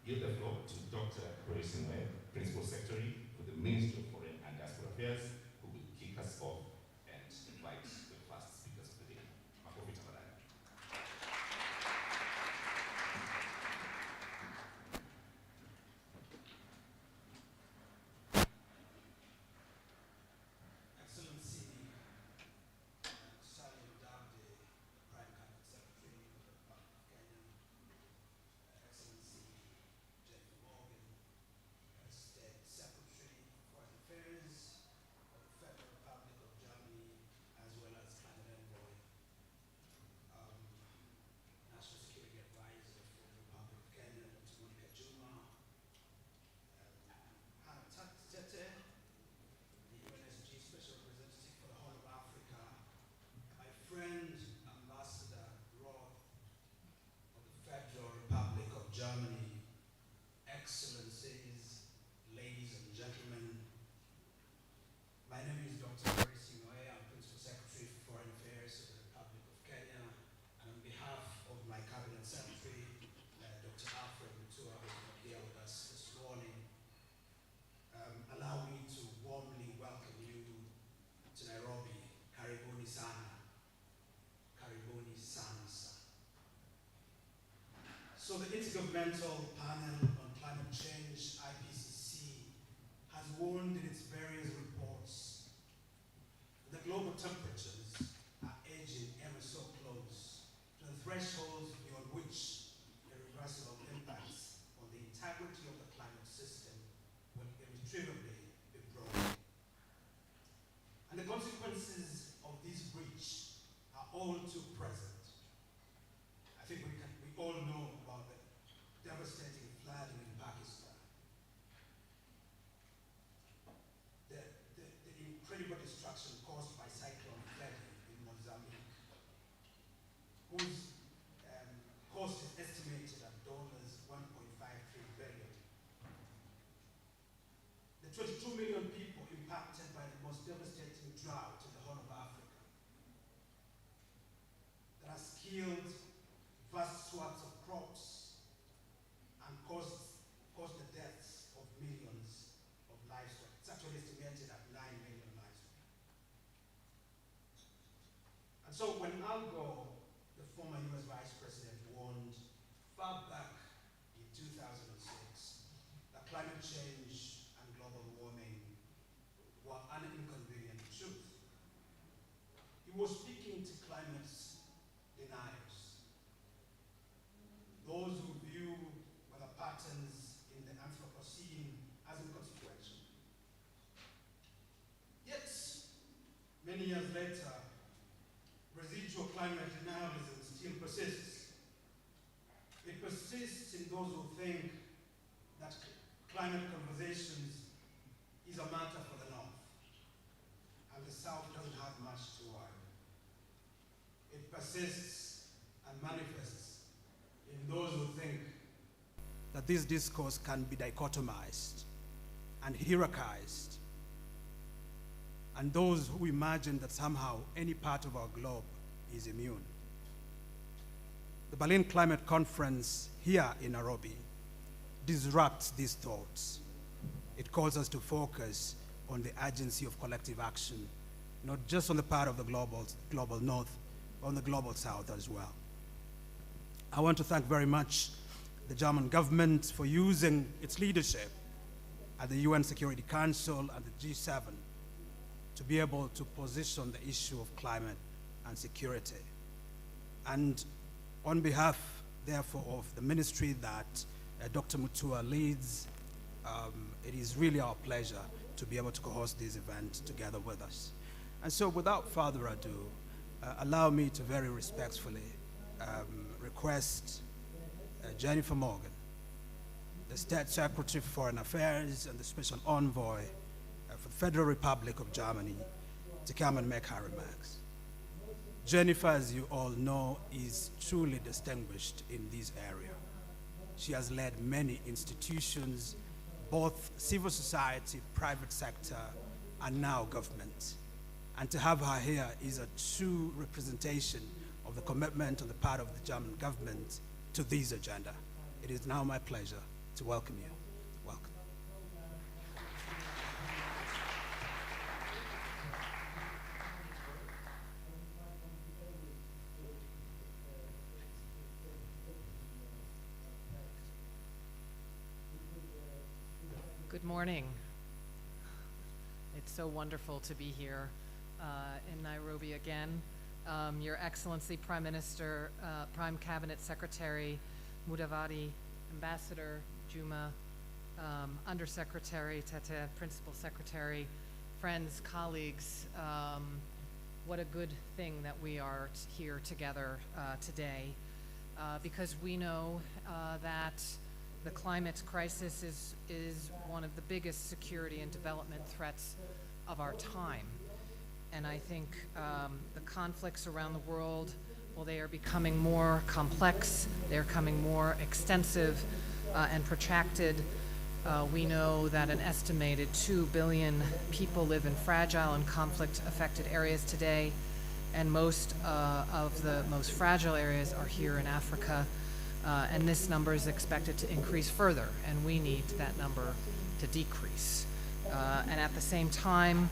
yield the floor to Dr. Sinwe, Principal Secretary for the Ministry of Foreign and Diaspora Affairs, who will kick us off and invite the first speakers of the day. Makofi tafadhali. Excellency, Sally Mudavadi, Prime Cabinet Secretary of the Republic of Kenya, Excellency Jennifer Morgan, State Secretary for Foreign Affairs of the Federal Republic of Germany, as well as Climate Envoy, National Security Advisor for the Republic of Kenya, Dr. Monica Juma, Hannah Tete, the UNSG Special Representative for the Horn of Africa, my friend, Ambassador Roth of the Federal Republic of Germany, Excellencies, ladies and gentlemen. My name is Dr. Sinwe. I'm Principal Secretary for Foreign Affairs of the Republic of Kenya, and on behalf of my Cabinet Secretary, Dr. Alfred Mutua, who is here with us this morning, allow me to warmly welcome you to Nairobi. Karibuni sana. Karibuni sana. So the Intergovernmental Panel on Climate Change, IPCC, has warned in its various reports that global temperatures are edging ever so close to the thresholds beyond which irreversible impacts on the integrity of the climate system will irretrievably be brought. And the consequences of this breach are all too present. I think we all know about the devastating flooding in Pakistan, the incredible destruction caused by Cyclone Freddy in Mozambique, whose cost is estimated at $1.53 billion. The 22 million people impacted by the most devastating drought in the Horn of Africa that has killed vast swaths of crops and caused the deaths of millions of livestock. It's actually estimated at 9 million livestock. And so when Al Gore, the former US Vice President, warned far back in 2006 that climate change and global warming were an inconvenient truth, he was speaking to climate deniers, those who view weather patterns in the Anthropocene as inconsequential. Yet, many years later, residual climate denialism still persists. It persists in those who think that climate conversations is a matter for the North, and the South doesn't have much to worry. It persists and manifests in those who think that this discourse can be dichotomized and hierarchized, and those who imagine that somehow any part of our globe is immune. The Berlin Climate Conference here in Nairobi disrupts these thoughts. It calls us to focus on the urgency of collective action, not just on the part of the global North, but on the global South as well. I want to thank very much the German government for using its leadership at the UN Security Council and the G7 to be able to position the issue of climate and security. And on behalf, therefore, of the ministry that Dr. Mutua leads, it is really our pleasure to be able to co-host this event together with us. And so without further ado, allow me to very respectfully request Jennifer Morgan, the State Secretary for Foreign Affairs and the Special Envoy for the Federal Republic of Germany, to come and make her remarks. Jennifer, as you all know, is truly distinguished in this area. She has led many institutions, both civil society, private sector, and now government. And to have her here is a true representation of the commitment on the part of the German government to this agenda. It is now my pleasure to welcome you. Welcome. Good morning. It's so wonderful to be here in Nairobi again. Your Excellency Prime Minister, Prime Cabinet Secretary Mudavadi, Ambassador Juma, Undersecretary Tete, Principal Secretary, friends, colleagues, what a good thing that we are here together today because we know that the climate crisis is one of the biggest security and development threats of our time. And I think the conflicts around the world, well, they are becoming more complex, they're becoming more extensive and protracted. We know that an estimated 2 billion people live in fragile and conflict-affected areas today, and most of the most fragile areas are here in Africa. And this number is expected to increase further, and we need that number to decrease. And at the same time,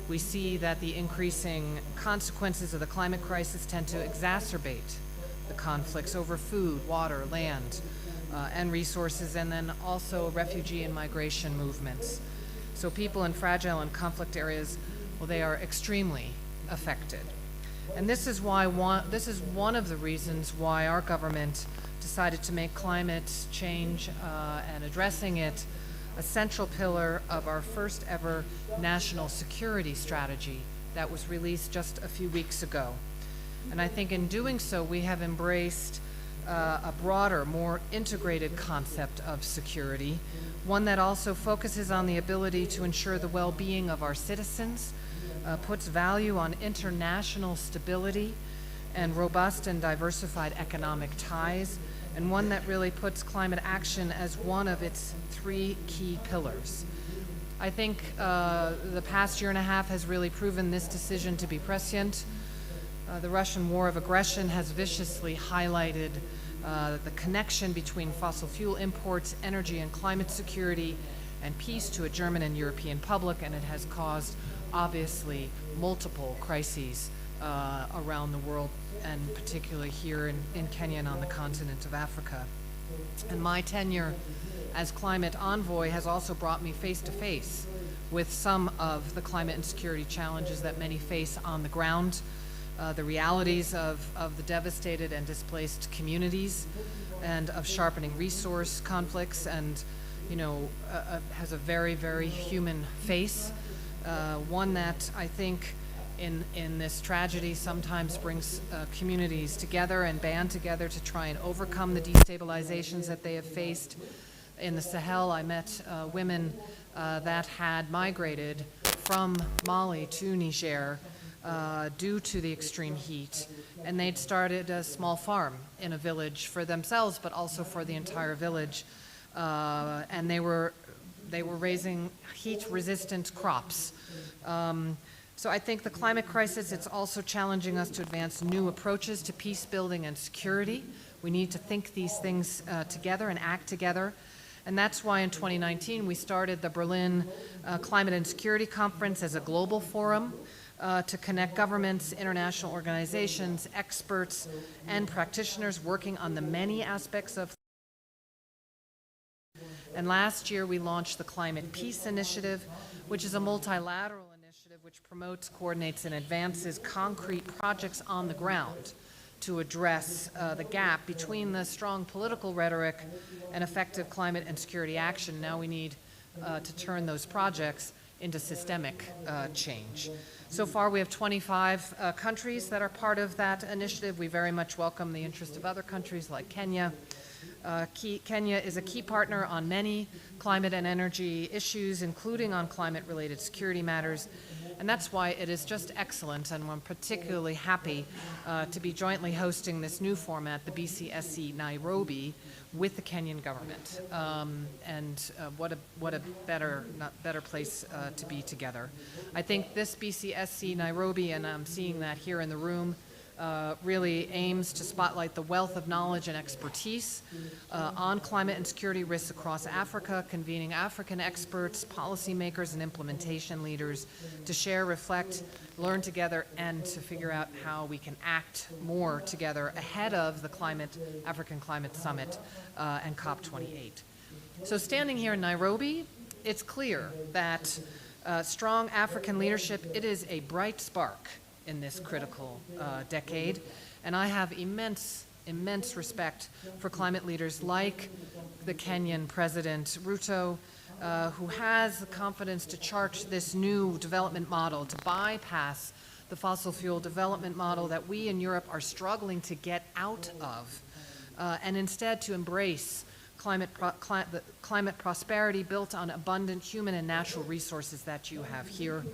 we see that the increasing consequences of the climate crisis tend to exacerbate the conflicts over food, water, land, and resources, and then also refugee and migration movements. So people in fragile and conflict areas, well, they are extremely affected. And this is one of the reasons why our government decided to make climate change and addressing it a central pillar of our first ever national security strategy that was released just a few weeks ago. And I think in doing so, we have embraced a broader, more integrated concept of security, one that also focuses on the ability to ensure the well-being of our citizens, puts value on international stability and robust and diversified economic ties, and one that really puts climate action as one of its 3 key pillars. I think the past year and a half has really proven this decision to be prescient. The Russian war of aggression has viciously highlighted the connection between fossil fuel imports, energy and climate security, and peace to a German and European public, and it has caused, obviously, multiple crises around the world, and particularly here in Kenya and on the continent of Africa. And my tenure as climate envoy has also brought me face to face with some of the climate and security challenges that many face on the ground, the realities of the devastated and displaced communities, and of sharpening resource conflicts, and has a very, very human face, one that I think in this tragedy sometimes brings communities together and band together to try and overcome the destabilizations that they have faced. In the Sahel, I met women that had migrated from Mali to Niger due to the extreme heat, and they'd started a small farm in a village for themselves, but also for the entire village, and they were raising heat-resistant crops. So I think the climate crisis, it's also challenging us to advance new approaches to peace building and security. We need to think these things together and act together. And that's why in 2019 we started the Berlin Climate and Security Conference as a global forum to connect governments, international organizations, experts, and practitioners working on the many aspects of. And last year we launched the Climate Peace Initiative, which is a multilateral initiative which promotes, coordinates, and advances concrete projects on the ground to address the gap between the strong political rhetoric and effective climate and security action. Now we need to turn those projects into systemic change. So far we have 25 countries that are part of that initiative. We very much welcome the interest of other countries like Kenya. Kenya is a key partner on many climate and energy issues, including on climate-related security matters. And that's why it is just excellent, and I'm particularly happy to be jointly hosting this new format, the BCSC Nairobi, with the Kenyan government. What a better place to be together. I think this BCSC Nairobi, and I'm seeing that here in the room, really aims to spotlight the wealth of knowledge and expertise on climate and security risks across Africa, convening African experts, policymakers, and implementation leaders to share, reflect, learn together, and to figure out how we can act more together ahead of the African Climate Summit and COP28. So standing here in Nairobi, it's clear that strong African leadership, it is a bright spark in this critical decade. And I have immense respect for climate leaders like the Kenyan President Ruto, who has the confidence to chart this new development model, to bypass the fossil fuel development model that we in Europe are struggling to get out of, and instead to embrace climate prosperity built on abundant human and natural resources that you have here.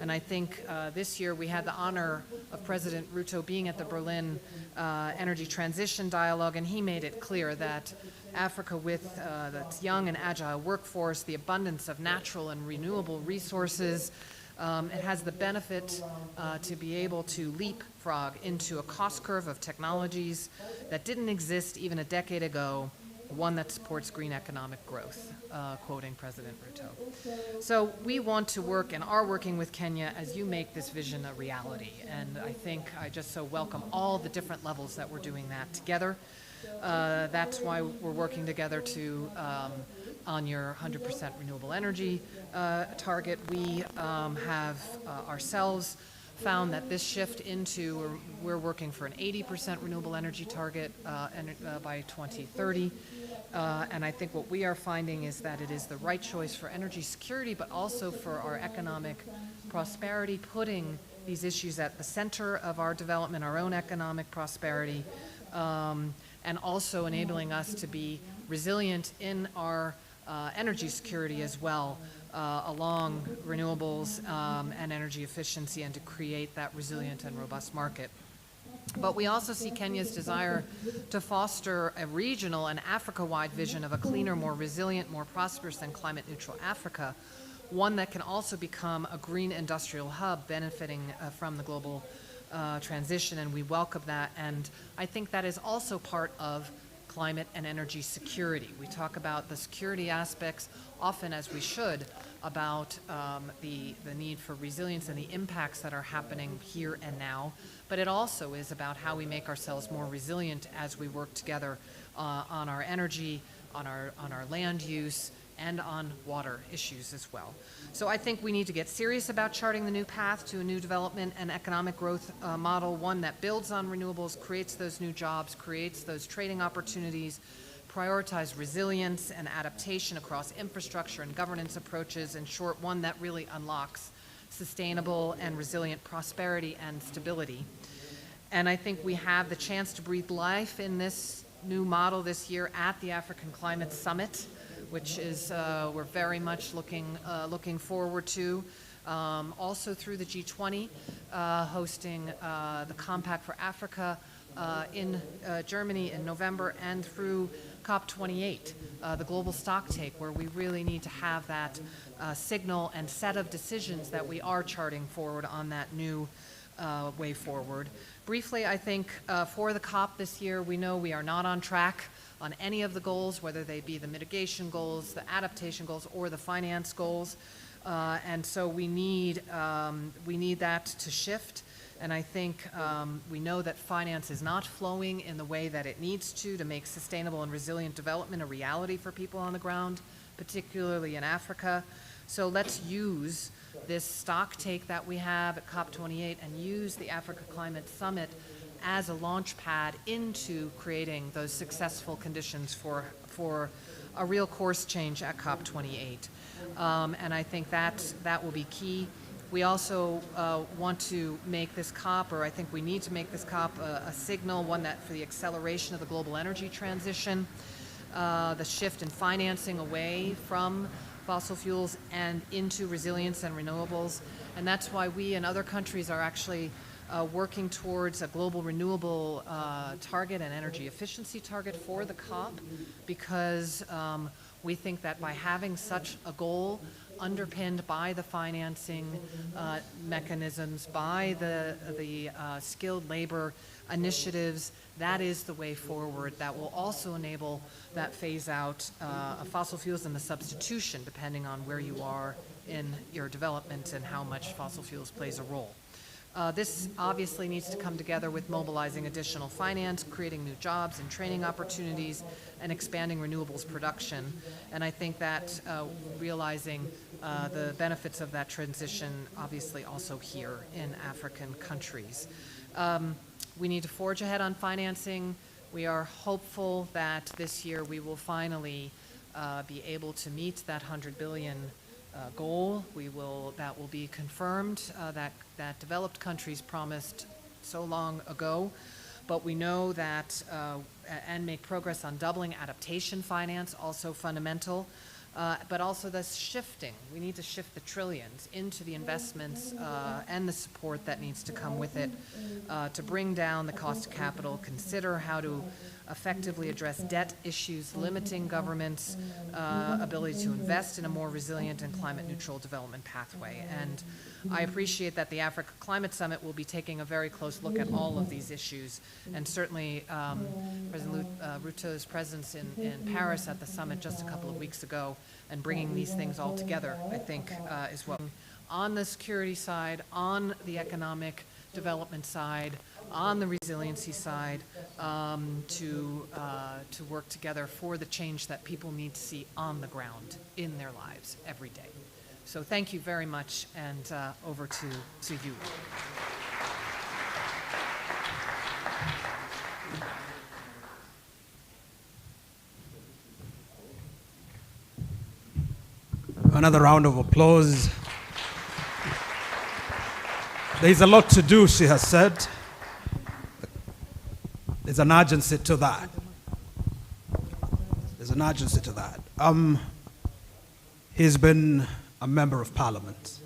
And I think this year we had the honor of President Ruto being at the Berlin Energy Transition Dialogue, and he made it clear that Africa, with its young and agile workforce, the abundance of natural and renewable resources, it has the benefit to be able to leapfrog into a cost curve of technologies that didn't exist even a decade ago, one that supports green economic growth, quoting President Ruto. So we want to work and are working with Kenya as you make this vision a reality. And I think I just so welcome all the different levels that we're doing that together. That's why we're working together to, on your 100% renewable energy target. We have ourselves found that this shift into, we're working for an 80% renewable energy target by 2030. And I think what we are finding is that it is the right choice for energy security, but also for our economic prosperity, putting these issues at the center of our development, our own economic prosperity, and also enabling us to be resilient in our energy security as well, along renewables and energy efficiency, and to create that resilient and robust market. But we also see Kenya's desire to foster a regional and Africa-wide vision of a cleaner, more resilient, more prosperous and climate-neutral Africa, one that can also become a green industrial hub benefiting from the global transition, and we welcome that. And I think that is also part of climate and energy security. We talk about the security aspects often, as we should, about the need for resilience and the impacts that are happening here and now, but it also is about how we make ourselves more resilient as we work together on our energy, on our land use, and on water issues as well. So I think we need to get serious about charting the new path to a new development and economic growth model, one that builds on renewables, creates those new jobs, creates those trading opportunities, prioritize resilience and adaptation across infrastructure and governance approaches. In short, one that really unlocks sustainable and resilient prosperity and stability. And I think we have the chance to breathe life in this new model this year at the African Climate Summit, which is we're very much looking forward to. Also through the G20, hosting the Compact for Africa in Germany in November, and through COP28, the global stocktake, where we really need to have that signal and set of decisions that we are charting forward on that new way forward. Briefly, I think for the COP this year, we know we are not on track on any of the goals, whether they be the mitigation goals, the adaptation goals, or the finance goals. And so we need that to shift. And I think we know that finance is not flowing in the way that it needs to make sustainable and resilient development a reality for people on the ground, particularly in Africa. So let's use this stock take that we have at COP28 and use the Africa Climate Summit as a launch pad into creating those successful conditions for a real course change at COP28. And I think that will be key. We also want to make this COP, or I think we need to make this COP a signal, one that for the acceleration of the global energy transition, the shift in financing away from fossil fuels and into resilience and renewables. And that's why we and other countries are actually working towards a global renewable target and energy efficiency target for the COP, because we think that by having such a goal, underpinned by the financing mechanisms, by the skilled labor initiatives. That is the way forward. That will also enable that phase out of fossil fuels and the substitution, depending on where you are in your development and how much fossil fuels plays a role. This obviously needs to come together with mobilizing additional finance, creating new jobs and training opportunities, and expanding renewables production. And I think that realizing the benefits of that transition, obviously also here in African countries. We need to forge ahead on financing. We are hopeful that this year we will finally be able to meet that 100 billion goal. That will be confirmed, that developed countries promised so long ago. But we know that, and make progress on doubling adaptation finance, also fundamental. But also the shifting. We need to shift the trillions into the investments and the support that needs to come with it to bring down the cost of capital, consider how to effectively address debt issues, limiting governments' ability to invest in a more resilient and climate-neutral development pathway. And I appreciate that the Africa Climate Summit will be taking a very close look at all of these issues. And certainly President Ruto's presence in Paris at the summit just a couple of weeks ago and bringing these things all together, I think, is what on the security side, on the economic development side, on the resiliency side, to work together for the change that people need to see on the ground in their lives every day. So thank you very much, and over to you. Another round of applause. There is a lot to do, she has said. There's an urgency to that. There's an urgency to that. He's been a member of parliament,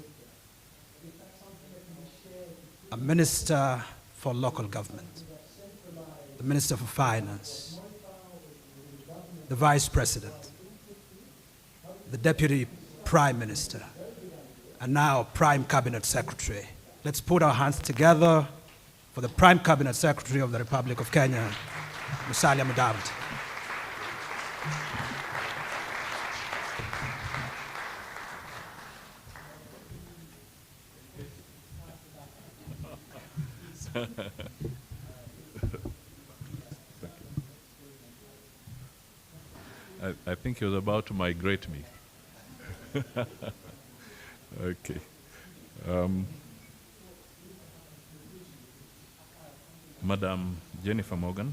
a minister for local government, the minister for finance, the vice president, the deputy prime minister, and now prime cabinet secretary. Let's put our hands together for the prime cabinet secretary of the Republic of Kenya, Musalia Mudavadi. I think he was about to migrate me. Okay. Madam Jennifer Morgan,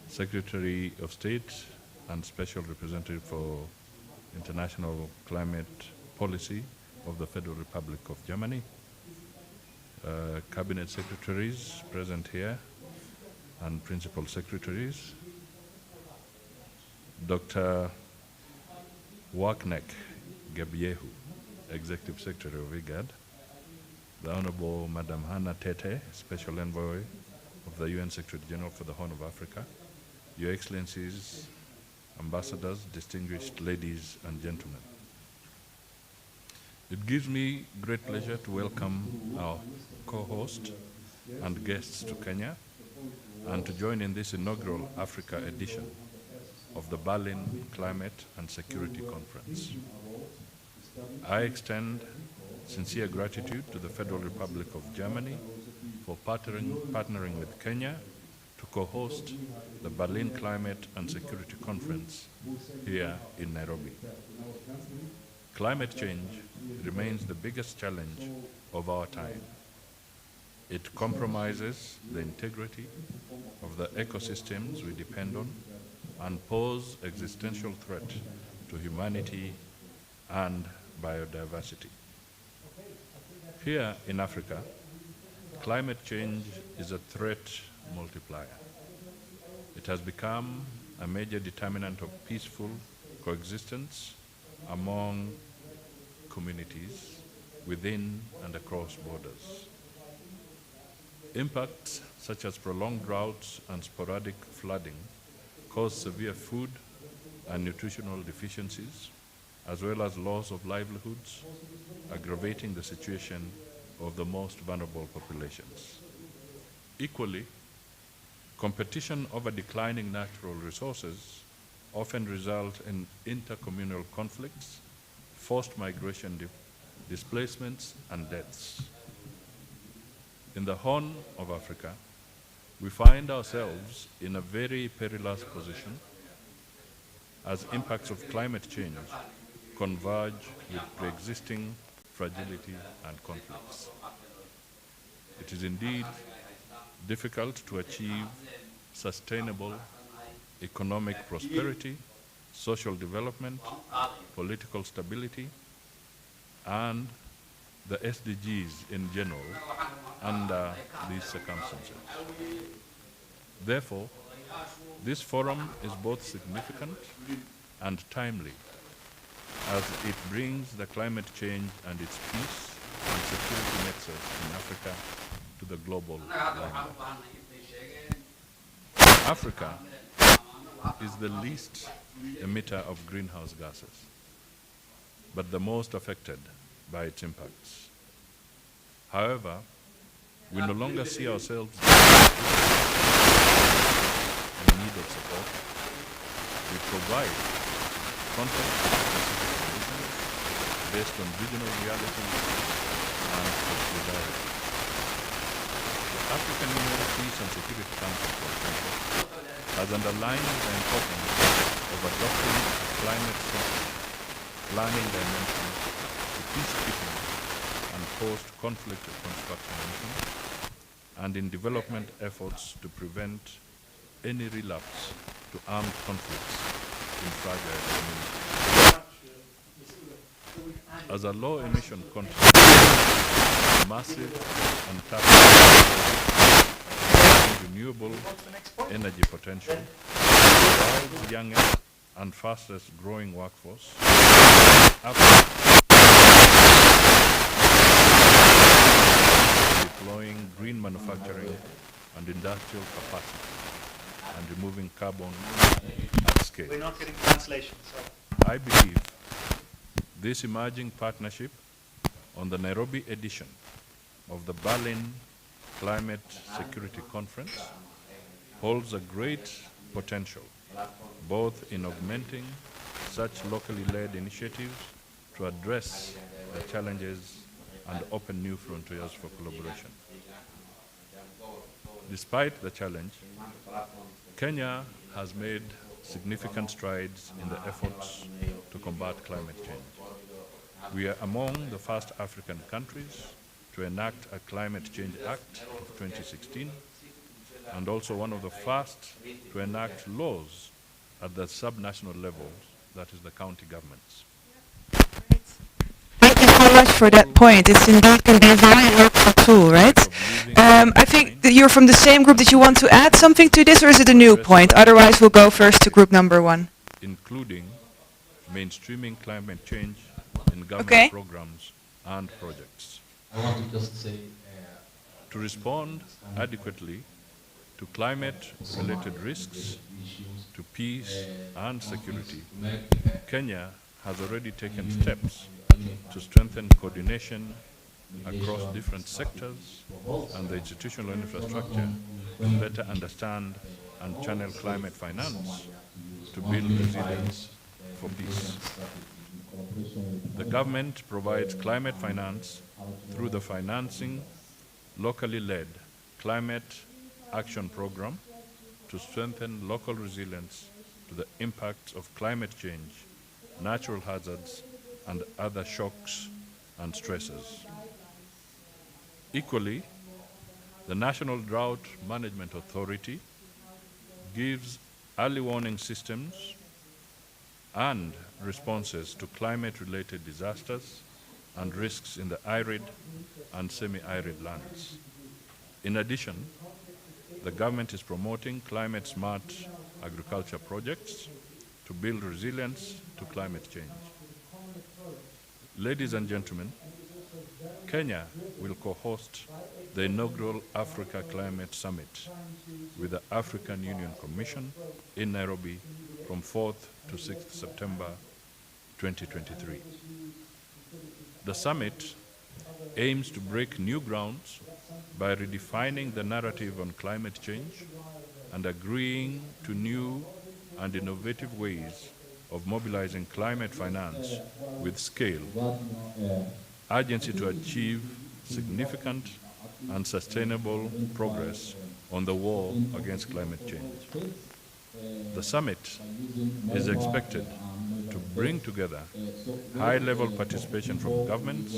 Secretary of State and Special Representative for International Climate Policy of the Federal Republic of Germany, Cabinet Secretaries present here, and Principal Secretaries, Dr. Waknek Gebyehu, Executive Secretary of IGAD, the Honorable Madam Hannah Tete, Special Envoy of the UN Secretary General for the Horn of Africa, Your Excellencies, Ambassadors, distinguished ladies and gentlemen. It gives me great pleasure to welcome our co-host and guests to Kenya and to join in this inaugural Africa edition of the Berlin Climate and Security Conference. I extend sincere gratitude to the Federal Republic of Germany for partnering with Kenya to co-host the Berlin Climate and Security Conference here in Nairobi. Climate change remains the biggest challenge of our time. It compromises the integrity of the ecosystems we depend on and pose existential threat to humanity and biodiversity. Here in Africa, climate change is a threat multiplier. It has become a major determinant of peaceful coexistence among communities within and across borders. Impacts such as prolonged droughts and sporadic flooding cause severe food and nutritional deficiencies as well as loss of livelihoods, aggravating the situation of the most vulnerable populations. Equally, competition over declining natural resources often result in intercommunal conflicts, forced migration, displacements, and deaths. In the Horn of Africa, we find ourselves in a very perilous position as impacts of climate change converge with pre-existing fragility and conflicts. It is indeed difficult to achieve sustainable economic prosperity, social development, political stability, and the SDGs in general under these circumstances. Therefore, this forum is both significant and timely, as it brings the climate change and its peace and security nexus in Africa to the global limelight. Africa is the least emitter of greenhouse gases, but the most affected by its impacts. However, we no longer see ourselves in need of support. We provide context-specific solutions based on regional realities and solidarity. The African Union Peace and Security Council, for example, has underlined the importance of adopting a climate-centered planning dimension to peacekeeping and post-conflict construction missions, and in development efforts to prevent any relapse to armed conflicts in fragile communities. As a low-emission country, massive untapped renewable energy potential, the world's youngest and fastest growing workforce, deploying green manufacturing and industrial capacity and removing carbon at scale. We're not getting translation, so. I believe this emerging partnership on the Nairobi edition of the Berlin Climate Security Conference holds a great potential, both in augmenting such locally led initiatives to address the challenges and open new frontiers for collaboration. Despite the challenge, Kenya has made significant strides in the efforts to combat climate change. We are among the first African countries to enact a Climate Change Act of 2016, and also one of the first to enact laws at the subnational level, that is the county governments. Thank you so much for that point. It's indeed can be a very helpful tool, right? I think that you're from the same group. Did you want to add something to this, or is it a new point? Otherwise, we'll go first to group number one. Including mainstreaming climate change in government programs and projects. I want to just say... to respond adequately to climate-related risks, to peace and security, Kenya has already taken steps to strengthen coordination across different sectors and the institutional infrastructure to better understand and channel climate finance to build resilience for peace. The government provides climate finance through the financing locally led climate action program to strengthen local resilience to the impacts of climate change, natural hazards, and other shocks and stresses. Equally, the National Drought Management Authority gives early warning systems and responses to climate-related disasters and risks in the arid and semi-arid lands. In addition, the government is promoting climate-smart agriculture projects to build resilience to climate change. Ladies and gentlemen, Kenya will co-host the inaugural Africa Climate Summit with the African Union Commission in Nairobi from 4th to 6th September 2023. The summit aims to break new grounds by redefining the narrative on climate change and agreeing to new and innovative ways of mobilizing climate finance with scale, urgency to achieve significant and sustainable progress on the war against climate change. The summit is expected to bring together high-level participation from governments,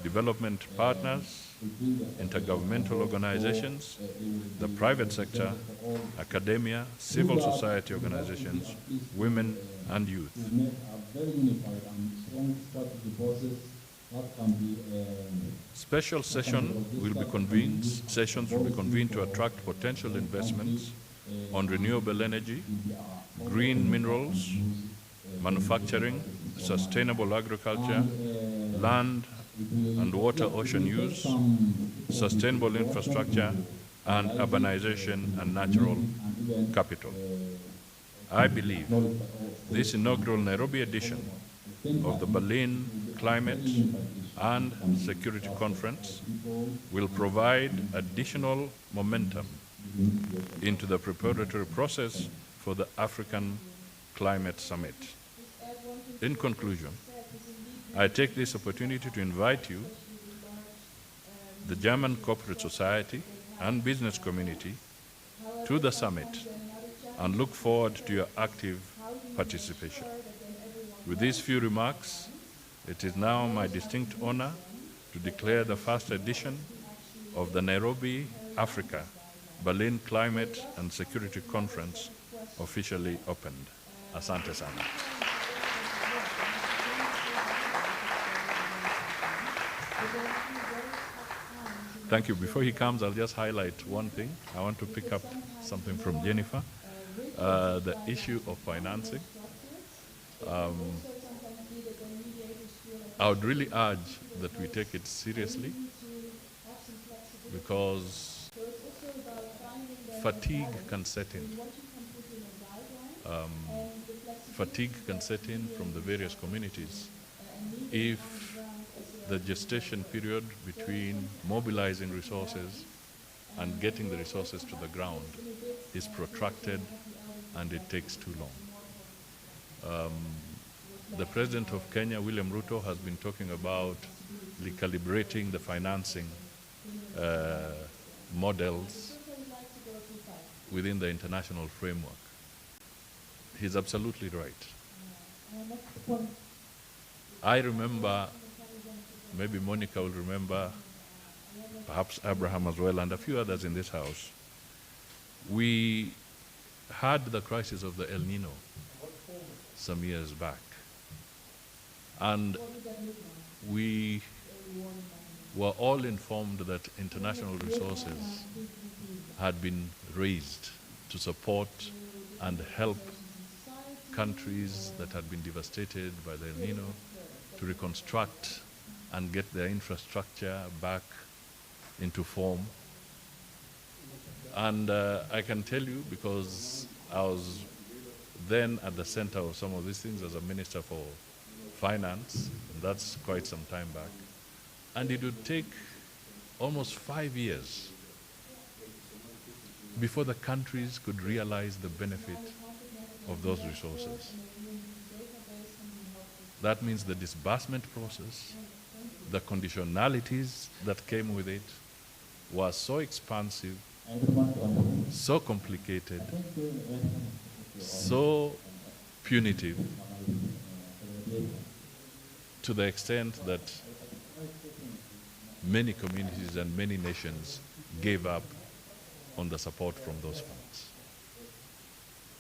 development partners, intergovernmental organizations, the private sector, academia, civil society organizations, women and youth. Special sessions will be convened to attract potential investments on renewable energy, green minerals, manufacturing, sustainable agriculture, land and water ocean use, sustainable infrastructure, and urbanization and natural capital. I believe this inaugural Nairobi edition of the Berlin Climate and Security Conference will provide additional momentum into the preparatory process for the African Climate Summit. In conclusion, I take this opportunity to invite you, the German corporate society and business community, to the summit and look forward to your active participation. With these few remarks, it is now my distinct honor to declare the first edition of the Nairobi, Africa, Berlin Climate and Security Conference officially opened. Asante sana. Thank you. Before he comes, I'll just highlight one thing. I want to pick up something from Jennifer, the issue of financing. I would really urge that we take it seriously, because fatigue can set in. Fatigue can set in from the various communities if the gestation period between mobilizing resources and getting the resources to the ground is protracted and it takes too long. The President of Kenya, William Ruto, has been talking about recalibrating the financing models within the international framework. He's absolutely right. I remember, maybe Monica will remember, perhaps Abraham as well, and a few others in this house. We had the crisis of the El Nino some years back. And we were all informed that international resources had been raised to support and help countries that had been devastated by the El Nino to reconstruct and get their infrastructure back into form. And I can tell you, because I was then at the center of some of these things as a Minister for Finance, and that's quite some time back, and it would take almost 5 years before the countries could realize the benefit of those resources. That means the disbursement process, the conditionalities that came with it were so expansive, so complicated, so punitive, to the extent that many communities and many nations gave up on the support from those funds.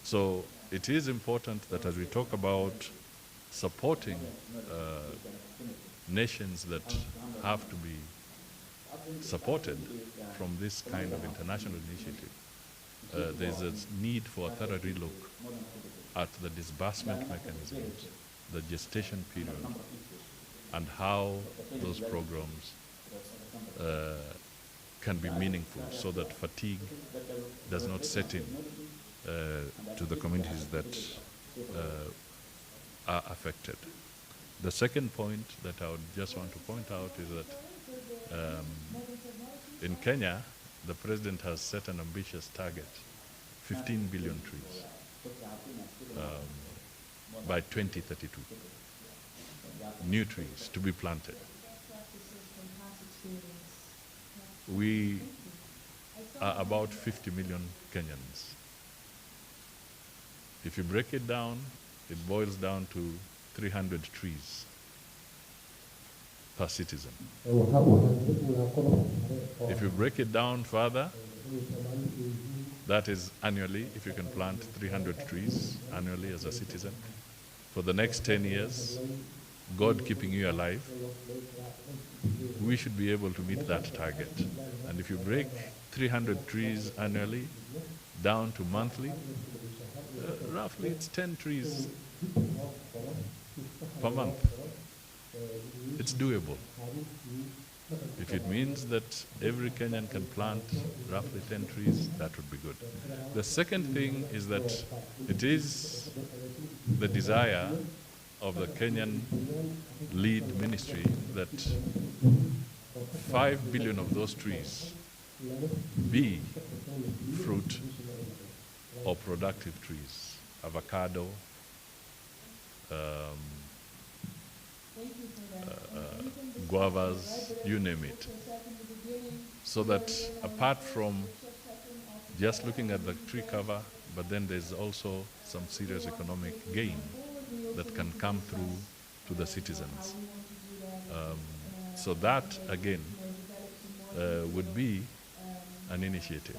So it is important that as we talk about supporting nations that have to be supported from this kind of international initiative, there's a need for a thorough relook at the disbursement mechanisms, the gestation period, and how those programs can be meaningful so that fatigue does not set in to the communities that are affected. The second point that I would just want to point out is that in Kenya, the president has set an ambitious target, 15 billion trees by 2032. New trees to be planted. We are about 50 million Kenyans. If you break it down, it boils down to 300 trees per citizen. If you break it down further, that is annually, if you can plant 300 trees annually as a citizen, for the next 10 years, God keeping you alive, we should be able to meet that target. And if you break 300 trees annually down to monthly, roughly it's 10 trees per month. It's doable. If it means that every Kenyan can plant roughly 10 trees, that would be good. The second thing is that it is the desire of the Kenyan lead ministry that 5 billion of those trees be fruit or productive trees, avocado, guavas, you name it. So that apart from just looking at the tree cover, but then there's also some serious economic gain that can come through to the citizens. So that, again, would be an initiative.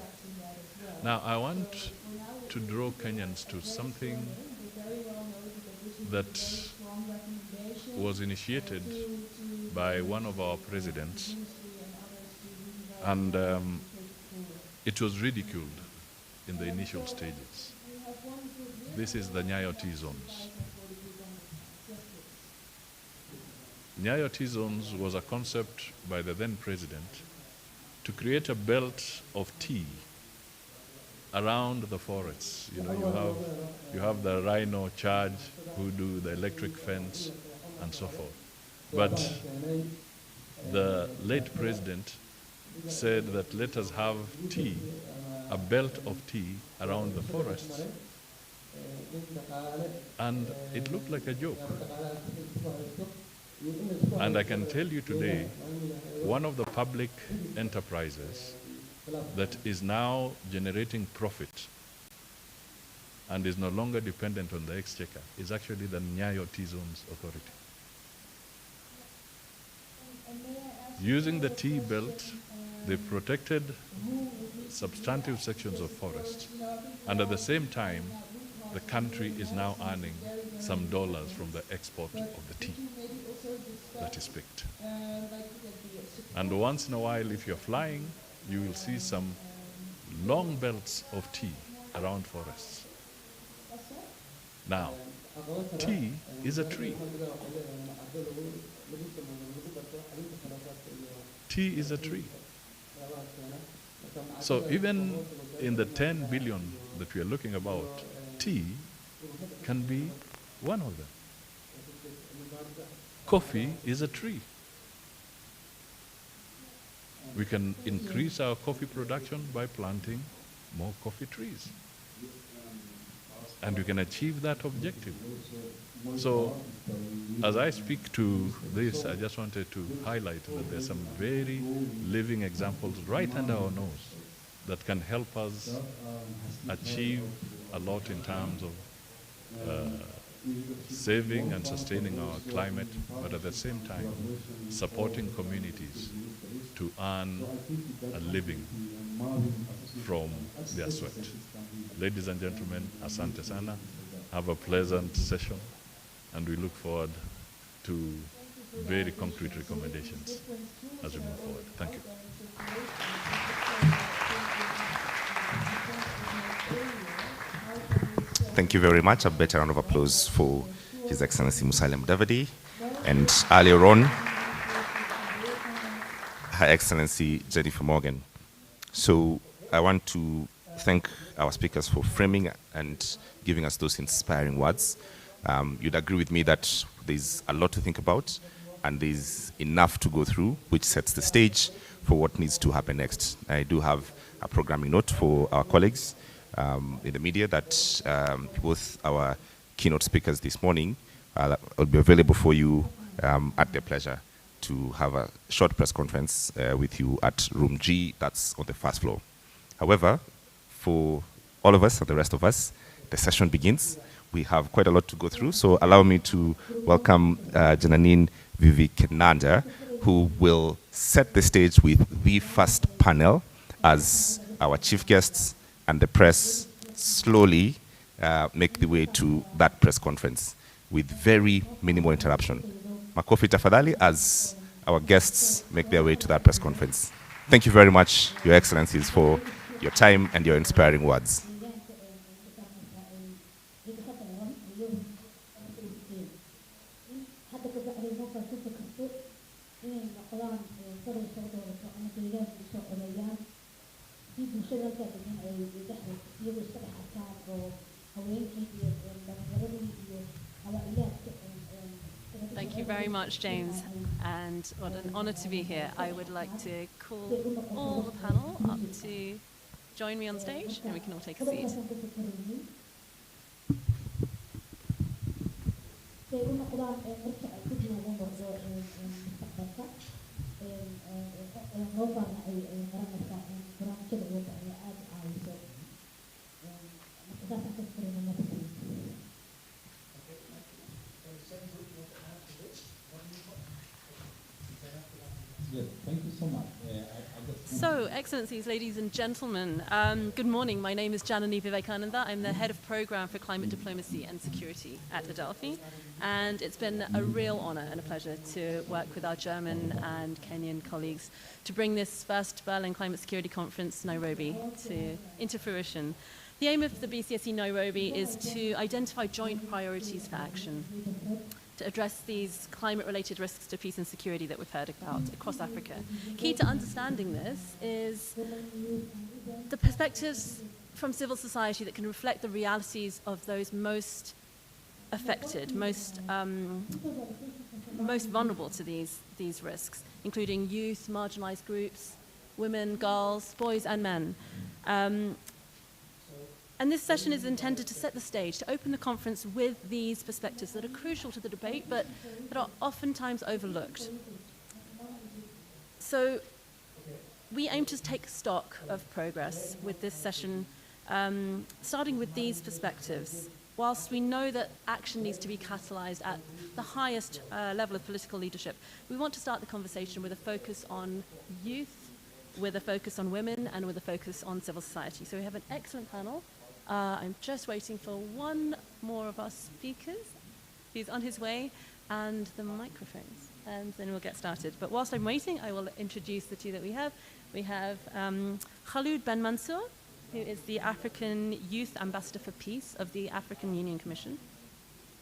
Now, I want to draw Kenyans to something that was initiated by one of our presidents, and it was ridiculed in the initial stages. This is the Nyayo T-zones. Nyayo T-zones was a concept by the then president to create a belt of tea around the forests. You know, you have the rhino charge who do the electric fence and so forth. But the late president said that let us have tea, a belt of tea around the forests. And it looked like a joke. And I can tell you today, one of the public enterprises that is now generating profit and is no longer dependent on the exchequer is actually the Nyayo T-Zones Authority. Using the tea belt, they protected substantive sections of forest, and at the same time, the country is now earning some dollars from the export of the tea that is picked. And once in a while, if you're flying, you will see some long belts of tea around forests. Now, tea is a tree. Tea is a tree. So even in the 10 billion that we are looking about, tea can be one of them. Coffee is a tree. We can increase our coffee production by planting more coffee trees. And we can achieve that objective. So, as I speak to this, I just wanted to highlight that there's some very living examples right under our nose that can help us achieve a lot in terms of saving and sustaining our climate, but at the same time, supporting communities to earn a living from their sweat. Ladies and gentlemen, asante sana. Have a pleasant session, and we look forward to very concrete recommendations as we move forward. Thank you. Thank you very much. A better round of applause for His Excellency Musalia Mudavadi, and earlier on, Her Excellency Jennifer Morgan. So I want to thank our speakers for framing and giving us those inspiring words. You'd agree with me that there's a lot to think about and there's enough to go through, which sets the stage for what needs to happen next. I do have a programming note for our colleagues in the media that both our keynote speakers this morning will be available for you at their pleasure to have a short press conference with you at room G, that's on the first floor. However, for all of us and the rest of us, the session begins. We have quite a lot to go through, so allow me to welcome Jananine Vivekananda, who will set the stage with the first panel as our chief guests and the press slowly make the way to that press conference with very minimal interruption. Makofi tafadhali as our guests make their way to that press conference. Thank you very much, Your Excellencies, for your time and your inspiring words. Thank you very much, James, and what an honor to be here. I would like to call all the panel up to join me on stage, and we can all take a seat. Thank you so much. So, Excellencies, ladies and gentlemen, good morning. My name is Janani Vivekananda. I'm the Head of Program for Climate Diplomacy and Security at Adelphi. And it's been a real honor and a pleasure to work with our German and Kenyan colleagues to bring this first Berlin Climate Security Conference, Nairobi, into fruition. The aim of the BCSE Nairobi is to identify joint priorities for action to address these climate-related risks to peace and security that we've heard about across Africa. Key to understanding this is the perspectives from civil society that can reflect the realities of those most affected, most vulnerable to these risks, including youth, marginalized groups, women, girls, boys, and men. And this session is intended to set the stage, to open the conference with these perspectives that are crucial to the debate, but that are oftentimes overlooked. So we aim to take stock of progress with this session, starting with these perspectives. Whilst we know that action needs to be catalyzed at the highest level of political leadership, we want to start the conversation with a focus on youth, with a focus on women, and with a focus on civil society. So we have an excellent panel. I'm just waiting for one more of our speakers. He's on his way, and the microphones, and then we'll get started. But whilst I'm waiting, I will introduce the two that we have. We have Khalid Ben Mansour, who is the African Youth Ambassador for Peace of the African Union Commission.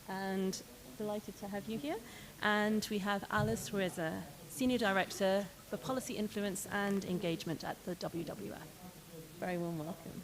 And delighted to have you here. And we have Alice Reza, Senior Director for Policy Influence and Engagement at the WWF. Very warm welcome.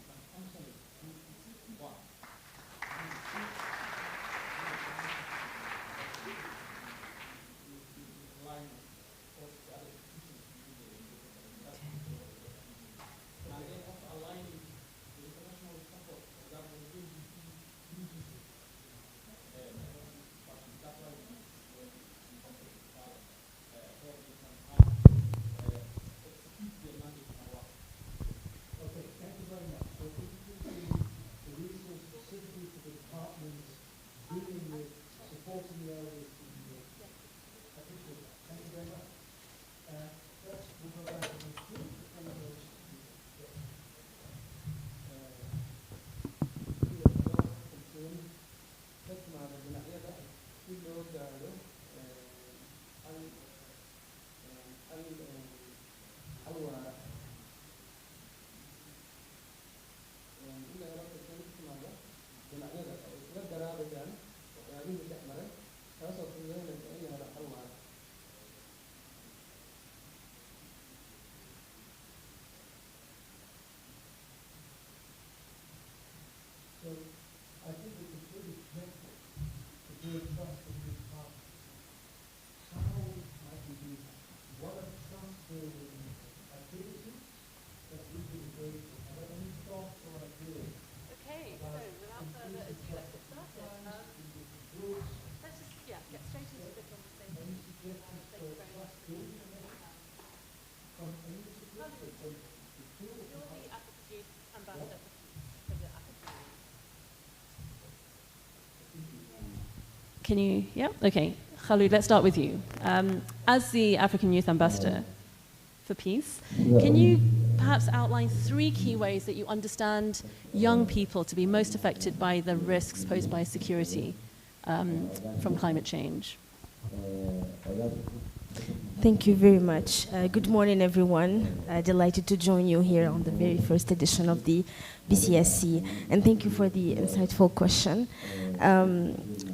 Can you, yeah? Okay. Khalid, let's start with you. As the African Youth Ambassador for Peace, can you perhaps outline 3 key ways that you understand young people to be most affected by the risks posed by security from climate change? Thank you very much. Good morning, everyone. Delighted to join you here on the very first edition of the BCSC, and thank you for the insightful question.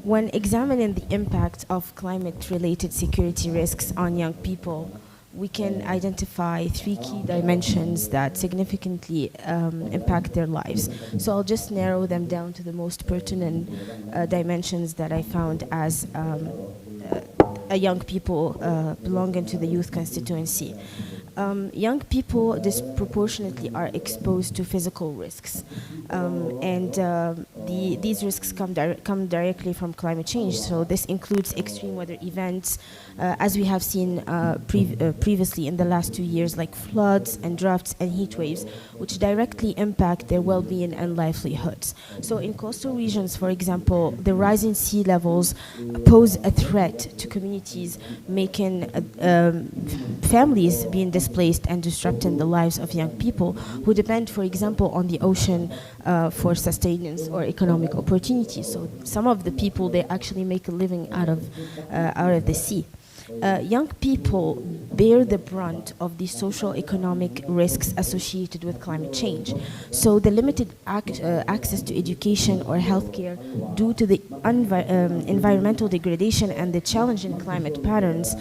When examining the impact of climate-related security risks on young people, we can identify 3 key dimensions that significantly impact their lives. So I'll just narrow them down to the most pertinent dimensions that I found as young people belonging to the youth constituency. Young people disproportionately are exposed to physical risks, and these risks come directly from climate change. So this includes extreme weather events, as we have seen previously in the last 2 years, like floods and droughts and heat waves, which directly impact their well-being and livelihoods. So in coastal regions, for example, the rising sea levels pose a threat to communities, making families being displaced and disrupting the lives of young people who depend, for example, on the ocean for sustenance or economic opportunities. So some of the people, they actually make a living out of the sea. Young people bear the brunt of the social economic risks associated with climate change. So the limited access to education or healthcare due to the environmental degradation and the challenging climate patterns,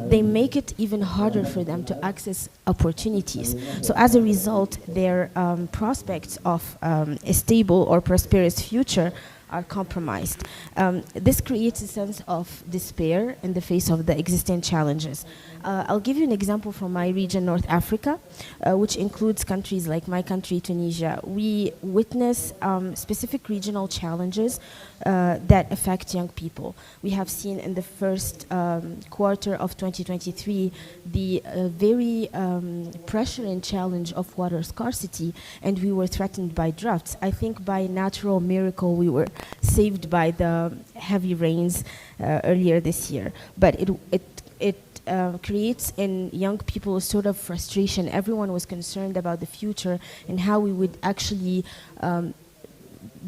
they make it even harder for them to access opportunities. So as a result, their prospects of a stable or prosperous future are compromised. This creates a sense of despair in the face of the existing challenges. I'll give you an example from my region, North Africa, which includes countries like my country, Tunisia. We witness specific regional challenges that affect young people. We have seen in the first quarter of 2023 the very pressuring challenge of water scarcity, and we were threatened by droughts. I think by natural miracle we were saved by the heavy rains earlier this year, but it creates in young people a sort of frustration. Everyone was concerned about the future and how we would actually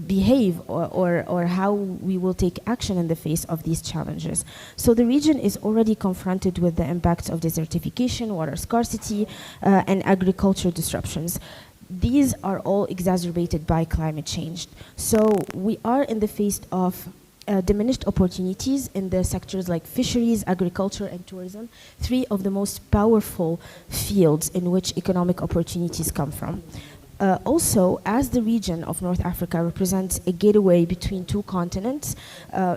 behave or how we will take action in the face of these challenges. So the region is already confronted with the impacts of desertification, water scarcity, and agriculture disruptions. These are all exacerbated by climate change. So we are in the face of diminished opportunities in the sectors like fisheries, agriculture, and tourism, 3 of the most powerful fields in which economic opportunities come from. Also, as the region of North Africa represents a gateway between 2 continents,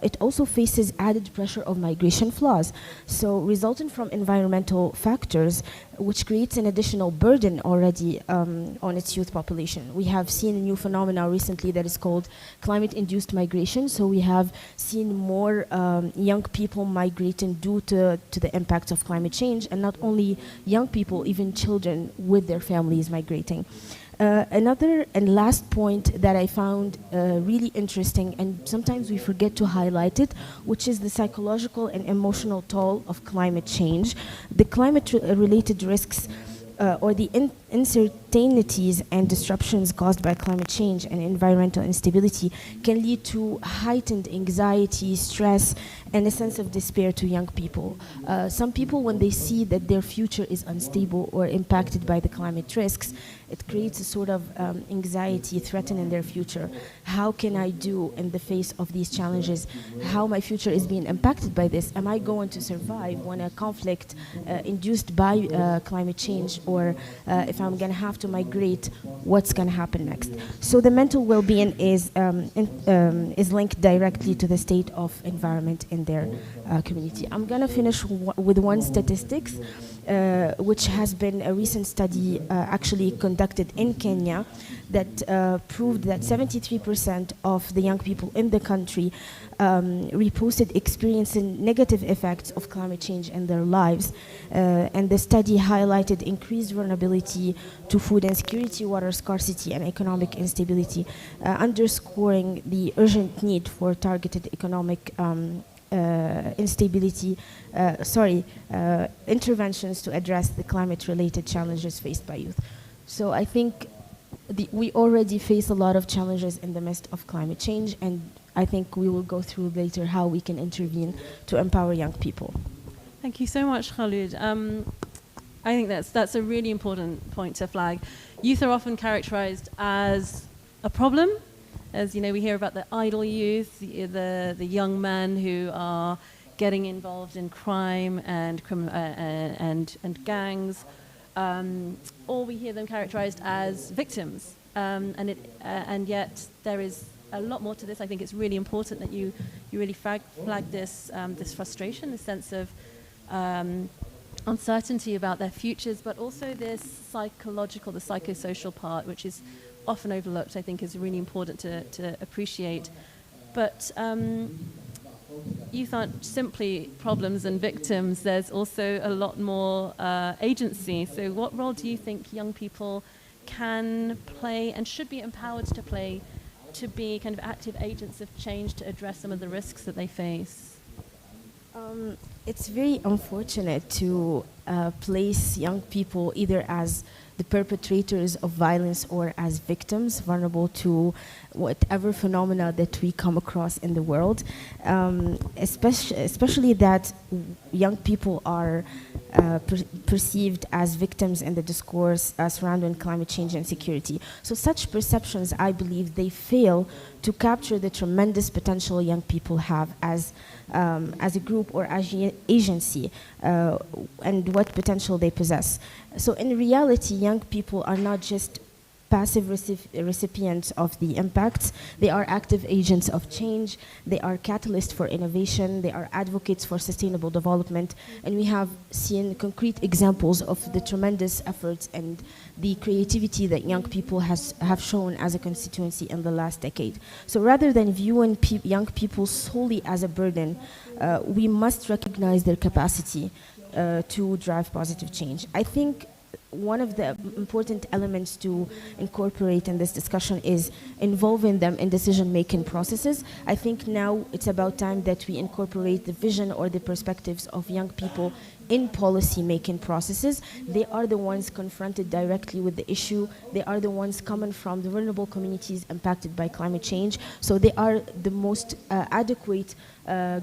it also faces added pressure of migration flows. So resulting from environmental factors, which creates an additional burden already on its youth population. We have seen a new phenomenon recently that is called climate-induced migration. So we have seen more young people migrating due to the impacts of climate change, and not only young people, even children with their families migrating. Another and last point that I found really interesting, and sometimes we forget to highlight it, which is the psychological and emotional toll of climate change. The climate-related risks or the uncertainties and disruptions caused by climate change and environmental instability can lead to heightened anxiety, stress, and a sense of despair to young people. Some people, when they see that their future is unstable or impacted by the climate risks, it creates a sort of anxiety threatening their future. How can I do in the face of these challenges? How my future is being impacted by this? Am I going to survive when a conflict induced by climate change, or if I'm going to have to migrate, what's going to happen next? So the mental well-being is linked directly to the state of environment in their community. I'm going to finish with one statistics. which has been a recent study actually conducted in Kenya that proved that 73% of the young people in the country reported experiencing negative effects of climate change in their lives. And the study highlighted increased vulnerability to food insecurity, water scarcity, and economic instability, underscoring the urgent need for targeted economic interventions to address the climate-related challenges faced by youth. So I think we already face a lot of challenges in the midst of climate change, and I think we will go through later how we can intervene to empower young people. Thank you so much, Khalid. I think that's a really important point to flag. Youth are often characterized as a problem. As you know, we hear about the idle youth, the young men who are getting involved in crime and gangs, or we hear them characterized as victims. And yet there is a lot more to this. I think it's really important that you really flag this frustration, this sense of uncertainty about their futures, but also this psychological, the psychosocial part, which is often overlooked, I think is really important to appreciate. But youth aren't simply problems and victims. There's also a lot more agency. So what role do you think young people can play and should be empowered to play to be kind of active agents of change to address some of the risks that they face? It's very unfortunate to place young people either as the perpetrators of violence or as victims vulnerable to whatever phenomena that we come across in the world, especially that young people are perceived as victims in the discourse surrounding climate change and security. So such perceptions, I believe, they fail to capture the tremendous potential young people have as a group or as agency and what potential they possess. So in reality, young people are not just passive recipients of the impacts. They are active agents of change. They are catalysts for innovation. They are advocates for sustainable development. And we have seen concrete examples of the tremendous efforts and the creativity that young people have shown as a constituency in the last decade. So rather than viewing young people solely as a burden, we must recognize their capacity to drive positive change. I think one of the important elements to incorporate in this discussion is involving them in decision-making processes. I think now it's about time that we incorporate the vision or the perspectives of young people in policy-making processes. They are the ones confronted directly with the issue. They are the ones coming from the vulnerable communities impacted by climate change. So they are the most adequate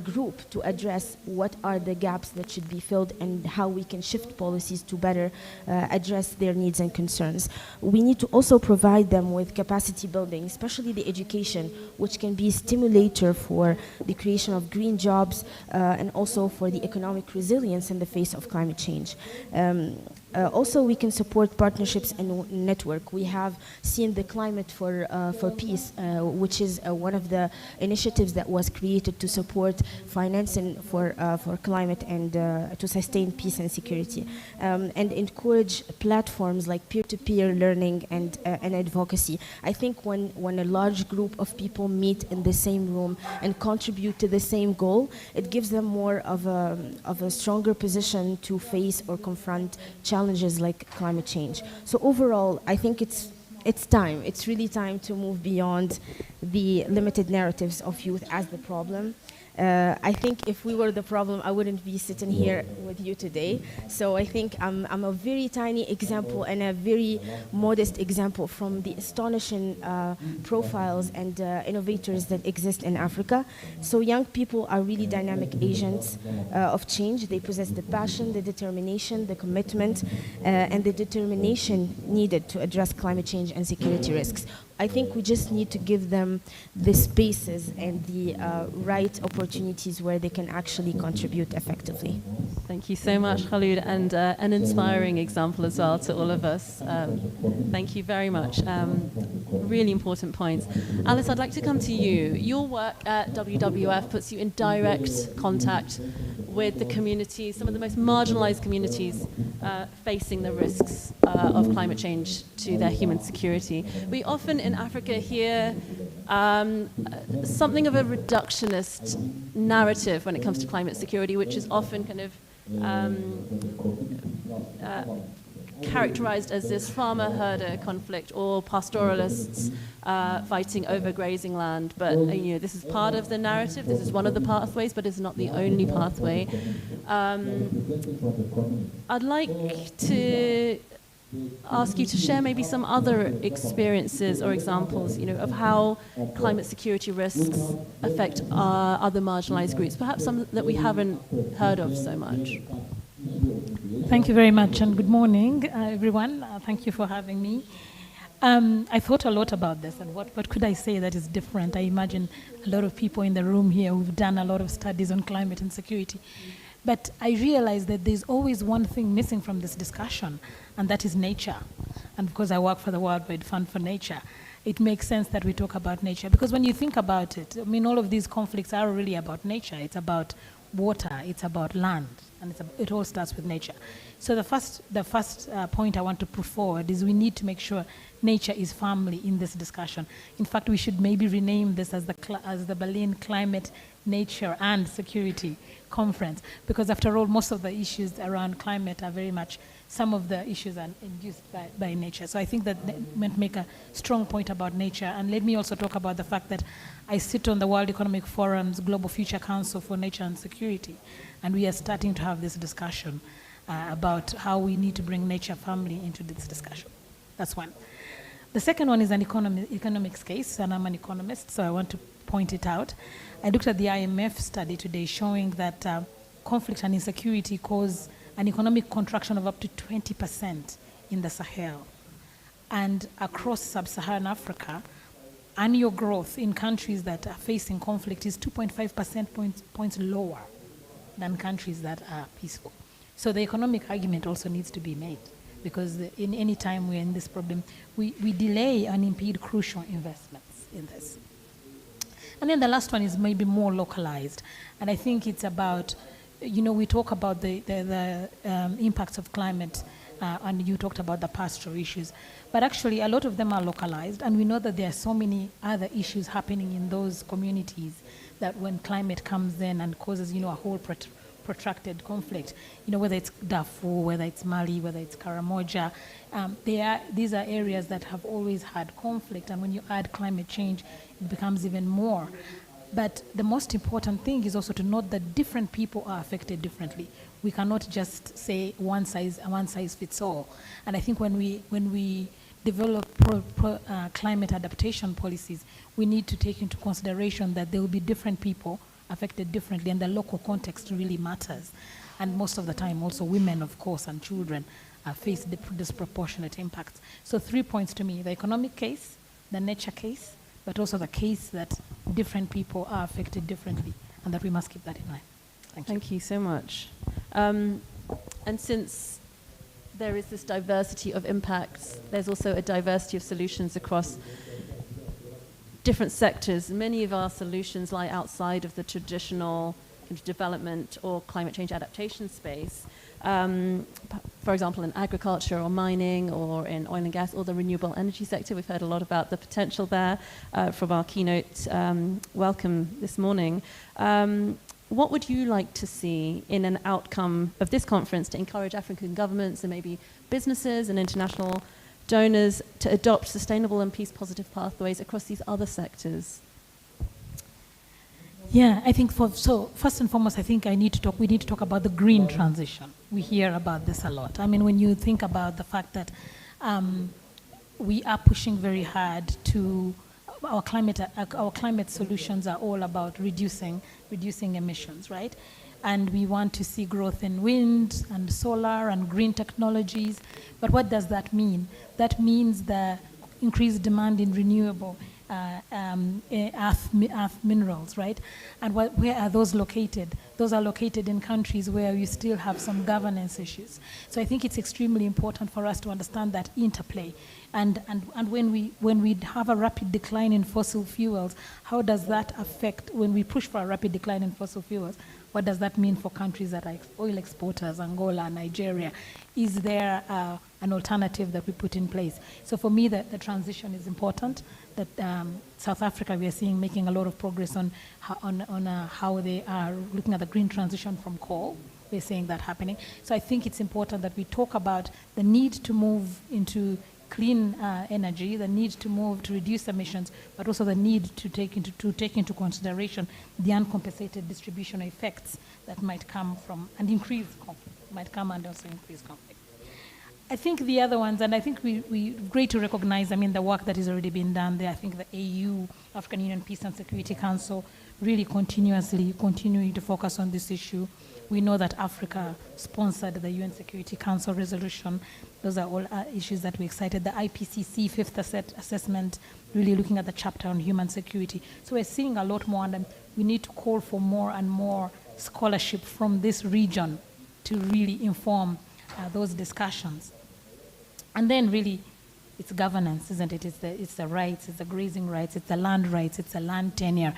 group to address what are the gaps that should be filled and how we can shift policies to better address their needs and concerns. We need to also provide them with capacity building, especially the education, which can be a stimulator for the creation of green jobs and also for the economic resilience in the face of climate change. Also, we can support partnerships and network. We have seen the Climate for Peace, which is one of the initiatives that was created to support financing for climate and to sustain peace and security, and encourage platforms like peer-to-peer learning and advocacy. I think when a large group of people meet in the same room and contribute to the same goal, it gives them more of a stronger position to face or confront challenges like climate change. So overall, I think it's time. It's really time to move beyond the limited narratives of youth as the problem. I think if we were the problem, I wouldn't be sitting here with you today. So I think I'm a very tiny example and a very modest example from the astonishing profiles and innovators that exist in Africa. So young people are really dynamic agents of change. They possess the passion, the determination, the commitment, and the determination needed to address climate change and security risks. I think we just need to give them the spaces and the right opportunities where they can actually contribute effectively. Thank you so much, Khalid, and an inspiring example as well to all of us. Thank you very much. Really important points. Alice, I'd like to come to you. Your work at WWF puts you in direct contact with the communities, some of the most marginalized communities facing the risks of climate change to their human security. We often in Africa hear something of a reductionist narrative when it comes to climate security, which is often kind of characterized as this farmer-herder conflict or pastoralists fighting over grazing land. But this is part of the narrative. This is one of the pathways, but it's not the only pathway. I'd like to ask you to share maybe some other experiences or examples, of how climate security risks affect other marginalized groups, perhaps some that we haven't heard of so much. Thank you very much, and good morning, everyone. Thank you for having me. I thought a lot about this, and what could I say that is different? I imagine a lot of people in the room here who've done a lot of studies on climate and security. But I realized that there's always one thing missing from this discussion, and that is nature. And because I work for the World Wide Fund for Nature, it makes sense that we talk about nature. Because when you think about it, all of these conflicts are really about nature. It's about water, it's about land, and it all starts with nature. So the first point I want to put forward is we need to make sure nature is firmly in this discussion. In fact, we should maybe rename this as the Berlin Climate, Nature and Security Conference, because after all, most of the issues around climate are very much, some of the issues are induced by nature. So I think that might make a strong point about nature. And let me also talk about the fact that I sit on the World Economic Forum's Global Future Council for Nature and Security, and we are starting to have this discussion about how we need to bring nature firmly into this discussion. That's one. The second one is an economics case, and I'm an economist, so I want to point it out. I looked at the IMF study today showing that conflict and insecurity cause an economic contraction of up to 20% in the Sahel. And across sub-Saharan Africa, annual growth in countries that are facing conflict is 2.5% points lower than countries that are peaceful. So the economic argument also needs to be made, because in any time we're in this problem, we delay and impede crucial investments in this. And then the last one is maybe more localized. And I think it's about, we talk about the impacts of climate, and you talked about the pastoral issues. But actually, a lot of them are localized, and we know that there are so many other issues happening in those communities that when climate comes in and causes, a whole protracted conflict, whether it's Darfur, whether it's Mali, whether it's Karamoja, these are areas that have always had conflict, and when you add climate change, it becomes even more. But the most important thing is also to note that different people are affected differently. We cannot just say one size fits all. And I think when we develop climate adaptation policies, we need to take into consideration that there will be different people affected differently, and the local context really matters. And most of the time also women, of course, and children face disproportionate impacts. So 3 points to me: the economic case, the nature case, but also the case that different people are affected differently, and that we must keep that in mind. Thank you so much. And since there is this diversity of impacts, there's also a diversity of solutions across different sectors. Many of our solutions lie outside of the traditional development or climate change adaptation space. For example, in agriculture or mining or in oil and gas or the renewable energy sector. We've heard a lot about the potential there from our keynote welcome this morning. What would you like to see in an outcome of this conference to encourage African governments and maybe businesses and international donors to adopt sustainable and peace-positive pathways across these other sectors? Yeah, I think first and foremost, I think we need to talk about the green transition. We hear about this a lot. I mean, when you think about the fact that we are pushing very hard to our climate solutions are all about reducing emissions, right? And we want to see growth in wind and solar and green technologies. But what does that mean? That means the increased demand in renewable earth minerals, right? And where are those located? Those are located in countries where you still have some governance issues. So I think it's extremely important for us to understand that interplay. And when we have a rapid decline in fossil fuels, how does that affect, when we push for a rapid decline in fossil fuels, What does that mean for countries that are oil exporters, Angola, Nigeria? Is there an alternative that we put in place? So for me, the transition is important. That South Africa, we are seeing making a lot of progress on how they are looking at the green transition from coal. We're seeing that happening. So I think it's important that we talk about the need to move into clean energy, the need to move to reduce emissions, but also the need to take into consideration the uncompensated distribution effects that might come from, and increased conflict, might come and also increase conflict. I think the other ones, and I think we great to recognize, I mean, the work that has already been done there. I think the AU, African Union Peace and Security Council, really continuing to focus on this issue. We know that Africa sponsored the UN Security Council resolution. Those are all issues that we're excited. The IPCC fifth assessment, really looking at the chapter on human security. So we're seeing a lot more, and we need to call for more and more scholarship from this region to really inform those discussions. And then really, it's governance, isn't it? It's the rights, it's the grazing rights, it's the land rights, it's the land tenure.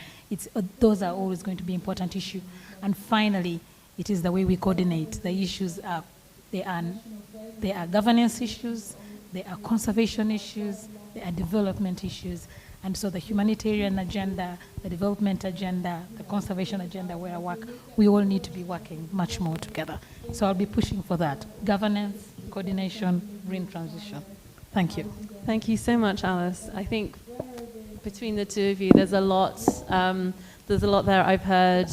Those are always going to be important issue. And finally, it is the way we coordinate. The issues are, they are governance issues, they are conservation issues, they are development issues. And so the humanitarian agenda, the development agenda, the conservation agenda where I work, we all need to be working much more together. So I'll be pushing for that. Governance, coordination, green transition. Thank you. Thank you so much, Alice. I think between the two of you, there's a lot there. I've heard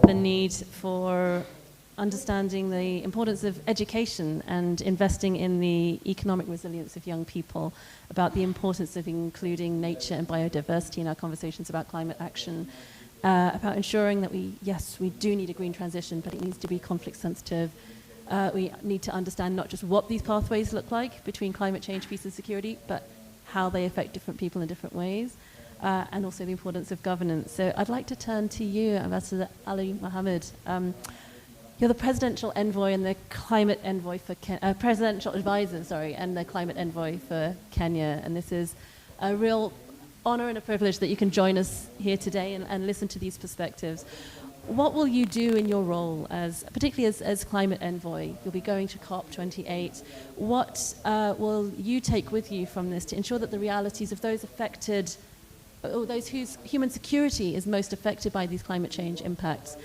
the need for understanding the importance of education and investing in the economic resilience of young people, about the importance of including nature and biodiversity in our conversations about climate action, about ensuring that we do need a green transition, but it needs to be conflict sensitive. We need to understand not just what these pathways look like between climate change, peace and security, but how they affect different people in different ways. And also the importance of governance. So I'd like to turn to you, Ambassador Ali Mohammed. You're the presidential envoy and the climate envoy for presidential advisor, and the climate envoy for Kenya. And this is a real honor and a privilege that you can join us here today and listen to these perspectives. What will you do in your role, particularly as climate envoy? You'll be going to COP28. What will you take with you from this to ensure that the realities of those affected, or those whose human security is most affected by these climate change impacts,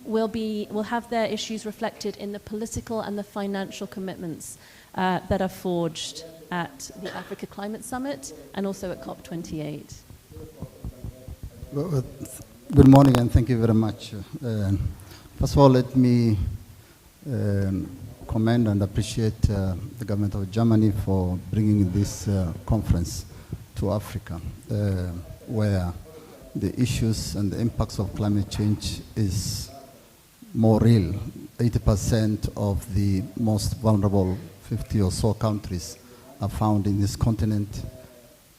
will have their issues reflected in the political and the financial commitments that are forged at the Africa Climate Summit and also at COP28? Well, good morning and thank you very much. First of all, let me commend and appreciate the government of Germany for bringing this conference to Africa, where the issues and the impacts of climate change is more real. 80% of the most vulnerable 50 or so countries are found in this continent.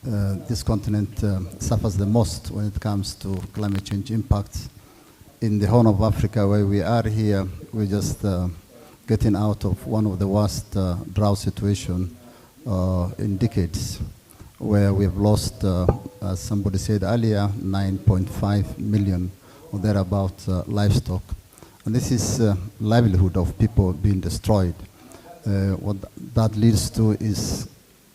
This continent suffers the most when it comes to climate change impacts. In the Horn of Africa, where we are here, we're just getting out of one of the worst drought situation in decades, where we have lost, as somebody said earlier, 9.5 million or thereabout livestock. And this is livelihood of people being destroyed. What that leads to is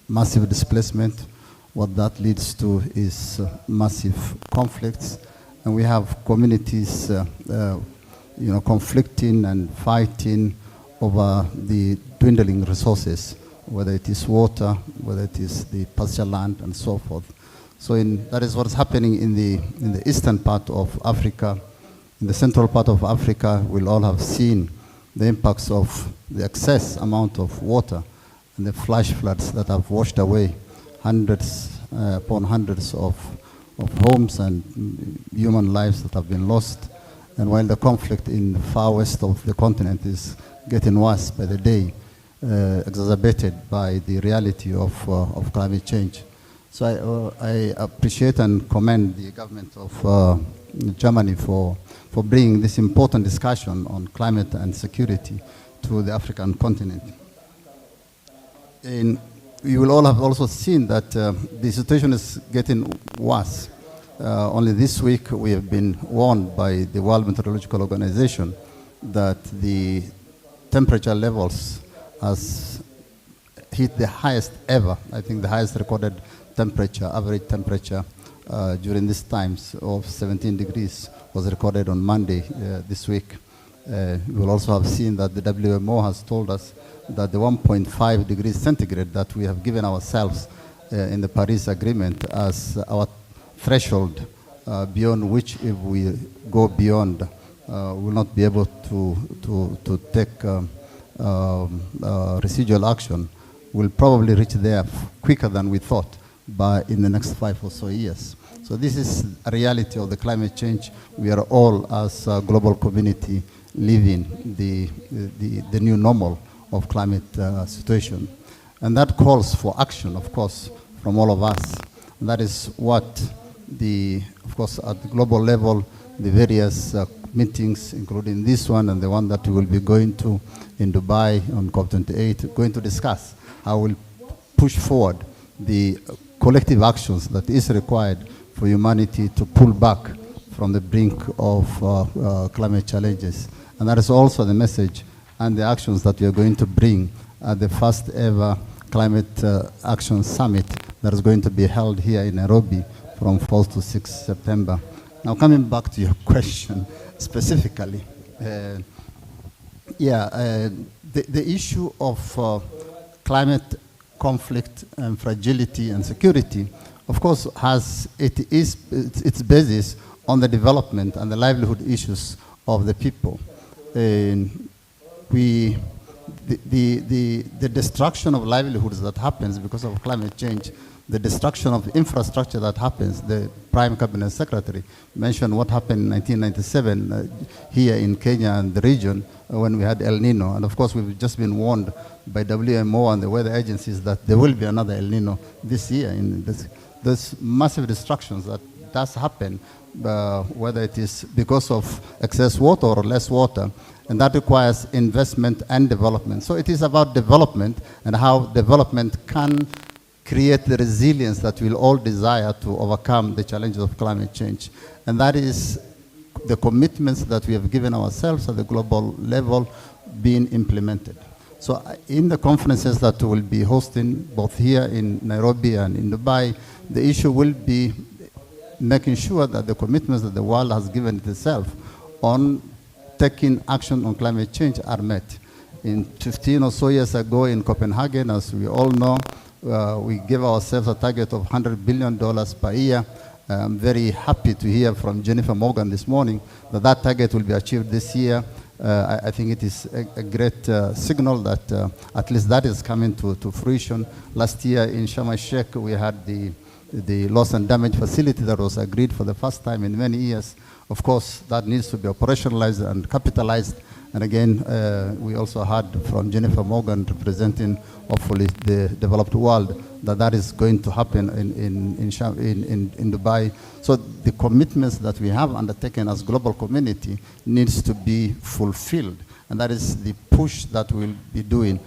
massive displacement. What that leads to is massive conflicts. And we have communities conflicting and fighting over the dwindling resources, whether it is water, whether it is the pasture land, and so forth. So that is what is happening in the eastern part of Africa. In the central part of Africa, we'll all have seen the impacts of the excess amount of water and the flash floods that have washed away hundreds upon hundreds of homes and human lives that have been lost. And while the conflict in the far west of the continent is getting worse by the day, exacerbated by the reality of climate change. So I appreciate and commend the government of Germany for bringing this important discussion on climate and security to the African continent. And you will all have also seen that the situation is getting worse. only this week we have been warned by the World Meteorological Organization that the temperature levels has hit the highest ever. I think the highest recorded temperature, average temperature during these times of 17 degrees was recorded on Monday this week. You will also have seen that the WMO has told us that the 1.5 degrees centigrade that we have given ourselves in the Paris Agreement as our threshold beyond which if we go beyond, we will not be able to take residual action, will probably reach there quicker than we thought in the next 5 or so years. So this is a reality of the climate change. We are all, as a global community, living the new normal of climate situation. And that calls for action, of course, from all of us. And that is what of course, at the global level, the various meetings, including this one and the one that we will be going to in Dubai on COP28, going to discuss how we'll push forward the collective actions that is required for humanity to pull back from the brink of climate challenges. And that is also the message and the actions that we are going to bring at the first ever Climate Action Summit that is going to be held here in Nairobi from 4th to 6th September. Now coming back to your question specifically, the issue of climate conflict and fragility and security, of course, has its basis on the development and the livelihood issues of the people. The destruction of livelihoods that happens because of climate change, the destruction of infrastructure that happens, the Prime Cabinet Secretary mentioned what happened in 1997 here in Kenya and the region when we had El Nino. And of course, we've just been warned by WMO and the weather agencies that there will be another El Nino this year. There's massive destructions that does happen, whether it is because of excess water or less water, and that requires investment and development. So it is about development and how development can create the resilience that we'll all desire to overcome the challenges of climate change. And that is the commitments that we have given ourselves at the global level being implemented. So in the conferences that we'll be hosting, both here in Nairobi and in Dubai, the issue will be making sure that the commitments that the world has given itself on taking action on climate change are met. In 15 or so years ago in Copenhagen, as we all know, we gave ourselves a target of $100 billion per year. I'm very happy to hear from Jennifer Morgan this morning that that target will be achieved this year. I think it is a great signal that at least that is coming to fruition. Last year in Sharm el-Sheikh, we had the loss and damage facility that was agreed for the first time in many years. Of course, that needs to be operationalized and capitalized. And again, we also heard from Jennifer Morgan representing, hopefully, the developed world, that is going to happen in Dubai. So the commitments that we have undertaken as global community needs to be fulfilled. And that is the push that we'll be doing.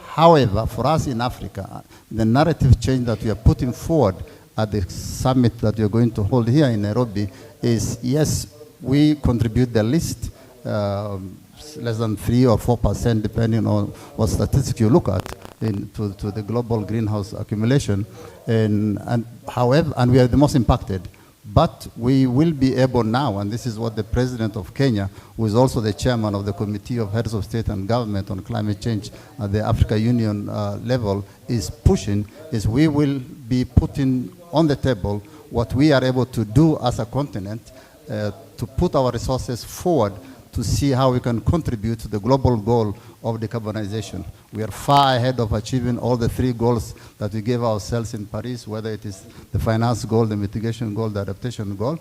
However, for us in Africa, the narrative change that we are putting forward at the summit that we are going to hold here in Nairobi is, yes, we contribute the least, less than 3 or 4%, depending on what statistics you look at, to the global greenhouse accumulation. And we are the most impacted. But we will be able now, and this is what the President of Kenya, who is also the chairman of the Committee of Heads of State and Government on Climate Change at the Africa Union level, is pushing, is we will be putting on the table what we are able to do as a continent to put our resources forward to see how we can contribute to the global goal of decarbonization. We are far ahead of achieving all the 3 goals that we gave ourselves in Paris, whether it is the finance goal, the mitigation goal, the adaptation goal.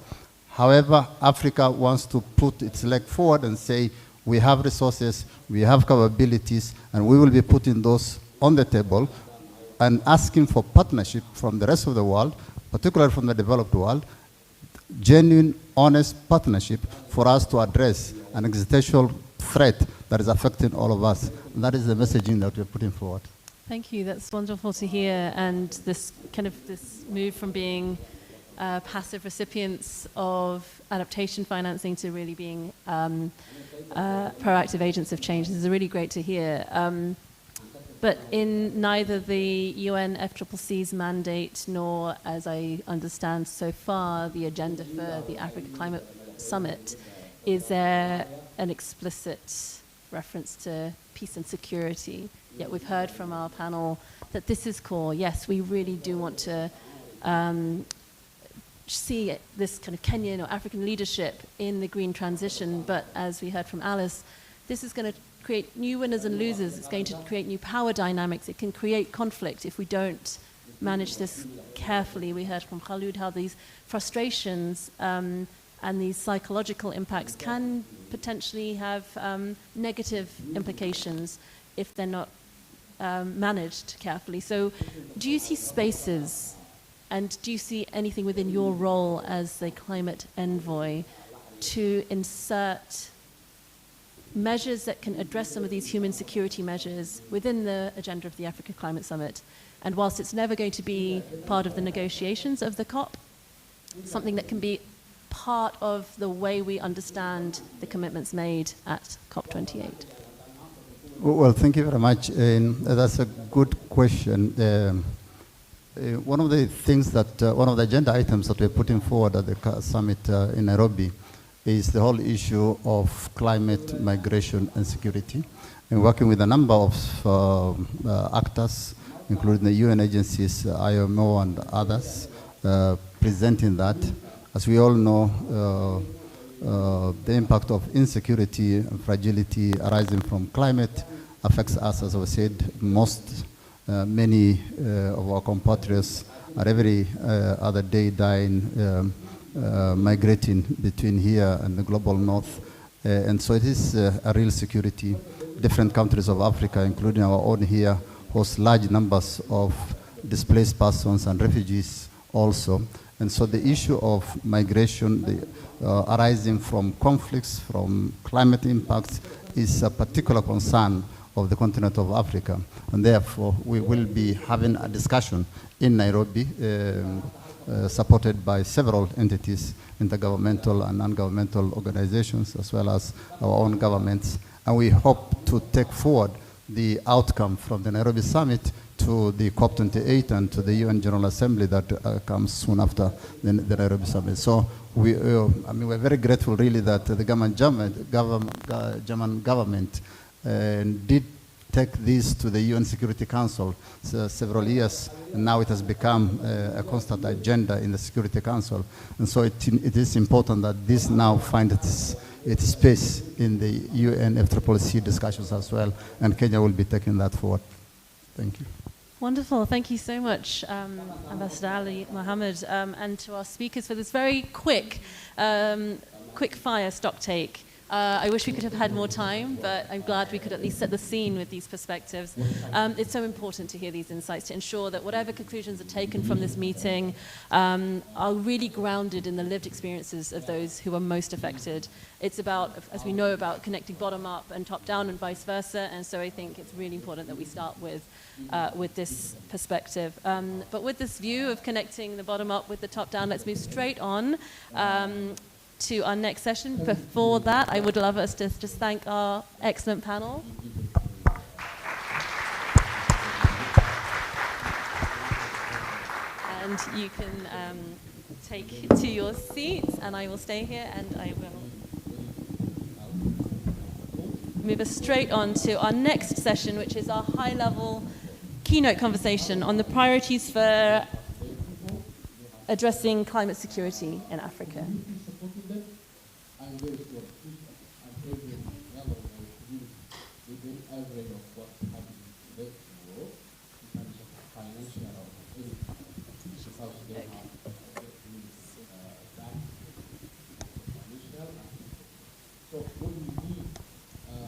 However, Africa wants to put its leg forward and say, we have resources, we have capabilities, and we will be putting those on the table and asking for partnership from the rest of the world, particularly from the developed world, genuine, honest partnership for us to address an existential threat that is affecting all of us. And that is the messaging that we're putting forward. Thank you. That's wonderful to hear. And this move from being passive recipients of adaptation financing to really being proactive agents of change. This is really great to hear. But in neither the UNFCCC's mandate nor, as I understand so far, the agenda for the Africa Climate Summit, is there an explicit reference to peace and security? Yet we've heard from our panel that this is core. Yes, we really do want to see this kind of Kenyan or African leadership in the green transition, but as we heard from Alice, this is going to create new winners and losers. It's going to create new power dynamics. It can create conflict if we don't manage this carefully. We heard from Khalud how these frustrations and these psychological impacts can potentially have negative implications if they're not managed carefully. So do you see spaces, and do you see anything within your role as the climate envoy to insert measures that can address some of these human security measures within the agenda of the Africa Climate Summit? And whilst it's never going to be part of the negotiations of the COP, something that can be part of the way we understand the commitments made at COP28? Well, thank you very much. That's a good question. One of the things that, one of the agenda items that we're putting forward at the summit in Nairobi is the whole issue of climate, migration, and security. And working with a number of actors, including the UN agencies, IMO, and others, presenting that. As we all know, the impact of insecurity and fragility arising from climate affects us, as I said, most. Many of our compatriots are every other day dying, migrating between here and the global north. And so it is a real security. Different countries of Africa, including our own here, host large numbers of displaced persons and refugees also. And so the issue of migration arising from conflicts, from climate impacts, is a particular concern of the continent of Africa. And therefore, we will be having a discussion in Nairobi, supported by several entities, intergovernmental and non-governmental organizations, as well as our own governments. And we hope to take forward the outcome from the Nairobi summit to the COP28 and to the UN General Assembly that comes soon after the Nairobi summit. So we're very grateful, really, that the German government did take this to the UN Security Council several years, and now it has become a constant agenda in the Security Council. And so it is important that this now finds its space in the UNFCCC discussions as well, and Kenya will be taking that forward. Thank you. Wonderful. Thank you so much, Ambassador Ali Mohammed, and to our speakers for this very quick fire stock take. I wish we could have had more time, but I'm glad we could at least set the scene with these perspectives. It's so important to hear these insights to ensure that whatever conclusions are taken from this meeting are really grounded in the lived experiences of those who are most affected. It's about, as we know, about connecting bottom up and top down and vice versa, and so I think it's really important that we start with this perspective. But with this view of connecting the bottom up with the top down, let's move straight on to our next session. Before that, I would love us to just thank our excellent panel. And you can take to your seats, and I will stay here, and I will move us straight on to our next session, which is our high-level keynote conversation on the priorities for addressing climate security in Africa.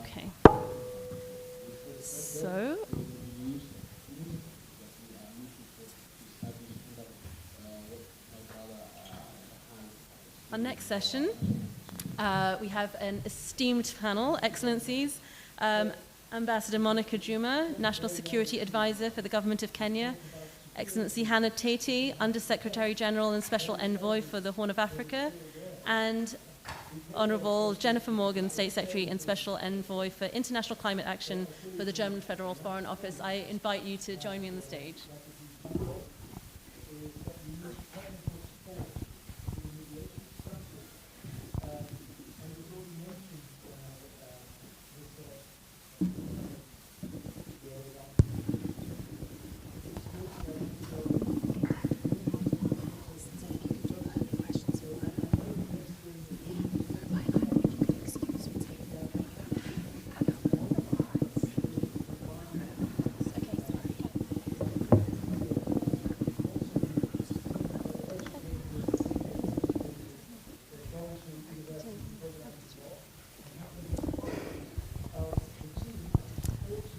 Okay. So, our next session, we have an esteemed panel, Excellencies, Ambassador Monica Juma, National Security Advisor for the Government of Kenya, Excellency Hannah Tatey, Undersecretary General and Special Envoy for the Horn of Africa, and Honorable Jennifer Morgan, State Secretary and Special Envoy for International Climate Action for the German Federal Foreign Office. I invite you to join me on the stage.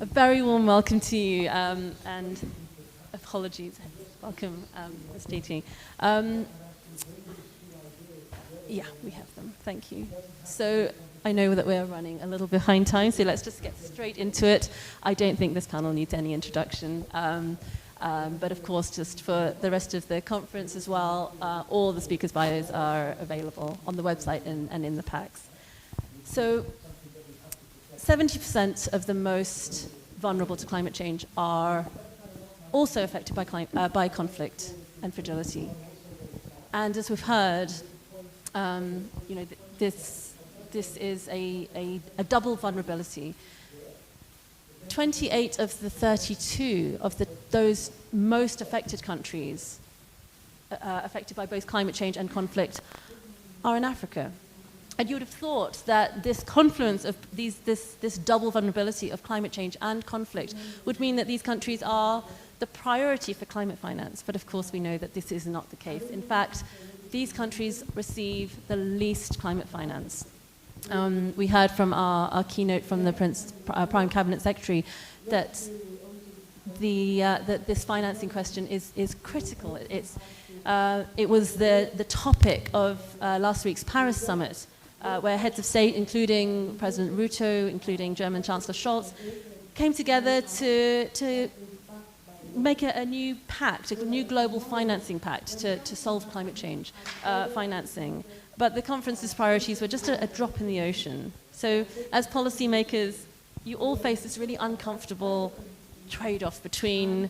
A very warm welcome to you, and apologies. Welcome, Ms. Tatey. Yeah, we have them. Thank you. So I know that we're running a little behind time, so let's just get straight into it. I don't think this panel needs any introduction. But of course, just for the rest of the conference as well, all the speakers' bios are available on the website and in the packs. So 70% of the most vulnerable to climate change are also affected by conflict and fragility. And as we've heard, this is a double vulnerability. 28 of the 32 of those most affected countries affected by both climate change and conflict are in Africa. And you would have thought that this confluence of this double vulnerability of climate change and conflict would mean that these countries are the priority for climate finance. But of course, we know that this is not the case. In fact, these countries receive the least climate finance. We heard from our keynote from the Prime Cabinet Secretary that that this financing question is critical. It was the topic of last week's Paris summit, where heads of state, including President Ruto, including German Chancellor Scholz, came together to make a new pact, a new global financing pact to solve climate change financing. But the conference's priorities were just a drop in the ocean. So as policymakers, you all face this really uncomfortable trade-off between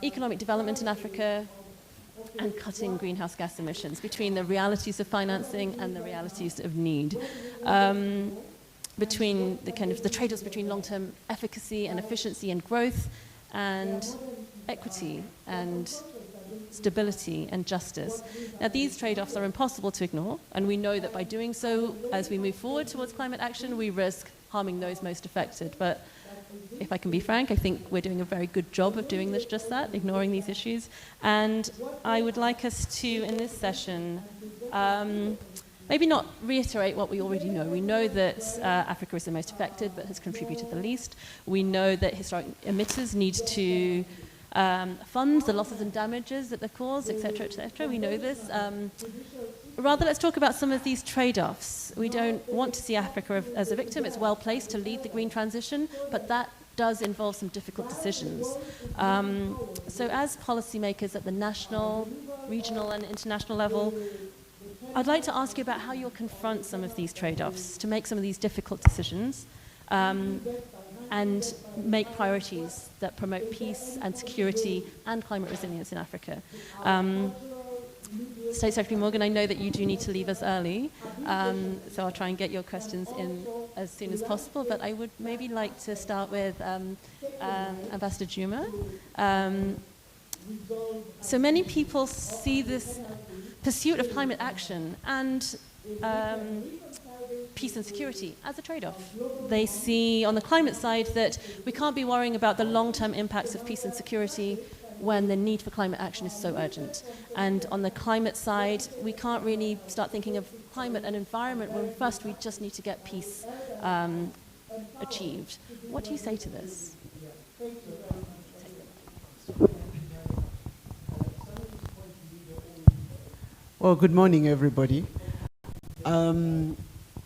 economic development in Africa and cutting greenhouse gas emissions, between the realities of financing and the realities of need, between the trade-offs between long-term efficacy and efficiency and growth, and equity and stability and justice. Now, these trade-offs are impossible to ignore, and we know that by doing so, as we move forward towards climate action, we risk harming those most affected. But if I can be frank, I think we're doing a very good job of doing just that, ignoring these issues. And I would like us to, in this session, maybe not reiterate what we already know. We know that Africa is the most affected, but has contributed the least. We know that historic emitters need to fund the losses and damages that they've caused, et cetera, we know this. Rather, let's talk about some of these trade-offs. We don't want to see Africa as a victim. It's well placed to lead the green transition, but that does involve some difficult decisions. So as policymakers at the national, regional, and international level, I'd like to ask you about how you'll confront some of these trade-offs to make some of these difficult decisions, and make priorities that promote peace and security and climate resilience in Africa. State Secretary Morgan, I know that you do need to leave us early, so I'll try and get your questions in as soon as possible, but I would maybe like to start with Ambassador Juma. So many people see this pursuit of climate action and peace and security as a trade-off. They see on the climate side that we can't be worrying about the long-term impacts of peace and security when the need for climate action is so urgent. And on the climate side, we can't really start thinking of climate and environment when first we just need to get peace achieved. What do you say to this? Well, good morning, everybody.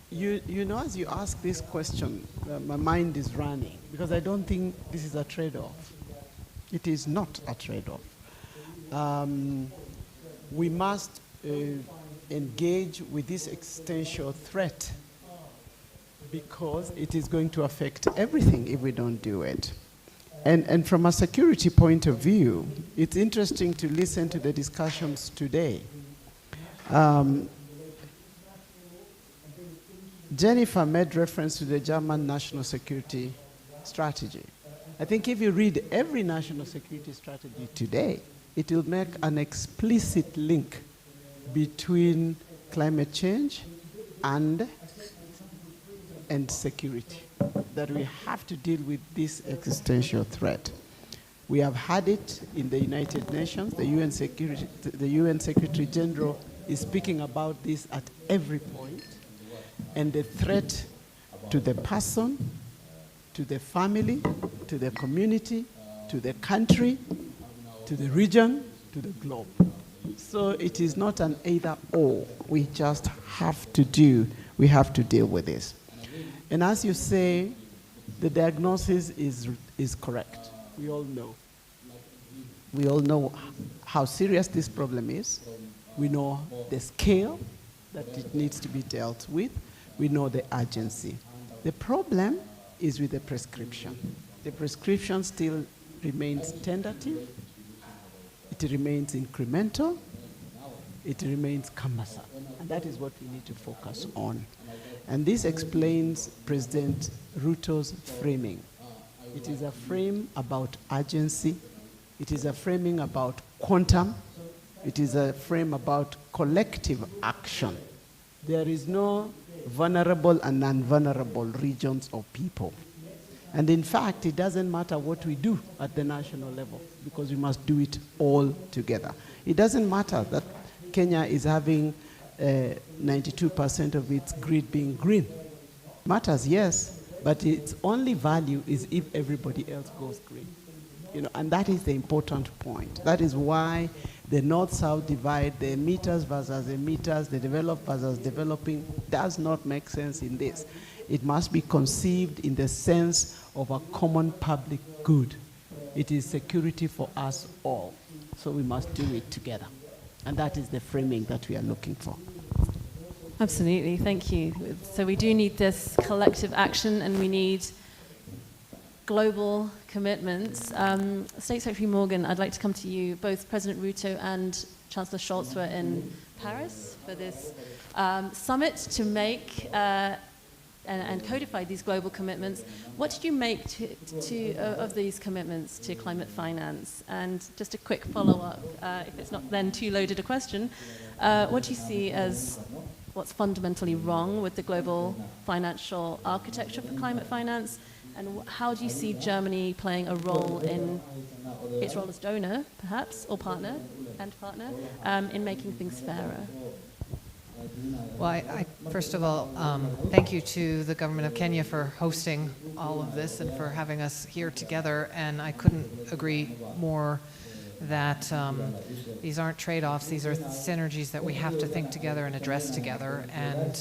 You know, as you ask this question, my mind is running, because I don't think this is a trade-off. It is not a trade-off. we must engage with this existential threat because it is going to affect everything if we don't do it. And from a security point of view, it's interesting to listen to the discussions today. Jennifer made reference to the German national security strategy. I think if you read every national security strategy today, it will make an explicit link between climate change and security, that we have to deal with this existential threat. We have had it in the United Nations. The UN Secretary General is speaking about this at every point. And the threat to the person, to the family, to the community, to the country, to the region, to the globe. So it is not an either or. We just have to deal with this. And as you say, the diagnosis is correct. We all know. We all know how serious this problem is. We know the scale that it needs to be dealt with. We know the urgency. The problem is with the prescription. The prescription still remains tentative. It remains incremental. It remains cumbersome. And that is what we need to focus on. And this explains President Ruto's framing. It is a frame about urgency. It is a framing about quantum. It is a frame about collective action. There is no vulnerable and non-vulnerable regions or people. And in fact, it doesn't matter what we do at the national level because we must do it all together. It doesn't matter that Kenya is having 92% of its grid being green. Matters, yes, but its only value is if everybody else goes green. And that is the important point. That is why the north-south divide, the emitters versus emitters, the developed versus developing, does not make sense in this. It must be conceived in the sense of a common public good. It is security for us all. So we must do it together. And that is the framing that we are looking for. Absolutely, thank you. So we do need this collective action and we need global commitments. State Secretary Morgan, I'd like to come to you. Both President Ruto and Chancellor Scholz were in Paris for this summit to make and codify these global commitments. What did you make of these commitments to climate finance? And just a quick follow-up, if it's not then too loaded a question, what do you see as what's fundamentally wrong with the global financial architecture for climate finance? And how do you see Germany playing a role in its role as donor, perhaps, or partner, in making things fairer? Well, I first of all, thank you to the government of Kenya for hosting all of this and for having us here together. And I couldn't agree more that these aren't trade-offs; these are synergies that we have to think together and address together. And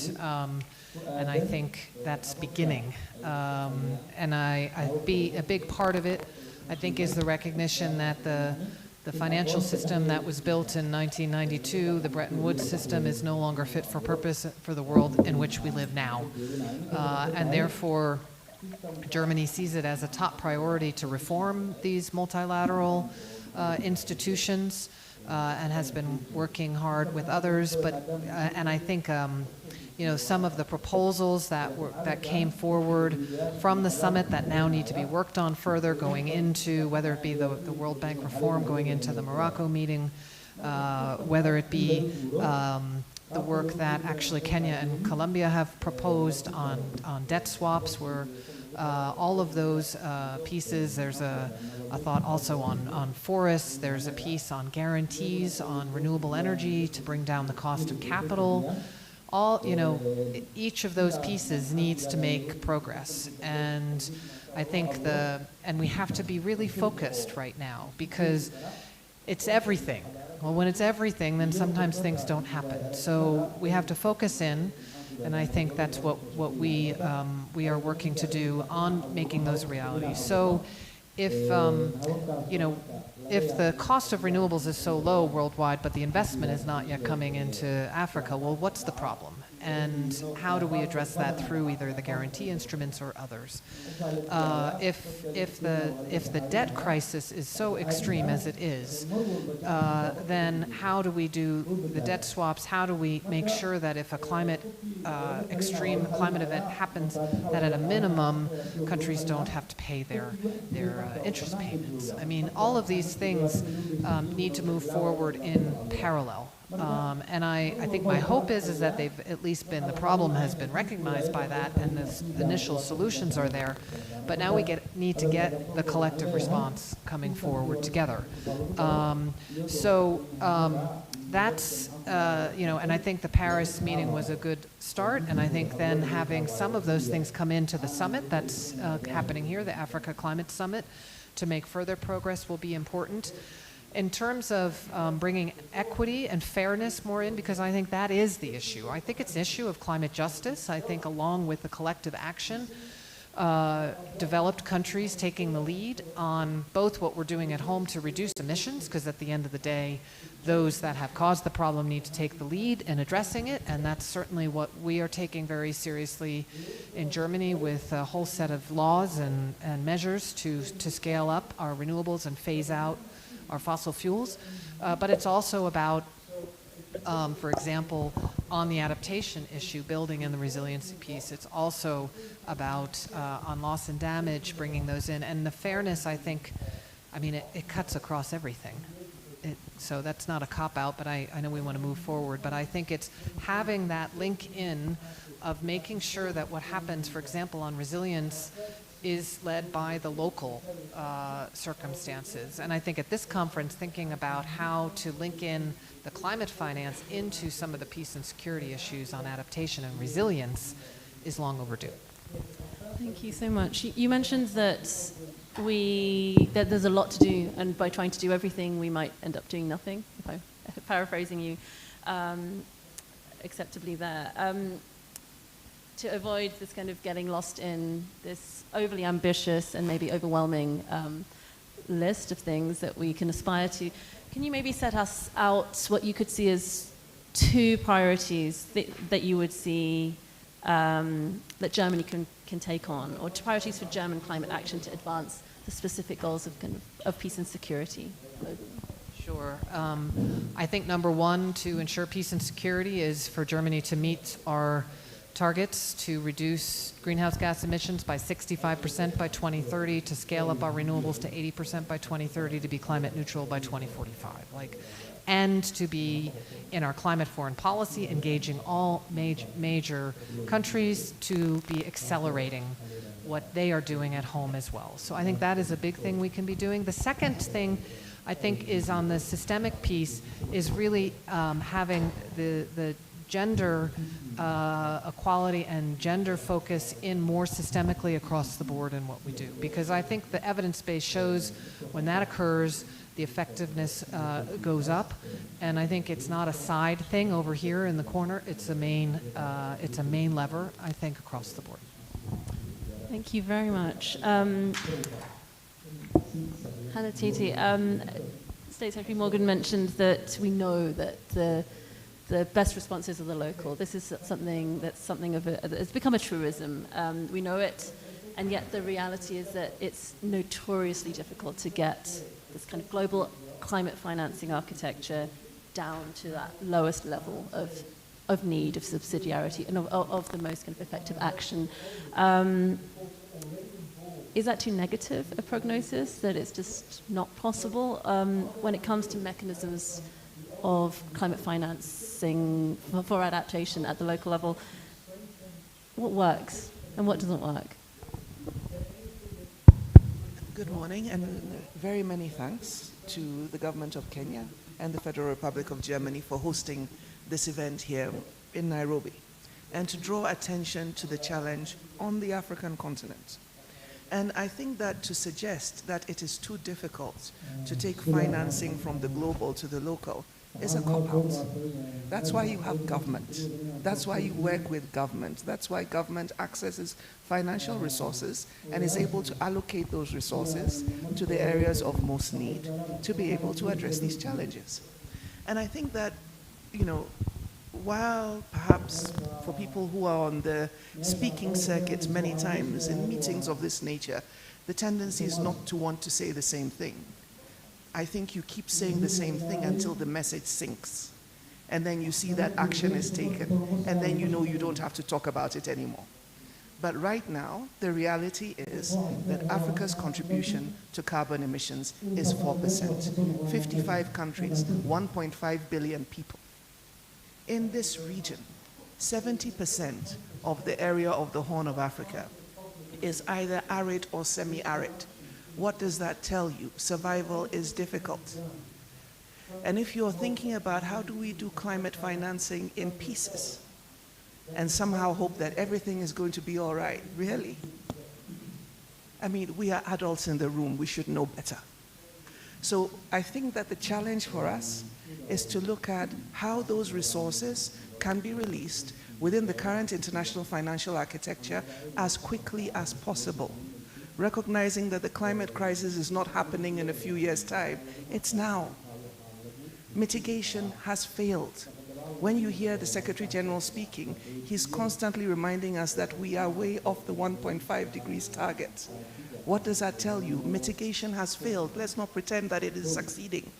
I think that's beginning. And a big part of it, I think, is the recognition that the financial system that was built in 1992, the Bretton Woods system, is no longer fit for purpose for the world in which we live now. And therefore, Germany sees it as a top priority to reform these multilateral institutions and has been working hard with others. And I think some of the proposals that came forward from the summit that now need to be worked on further, going into whether it be the World Bank reform, going into the Morocco meeting, whether it be the work that actually Kenya and Colombia have proposed on debt swaps, where all of those pieces. There's a thought also on forests. There's a piece on guarantees on renewable energy to bring down the cost of capital. Each of those pieces needs to make progress. And I think and we have to be really focused right now because it's everything. Well, when it's everything, then sometimes things don't happen. So we have to focus in, and I think that's what we are working to do on making those realities. So if you know, if the cost of renewables is so low worldwide, but the investment is not yet coming into Africa, well, what's the problem? And how do we address that through either the guarantee instruments or others? If the debt crisis is so extreme as it is, then how do we do the debt swaps? How do we make sure that if a extreme climate event happens, that at a minimum countries don't have to pay their interest payments? I mean, all of these things need to move forward in parallel. And I think my hope is that they've at least the problem has been recognized by that, and the initial solutions are there. But now we need to get the collective response coming forward together. That's, and I think the Paris meeting was a good start, and I think then having some of those things come into the summit that's happening here, the Africa Climate Summit, to make further progress will be important. In terms of bringing equity and fairness more in, because I think that is the issue. I think it's an issue of climate justice. I think along with the collective action, developed countries taking the lead on both what we're doing at home to reduce emissions, because at the end of the day, those that have caused the problem need to take the lead in addressing it, and that's certainly what we are taking very seriously in Germany with a whole set of laws and measures to scale up our renewables and phase out our fossil fuels. But it's also about, for example, on the adaptation issue, building in the resiliency piece. It's also about on loss and damage, bringing those in. And the fairness, I think, I mean, it cuts across everything. So that's not a cop-out, but I know we want to move forward. But I think it's having that link in of making sure that what happens, for example, on resilience is led by the local circumstances. And I think at this conference, thinking about how to link in the climate finance into some of the peace and security issues on adaptation and resilience is long overdue. Thank you so much. You mentioned that there's a lot to do, and by trying to do everything, we might end up doing nothing, if I'm paraphrasing you acceptably there. To avoid this kind of getting lost in this overly ambitious and maybe overwhelming list of things that we can aspire to, can you maybe set us out what you could see as two priorities that you would see that Germany can take on, or two priorities for German climate action to advance the specific goals of peace and security globally? Sure. I think number one, to ensure peace and security, is for Germany to meet our targets to reduce greenhouse gas emissions by 65% by 2030, to scale up our renewables to 80% by 2030, to be climate neutral by 2045. And to be, in our climate foreign policy, engaging all major countries to be accelerating what they are doing at home as well. So I think that is a big thing we can be doing. The second thing I think is on the systemic piece is really having the gender equality and gender focus in more systemically across the board in what we do. Because I think the evidence base shows when that occurs, the effectiveness goes up. And I think it's not a side thing over here in the corner. It's a main lever, I think, across the board. Thank you very much. Hannah Titi, State Secretary Morgan mentioned that we know that the best responses are the local. This is something it's become a truism. We know it, and yet the reality is that it's notoriously difficult to get this kind of global climate financing architecture down to that lowest level of need, of subsidiarity, and of the most kind of effective action. Is that too negative a prognosis, that it's just not possible when it comes to mechanisms of climate financing for adaptation at the local level? What works and what doesn't work? Good morning, and very many thanks to the government of Kenya and the Federal Republic of Germany for hosting this event here in Nairobi, and to draw attention to the challenge on the African continent. And I think that to suggest that it is too difficult to take financing from the global to the local is a cop-out. That's why you have government. That's why you work with government. That's why government accesses financial resources and is able to allocate those resources to the areas of most need to be able to address these challenges. And I think that, you know, while perhaps for people who are on the speaking circuit many times in meetings of this nature, the tendency is not to want to say the same thing. I think you keep saying the same thing until the message sinks. And then you see that action is taken. And then you know you don't have to talk about it anymore. But right now, the reality is that Africa's contribution to carbon emissions is 4%. 55 countries, 1.5 billion people. In this region, 70% of the area of the Horn of Africa is either arid or semi-arid. What does that tell you? Survival is difficult. And if you're thinking about how do we do climate financing in pieces and somehow hope that everything is going to be all right, really? I mean, we are adults in the room, we should know better. So I think that the challenge for us is to look at how those resources can be released within the current international financial architecture as quickly as possible, recognizing that the climate crisis is not happening in a few years' time, it's now. Mitigation has failed. When you hear the Secretary General speaking, he's constantly reminding us that we are way off the 1.5 degrees target. What does that tell you? Mitigation has failed. Let's not pretend that it is succeeding.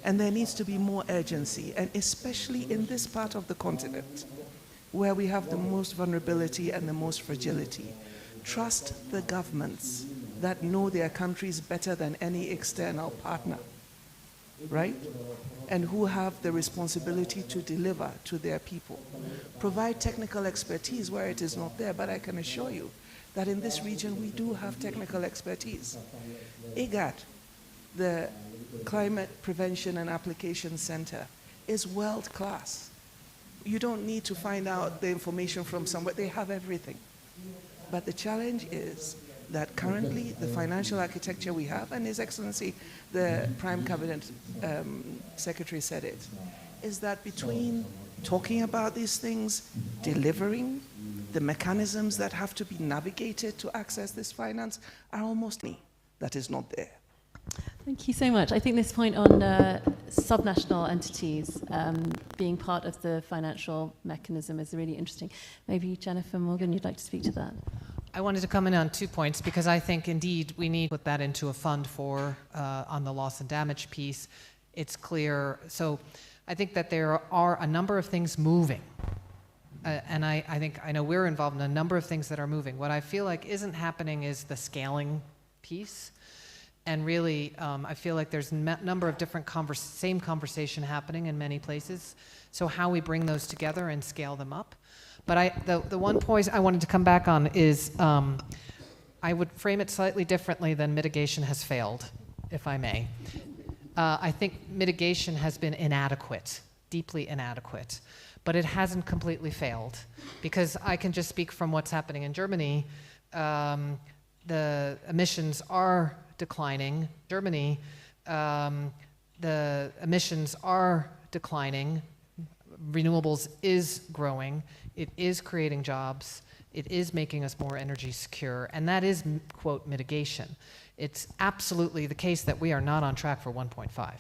And there needs to be more urgency, and especially in this part of the continent, where we have the most vulnerability and the most fragility. Trust the governments that know their countries better than any external partner, right? And who have the responsibility to deliver to their people. Provide technical expertise where it is not there, but I can assure you that in this region we do have technical expertise. IGAD, the Climate Prevention and Application Center, is world-class. You don't need to find out the information from somewhere, they have everything. But the challenge is that currently the financial architecture we have, and His Excellency, the Prime Cabinet Secretary said it, is that between talking about these things, delivering, the mechanisms that have to be navigated to access this finance are almost that is not there. Thank you so much. I think this point on subnational entities being part of the financial mechanism is really interesting. Maybe Jennifer Morgan, you'd like to speak to that? I wanted to come in on 2 points because I think indeed we need to put that into a fund for on the loss and damage piece. It's clear. So I think that there are a number of things moving. And I know we're involved in a number of things that are moving. What I feel like isn't happening is the scaling piece. And really, I feel like there's a number of different same conversation happening in many places. So how we bring those together and scale them up. But the one point I wanted to come back on is I would frame it slightly differently than mitigation has failed, if I may. I think mitigation has been inadequate, deeply inadequate. But it hasn't completely failed, because I can just speak from what's happening in Germany. The emissions are declining. Germany, the emissions are declining. Renewables is growing. It is creating jobs. It is making us more energy secure. And that is, quote, mitigation. It's absolutely the case that we are not on track for 1.5.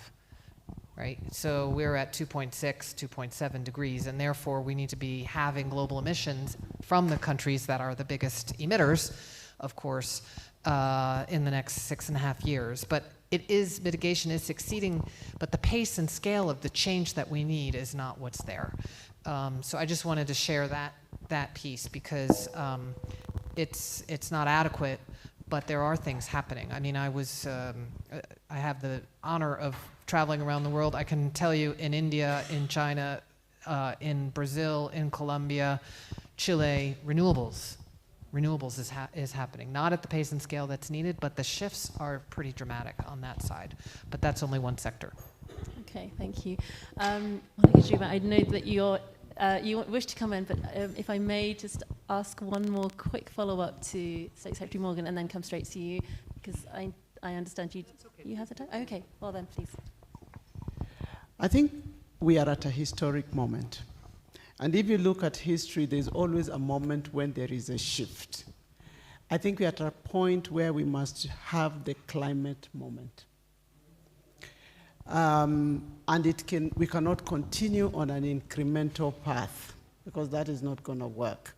Right? So we're at 2.6, 2.7 degrees, and therefore we need to be having global emissions from the countries that are the biggest emitters, of course, in the next 6.5 years. But mitigation is succeeding, but the pace and scale of the change that we need is not what's there. So I just wanted to share that piece because it's not adequate, but there are things happening. I mean, I have the honor of traveling around the world. I can tell you in India, in China, in Brazil, in Colombia, Chile, renewables is happening. Not at the pace and scale that's needed, but the shifts are pretty dramatic on that side. But that's only one sector. Okay, thank you. I know that you wish to come in, but if I may just ask one more quick follow-up to State Secretary Morgan and then come straight to you, because I understand you have the time? Okay, well then, please. I think we are at a historic moment. And if you look at history, there's always a moment when there is a shift. I think we're at a point where we must have the climate moment. And we cannot continue on an incremental path because that is not going to work.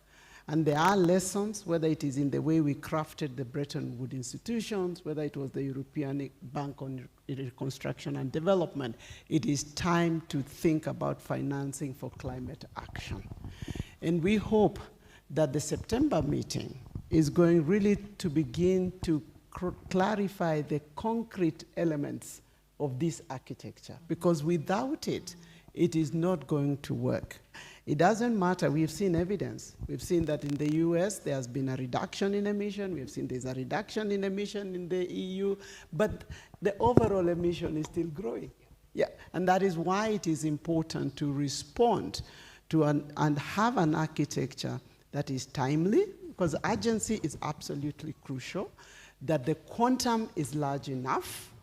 And there are lessons, whether it is in the way we crafted the Bretton Woods institutions, whether it was the European Bank on Reconstruction and Development. It is time to think about financing for climate action. And we hope that the September meeting is going really to begin to clarify the concrete elements of this architecture, because without it, it is not going to work. It doesn't matter, we've seen evidence. We've seen that in the US, there has been a reduction in emission. We've seen there's a reduction in emission in the EU, but the overall emission is still growing. Yeah, and that is why it is important to respond to and have an architecture that is timely, because urgency is absolutely crucial, that the quantum is large enough,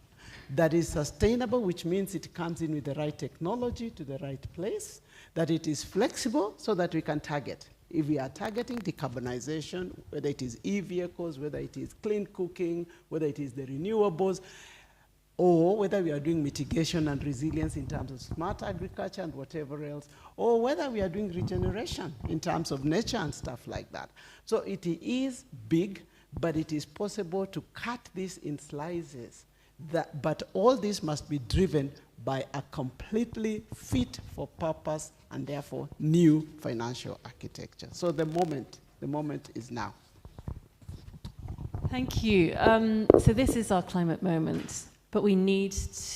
that is sustainable, which means it comes in with the right technology to the right place, that it is flexible so that we can target. If we are targeting decarbonization, whether it is e-vehicles, whether it is clean cooking, whether it is the renewables, or whether we are doing mitigation and resilience in terms of smart agriculture and whatever else, or whether we are doing regeneration in terms of nature and stuff like that. So it is big, but it is possible to cut this in slices. But all this must be driven by a completely fit for purpose and therefore new financial architecture. So the moment is now. Thank you. So this is our climate moment, but we need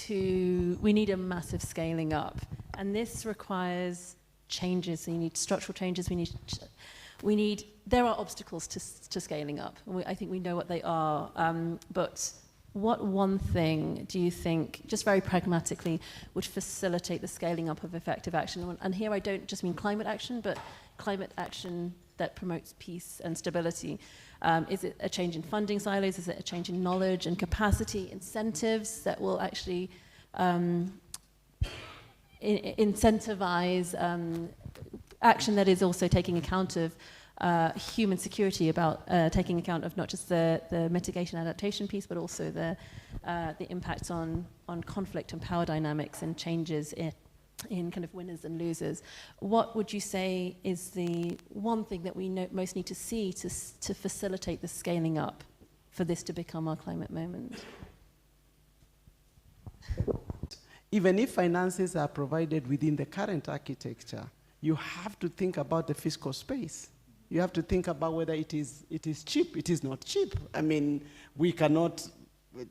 a massive scaling up, and this requires changes. So you need structural changes. There are obstacles to scaling up. I think we know what they are, but what one thing do you think, just very pragmatically, would facilitate the scaling up of effective action? And here I don't just mean climate action, but climate action that promotes peace and stability. Is it a change in funding silos? Is it a change in knowledge and capacity, incentives that will actually incentivize action that is also taking account of human security, about taking account of not just the mitigation adaptation piece, but also the impacts on conflict and power dynamics and changes in kind of winners and losers. What would you say is the one thing that we most need to see to facilitate the scaling up for this to become our climate moment? Even if finances are provided within the current architecture, you have to think about the fiscal space. You have to think about whether it is cheap. It is not cheap. I mean, we cannot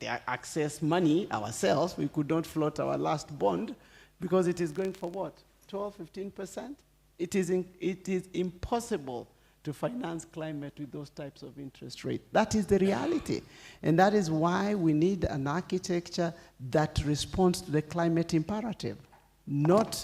access money ourselves. We could not float our last bond because it is going for what? 12, 15%? It is impossible to finance climate with those types of interest rates. That is the reality. And that is why we need an architecture that responds to the climate imperative, not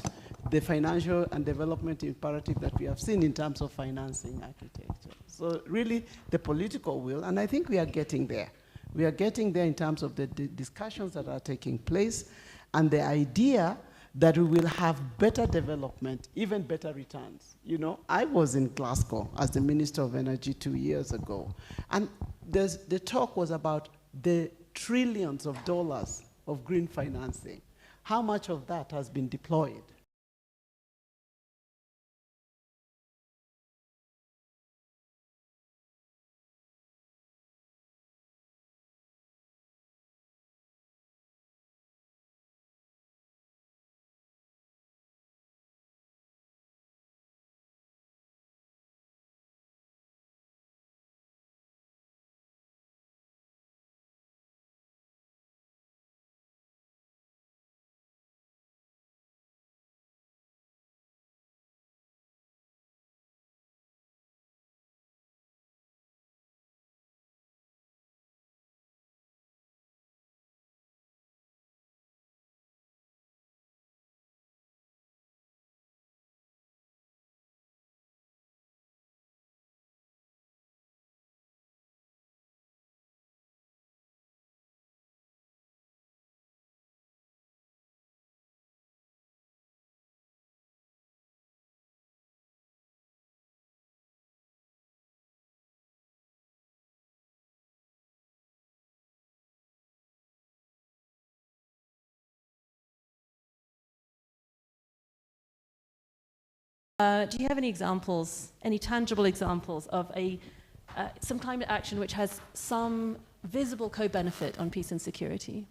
the financial and development imperative that we have seen in terms of financing architecture. So really the political will, and I think we are getting there. We are getting there in terms of the discussions that are taking place and the idea that we will have better development, even better returns. You know, I was in Glasgow as the Minister of Energy 2 years ago, and the talk was about the trillions of dollars of green financing. How much of that has been deployed? Do you have any examples, any tangible examples of some climate action which has some visible co-benefit on peace and security?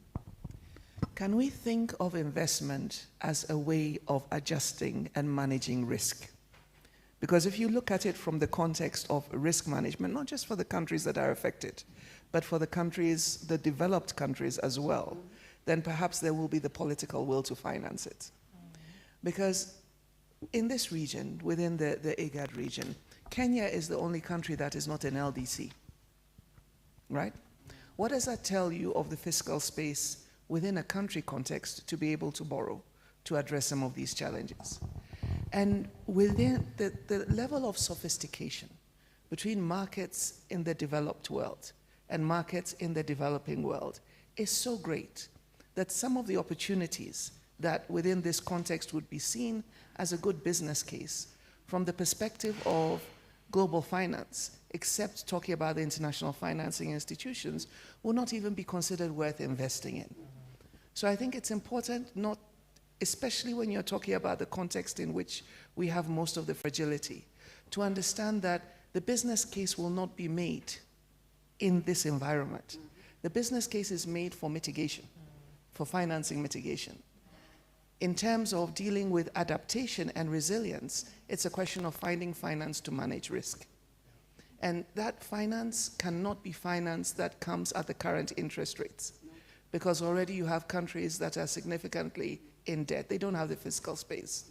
Can we think of investment as a way of adjusting and managing risk? Because if you look at it from the context of risk management, not just for the countries that are affected, but for the countries, the developed countries as well, then perhaps there will be the political will to finance it. Because in this region, within the IGAD region, Kenya is the only country that is not an LDC, right? What does that tell you of the fiscal space within a country context to be able to borrow to address some of these challenges? And within the level of sophistication between markets in the developed world and markets in the developing world is so great that some of the opportunities that within this context would be seen as a good business case from the perspective of global finance, except talking about the international financing institutions, will not even be considered worth investing in. So I think it's important, not, especially when you're talking about the context in which we have most of the fragility, to understand that the business case will not be made in this environment. The business case is made for mitigation, for financing mitigation. In terms of dealing with adaptation and resilience, it's a question of finding finance to manage risk. And that finance cannot be finance that comes at the current interest rates, because already you have countries that are significantly in debt. They don't have the fiscal space.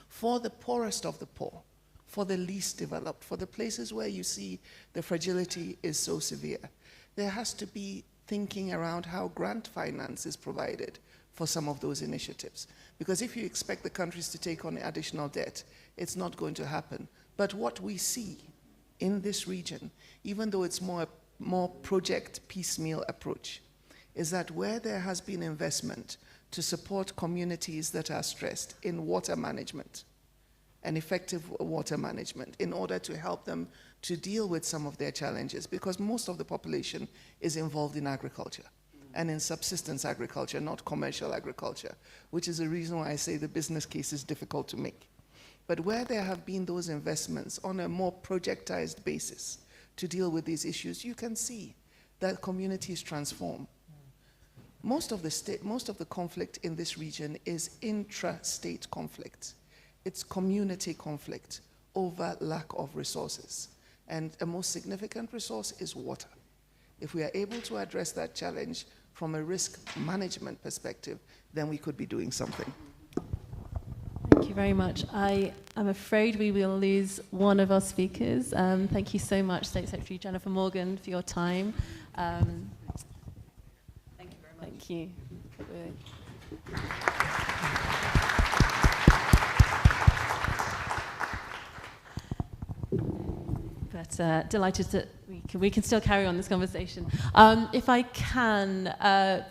For the poorest of the poor, for the least developed, for the places where you see the fragility is so severe, there has to be thinking around how grant finance is provided for some of those initiatives. Because if you expect the countries to take on additional debt, it's not going to happen. But what we see in this region, even though it's more project piecemeal approach, is that where there has been investment to support communities that are stressed in water management and effective water management in order to help them to deal with some of their challenges, because most of the population is involved in agriculture and in subsistence agriculture, not commercial agriculture, which is the reason why I say the business case is difficult to make. But where there have been those investments on a more projectized basis to deal with these issues, you can see that communities transform. Most of the conflict in this region is intra-state conflict. It's community conflict over lack of resources. And a most significant resource is water. If we are able to address that challenge from a risk management perspective, then we could be doing something. Thank you very much. I am afraid we will lose one of our speakers. Thank you so much, State Secretary Jennifer Morgan, for your time. Thank you very much. Thank you. But delighted that we can still carry on this conversation. If I can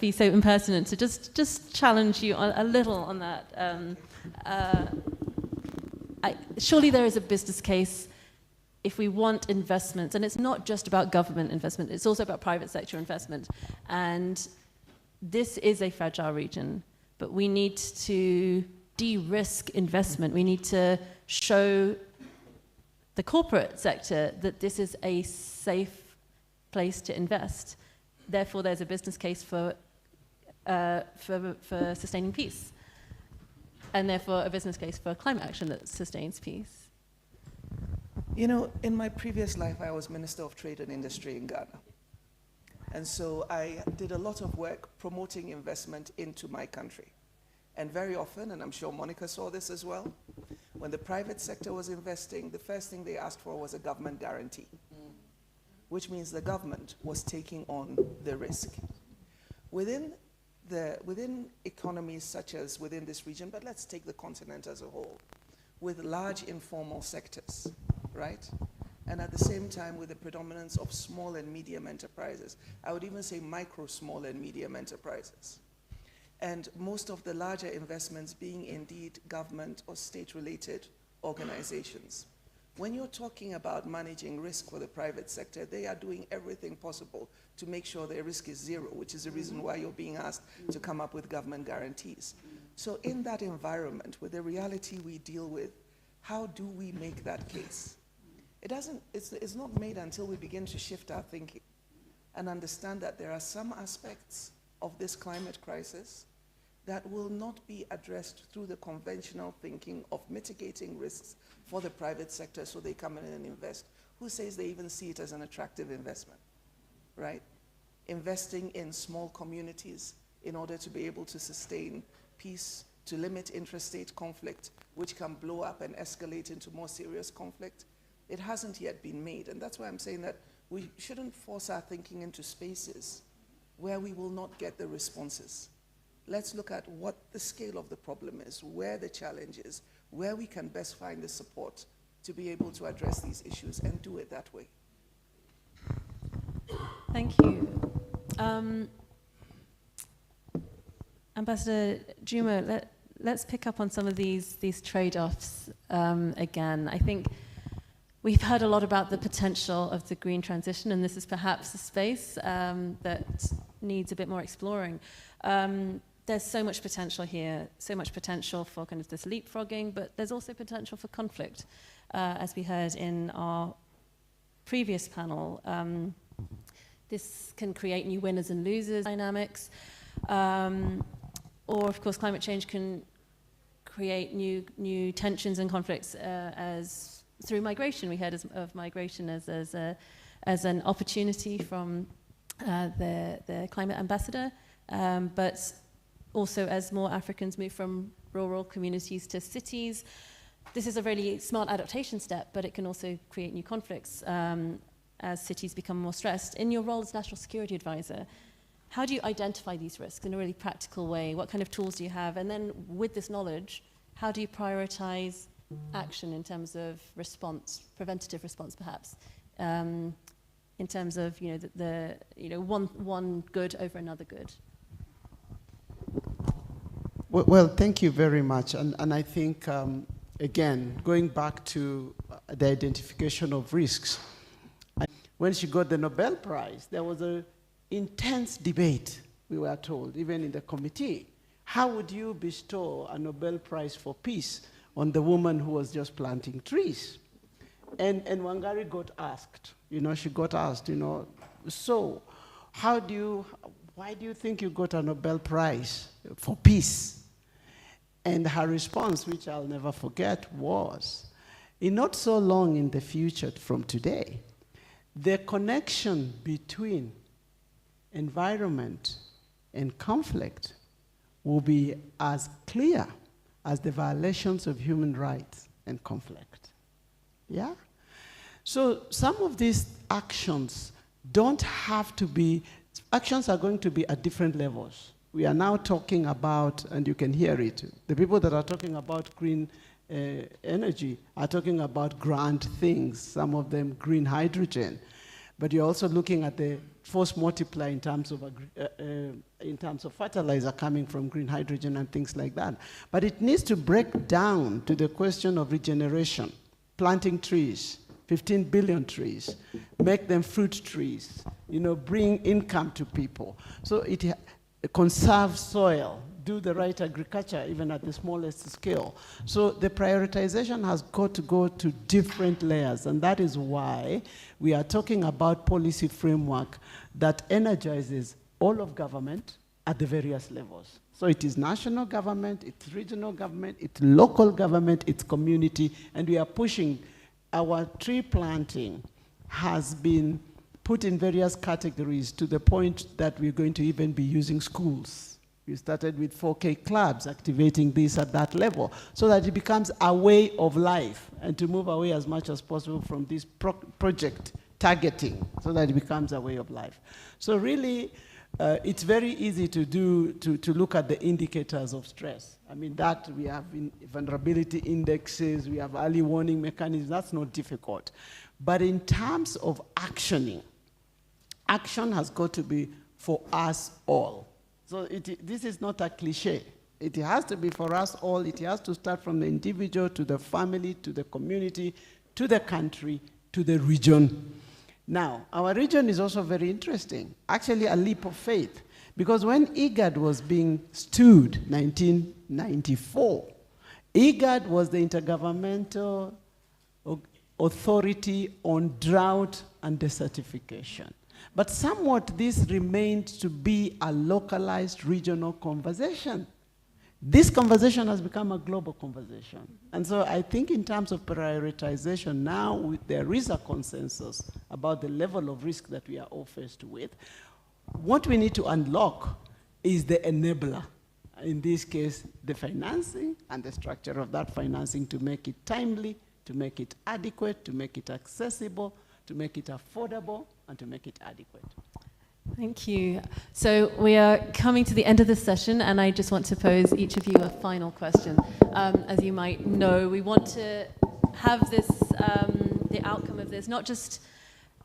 be so impertinent to just challenge you a little on that. Surely there is a business case if we want investment, and it's not just about government investment, it's also about private sector investment. And this is a fragile region, but we need to de-risk investment. We need to show the corporate sector that this is a safe place to invest. Therefore, there's a business case for sustaining peace, and therefore a business case for climate action that sustains peace. You know, in my previous life, I was Minister of Trade and Industry in Ghana. And so I did a lot of work promoting investment into my country. And very often, and I'm sure Monica saw this as well, when the private sector was investing, the first thing they asked for was a government guarantee, which means the government was taking on the risk. Within economies such as within this region, but let's take the continent as a whole, with large informal sectors, right? And at the same time with the predominance of small and medium enterprises. I would even say micro, small and medium enterprises. And most of the larger investments being indeed government or state-related organizations. When you're talking about managing risk for the private sector, they are doing everything possible to make sure their risk is zero, which is the reason why you're being asked to come up with government guarantees. So in that environment, with the reality we deal with How do we make that case? It's not made until we begin to shift our thinking and understand that there are some aspects of this climate crisis that will not be addressed through the conventional thinking of mitigating risks for the private sector so they come in and invest. Who says they even see it as an attractive investment, right? Investing in small communities in order to be able to sustain peace, to limit interstate conflict, which can blow up and escalate into more serious conflict. It hasn't yet been made, and that's why I'm saying that we shouldn't force our thinking into spaces where we will not get the responses. Let's look at what the scale of the problem is, where the challenge is, where we can best find the support to be able to address these issues and do it that way. Thank you. Ambassador Juma, let's pick up on some of these trade-offs again. I think we've heard a lot about the potential of the green transition, and this is perhaps a space that needs a bit more exploring. There's so much potential here, so much potential for kind of this leapfrogging, but there's also potential for conflict, as we heard in our previous panel. This can create new winners and losers dynamics, or of course climate change can create new tensions and conflicts as through migration. We heard of migration as an opportunity from the climate ambassador, but also as more Africans move from rural communities to cities. This is a really smart adaptation step, but it can also create new conflicts as cities become more stressed. In your role as National Security Advisor, how do you identify these risks in a really practical way? What kind of tools do you have? And then with this knowledge, how do you prioritize action in terms of response, preventative response perhaps, in terms of one good over another good? Well, thank you very much. And I think, again, going back to the identification of risks, when she got the Nobel Prize, there was an intense debate, we were told, even in the committee. How would you bestow a Nobel Prize for peace on the woman who was just planting trees? And Wangari got asked, she got asked, so why do you think you got a Nobel Prize for peace? And her response, which I'll never forget, was, in not so long in the future from today, the connection between environment and conflict will be as clear as the violations of human rights and conflict. Yeah? So some of these actions don't have to be, actions are going to be at different levels. We are now talking about, and you can hear it, the people that are talking about green energy are talking about grand things, some of them green hydrogen. But you're also looking at the force multiplier in terms of fertilizer coming from green hydrogen and things like that. But it needs to break down to the question of regeneration, planting trees, 15 billion trees, make them fruit trees, bring income to people. So it conserve soil, do the right agriculture, even at the smallest scale. So the prioritization has got to go to different layers, and that is why we are talking about policy framework that energizes all of government at the various levels. So it is national government, it's regional government, it's local government, it's community, and we are pushing. Our tree planting has been put in various categories to the point that we're going to even be using schools. We started with 4K clubs, activating this at that level, so that it becomes a way of life, and to move away as much as possible from this project targeting, so that it becomes a way of life. So really, it's very easy to look at the indicators of stress. I mean, that we have vulnerability indexes, we have early warning mechanisms, that's not difficult. But in terms of actioning, action has got to be for us all. So this is not a cliche. It has to be for us all. It has to start from the individual to the family, to the community, to the country, to the region. Now, our region is also very interesting, actually a leap of faith, because when IGAD was being stewed, 1994, IGAD was the intergovernmental authority on drought and desertification. But somewhat this remained to be a localized regional conversation. This conversation has become a global conversation. And so I think in terms of prioritization, now there is a consensus about the level of risk that we are all faced with. What we need to unlock is the enabler. In this case, the financing and the structure of that financing to make it timely, to make it adequate, to make it accessible, to make it affordable, and to make it adequate. Thank you. So we are coming to the end of this session, and I just want to pose each of you a final question. As you might know, we want to have this, the outcome of this, not just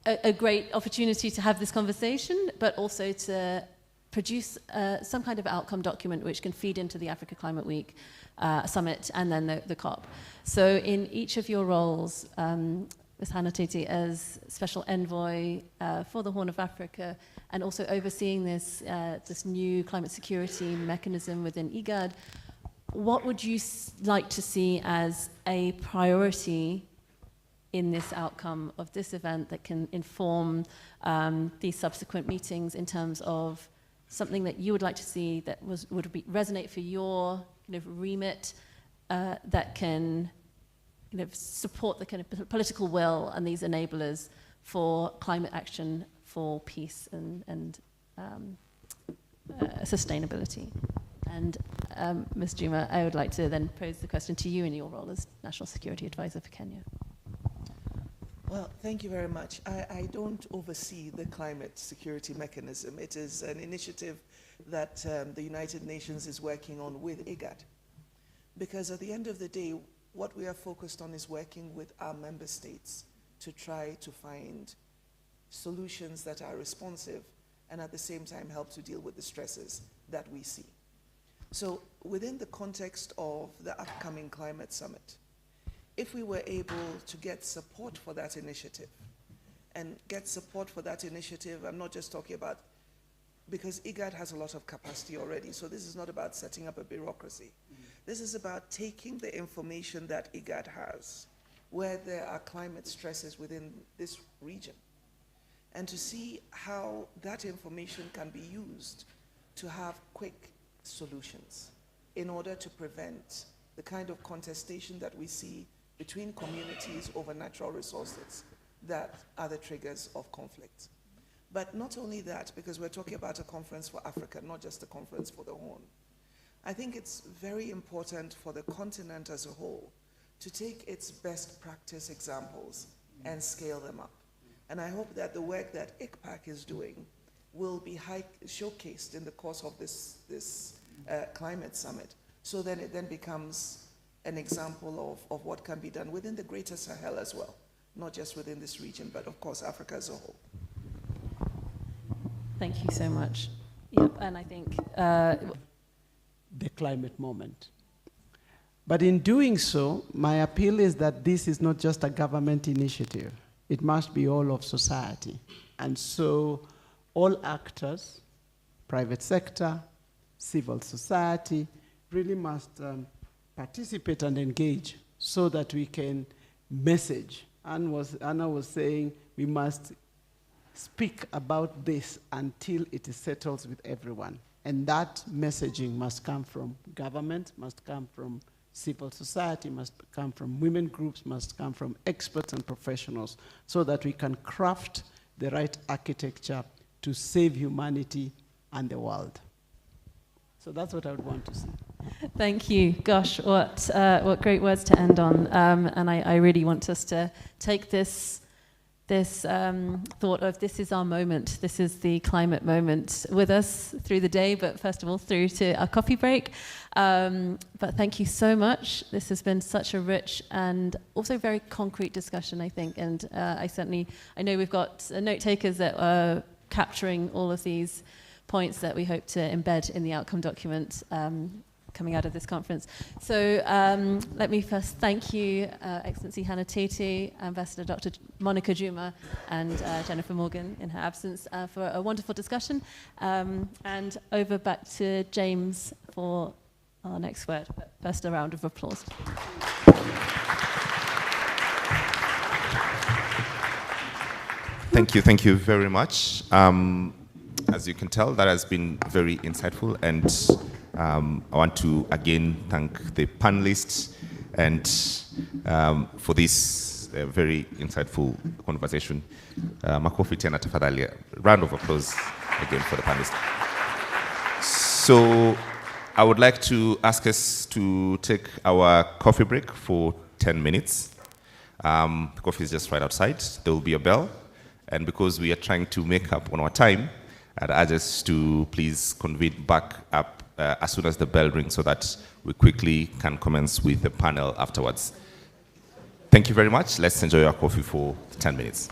a great opportunity to have this conversation, but also to produce some kind of outcome document which can feed into the Africa Climate Week summit and then the COP. So in each of your roles, Ms. Hannah Tete as Special Envoy for the Horn of Africa, and also overseeing this, this new climate security mechanism within IGAD, what would you like to see as a priority in this outcome of this event that can inform these subsequent meetings in terms of something that you would like to see that would resonate for your kind of remit that can support the kind of political will and these enablers for climate action, for peace and sustainability. And Ms. Juma, I would like to then pose the question to you in your role as National Security Advisor for Kenya. Well, thank you very much. I don't oversee the climate security mechanism. It is an initiative that the United Nations is working on with IGAD. Because at the end of the day, what we are focused on is working with our member states to try to find solutions that are responsive and at the same time help to deal with the stresses that we see. So within the context of the upcoming climate summit, if we were able to get support for that initiative, and get support for that initiative, I'm not just talking about, because IGAD has a lot of capacity already, so this is not about setting up a bureaucracy. This is about taking the information that IGAD has, where there are climate stresses within this region, and to see how that information can be used to have quick solutions in order to prevent the kind of contestation that we see between communities over natural resources that are the triggers of conflict. But not only that, because we're talking about a conference for Africa, not just a conference for the Horn. I think it's very important for the continent as a whole to take its best practice examples and scale them up. And I hope that the work that ICPAC is doing will be showcased in the course of this climate summit, so then it then becomes an example of what can be done within the greater Sahel as well, not just within this region, but of course Africa as a whole. Thank you so much. Yep, and I think the climate moment. But in doing so, my appeal is that this is not just a government initiative. It must be all of society. And so all actors, private sector, civil society, really must participate and engage so that we can message. Anna was saying we must speak about this until it settles with everyone. And that messaging must come from government, must come from civil society, must come from women groups, must come from experts and professionals, so that we can craft the right architecture to save humanity and the world. So that's what I would want to see. Thank you. Gosh, what great words to end on. And I really want us to take this thought of this is our moment, this is the climate moment with us through the day, but first of all through to our coffee break. But thank you so much. This has been such a rich and also very concrete discussion, I think. And I know we've got note takers that are capturing all of these points that we hope to embed in the outcome document coming out of this conference. So let me first thank you, Excellency Hannah Tete, Ambassador Dr. Monica Juma, and Jennifer Morgan in her absence for a wonderful discussion. And over back to James for our next word. But first, a round of applause. Thank you very much. As you can tell, that has been very insightful, and I want to again thank the panelists and for this very insightful conversation. Makofi tena tafadhali. Round of applause again for the panelists. So I would like to ask us to take our coffee break for 10 minutes. The coffee is just right outside. There will be a bell. And because we are trying to make up on our time, I'd urge us to please convene back up as soon as the bell rings so that we quickly can commence with the panel afterwards. Thank you very much. Let's enjoy our coffee for 10 minutes.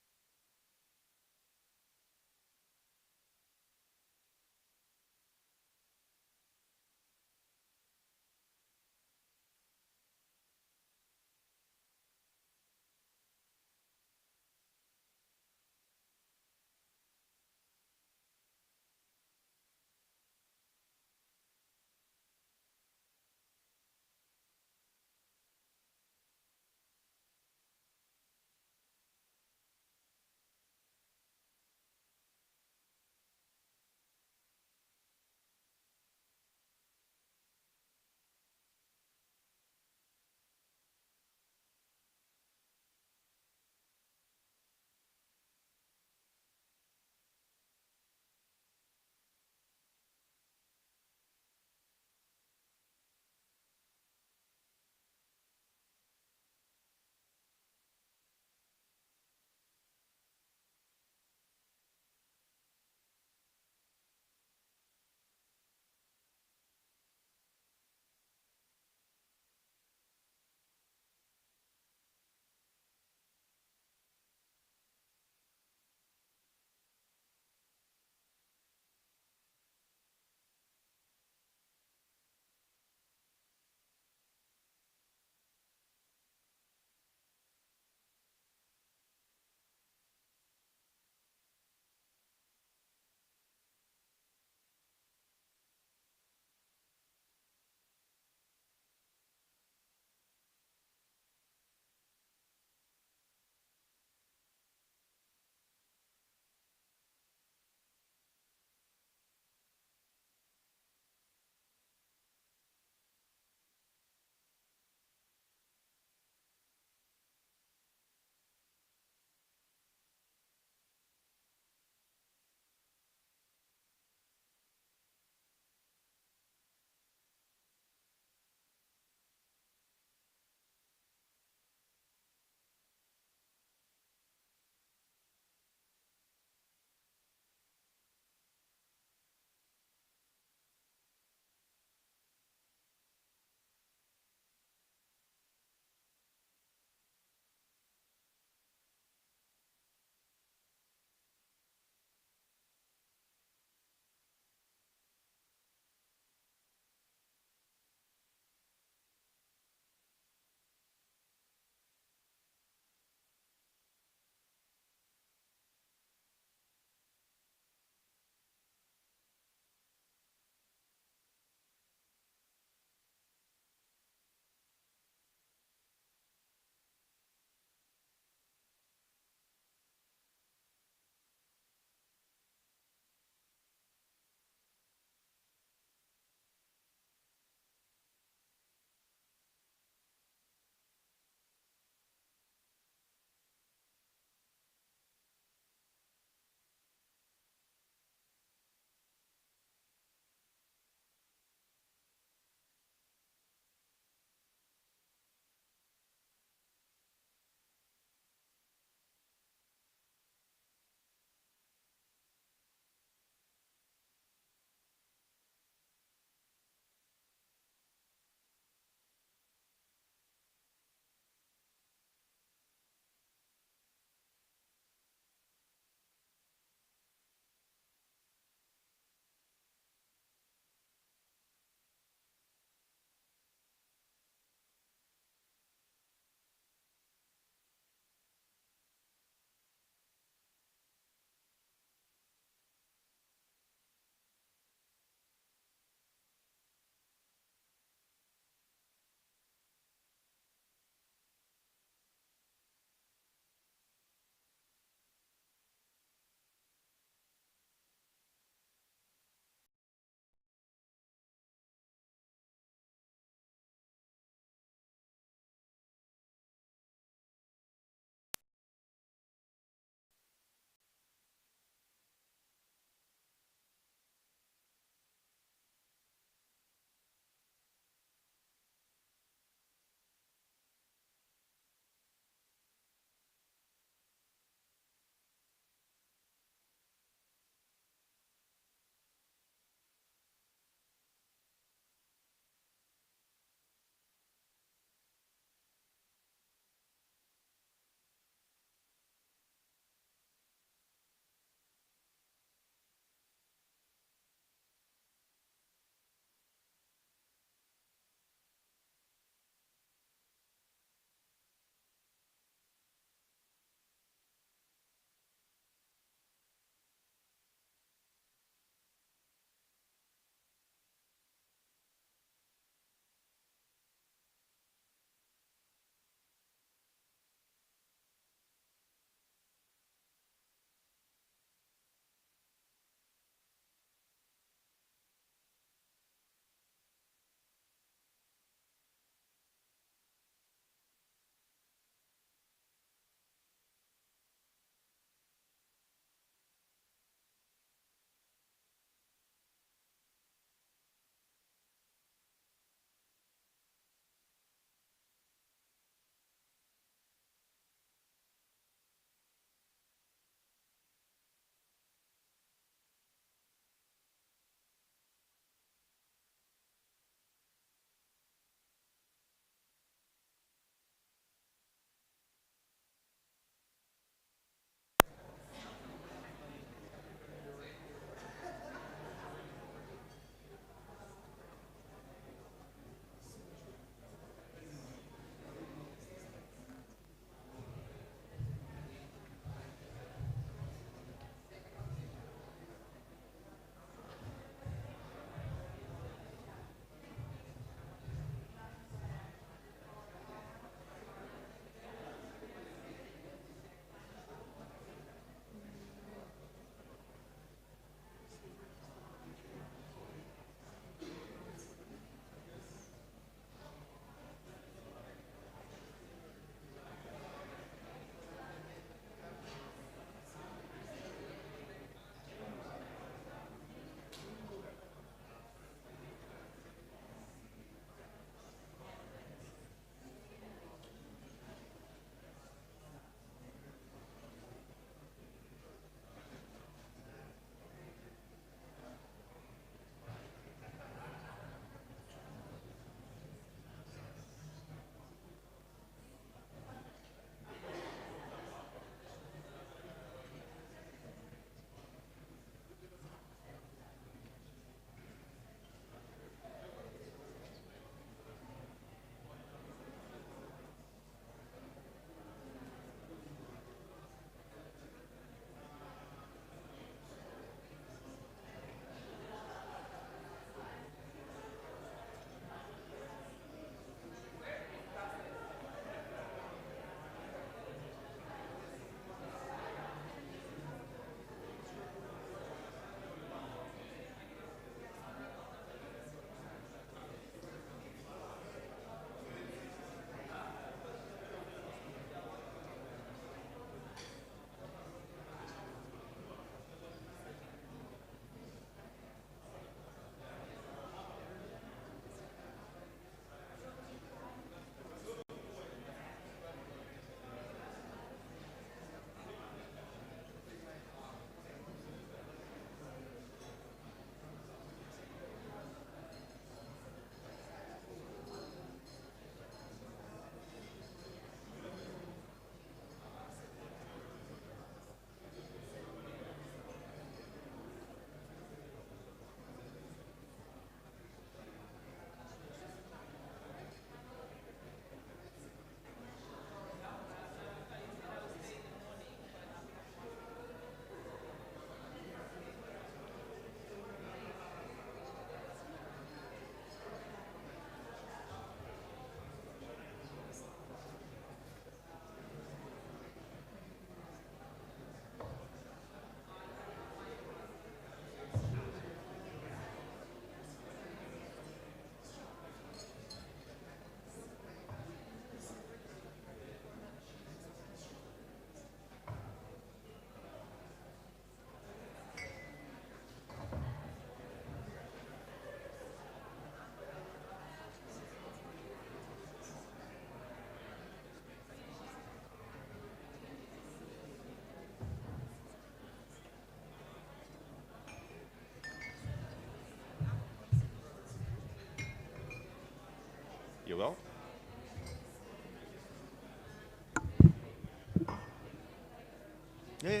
Yeah.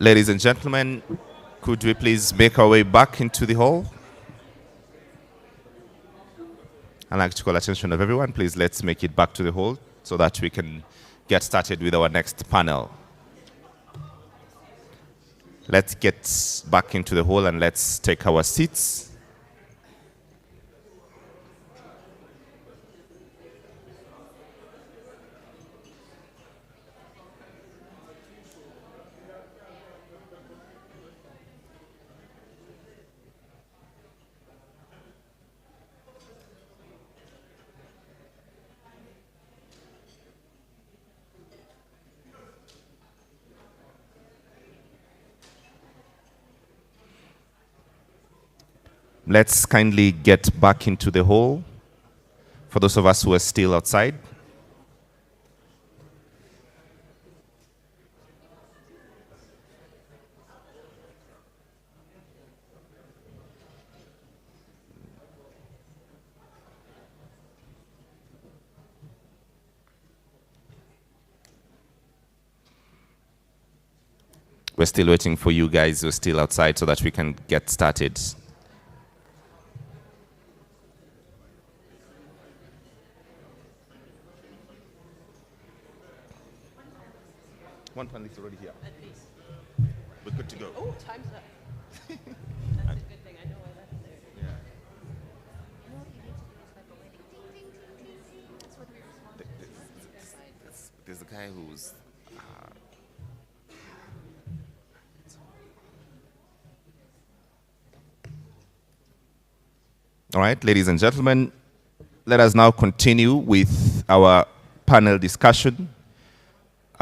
Ladies and gentlemen, could we please make our way back into the hall? I'd like to call attention of everyone. Please let's make it back to the hall so that we can get started with our next panel. Let's get back into the hall and let's take our seats. Let's kindly get back into the hall for those of us who are still outside. We're still waiting for you guys who are still outside so that we can get started. One panel is already here. At least. We're good to go. Oh, time's up. That's a good thing. I know why that's there. Yeah. That's what we respond to. There's a guy who's... All right, ladies and gentlemen, let us now continue with our panel discussion.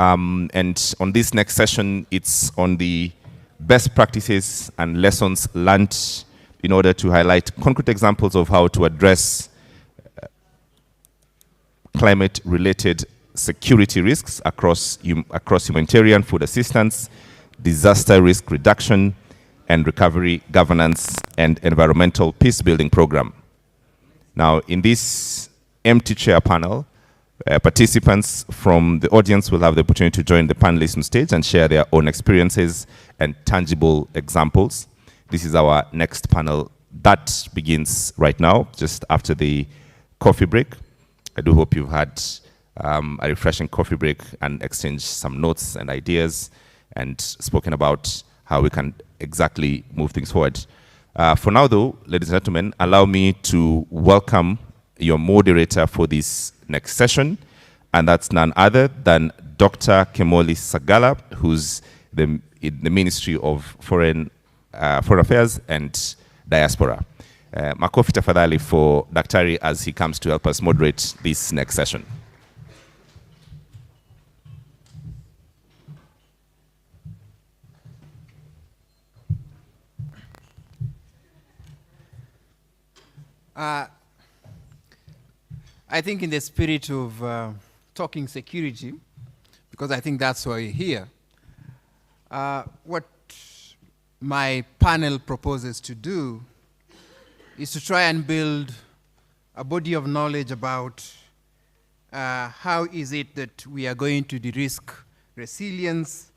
And on this next session, it's on the best practices and lessons learned in order to highlight concrete examples of how to address climate-related security risks across humanitarian food assistance, disaster risk reduction, and recovery governance and environmental peace-building program. Now, in this empty chair panel, participants from the audience will have the opportunity to join the panelists on stage and share their own experiences and tangible examples. This is our next panel that begins right now, just after the coffee break. I do hope you've had a refreshing coffee break and exchanged some notes and ideas and spoken about how we can exactly move things forward. For now, though, ladies and gentlemen, allow me to welcome your moderator for this next session, and that's none other than Dr. Kemoli Sagala, who's in the Ministry of Foreign Affairs and Diaspora. Makofi tafadhali for Daktari as he comes to help us moderate this next session. I think in the spirit of talking security, because I think that's why we're here, what my panel proposes to do is to try and build a body of knowledge about how is it that we are going to de-risk resilience.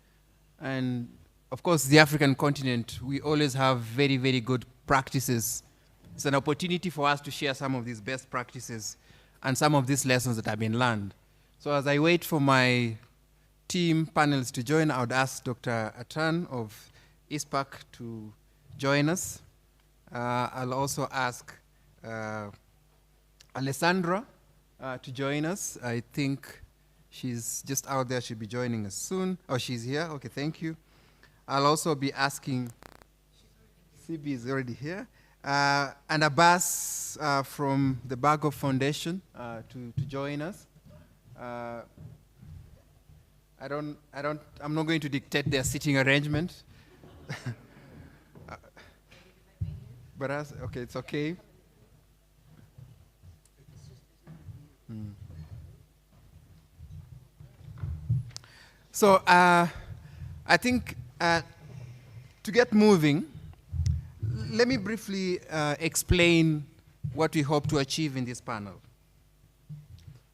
And of course, the African continent, we always have very, very good practices. It's an opportunity for us to share some of these best practices and some of these lessons that have been learned. So as I wait for my team panels to join, I would ask Dr. Atan of ISPAC to join us. I'll also ask Alessandra to join us. I think she's just out there. She'll be joining us soon. Oh, she's here. Okay, thank you. I'll also be asking, CB is already here, and Abbas from the Bago Foundation to join us. I'm not going to dictate their sitting arrangement. But okay, it's okay. So I think to get moving, let me briefly explain what we hope to achieve in this panel.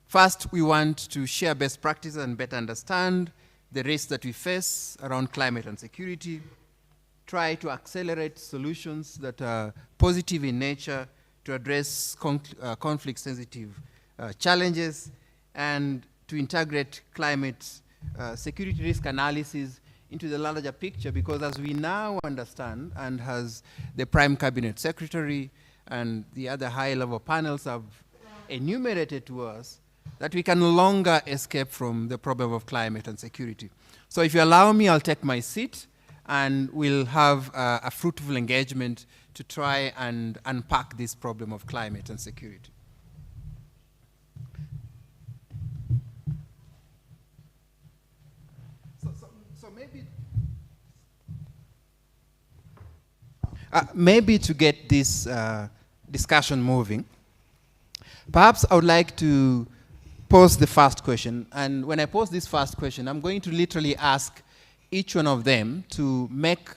First, we want to share best practices and better understand the risks that we face around climate and security, try to accelerate solutions that are positive in nature to address conflict-sensitive challenges, and to integrate climate security risk analysis into the larger picture, because as we now understand, and as the Prime Cabinet Secretary and the other high-level panels have enumerated to us, that we can no longer escape from the problem of climate and security. So if you allow me, I'll take my seat, and we'll have a fruitful engagement to try and unpack this problem of climate and security. So maybe to get this discussion moving, perhaps I would like to pose the first question. And when I pose this first question, I'm going to literally ask each one of them to make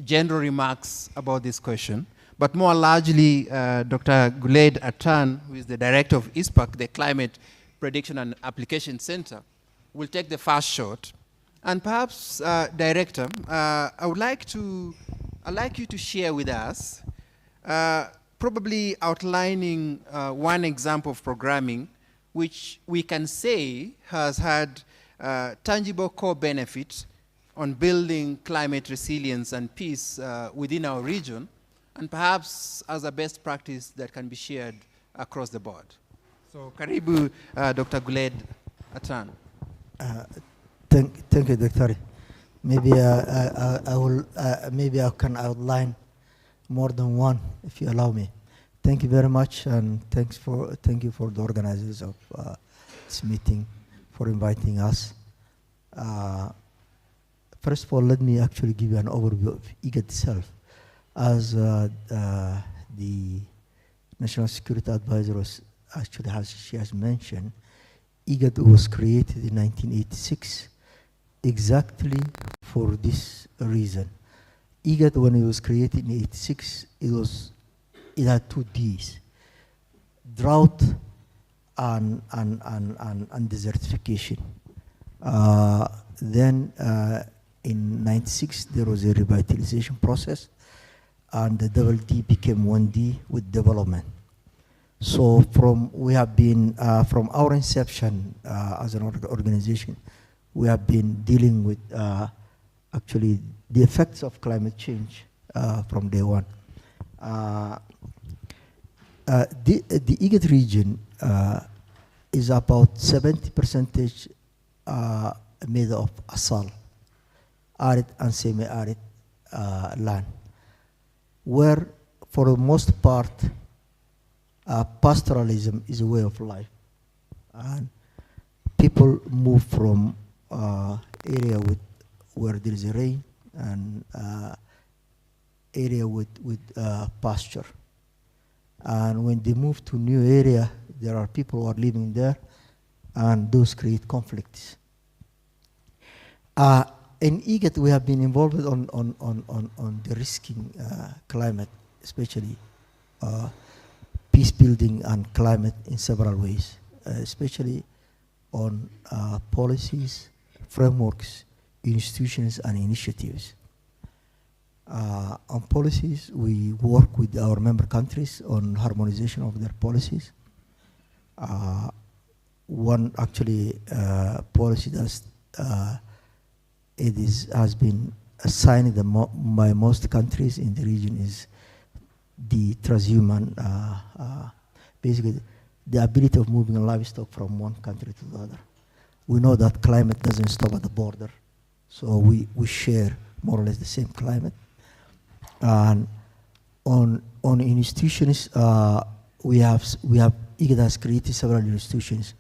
general remarks about this question. But more largely, Dr. Guled Atan, who is the director of ISPAC, the Climate Prediction and Application Center, will take the first shot. And perhaps, Director, I'd like you to share with us, probably outlining one example of programming which we can say has had tangible core benefits on building climate resilience and peace within our region, and perhaps as a best practice that can be shared across the board. So, karibu, Dr. Guled Atan. Thank you, Dr. Maybe maybe I can outline more than one, if you allow me. Thank you very much, and thank you for the organizers of this meeting for inviting us. First of all, let me actually give you an overview of IGAD itself. As the National Security Advisor she has mentioned, IGAD was created in 1986 exactly for this reason. IGAD, when it was created in 86, it had 2 Ds: drought and desertification. Then in 96, there was a revitalization process, and the double D became 1D with development. So we have been, from our inception as an organization, we have been dealing with actually the effects of climate change from day one. The IGAD region is about 70% made of asal, arid and semi-arid land, where for the most part pastoralism is a way of life, and people move from area where there is a rain and area with pasture. And when they move to new area, there are people who are living there, and those create conflicts. In IGAD, we have been involved on the risking climate, especially peace building and climate in several ways, especially on policies, frameworks, institutions, and initiatives. On policies, we work with our member countries on harmonization of their policies. One actually policy that has been assigned by most countries in the region is the transhuman, basically the ability of moving livestock from one country to the other. We know that climate doesn't stop at the border, so we share more or less the same climate. And on institutions, we have IGAD has created several institutions.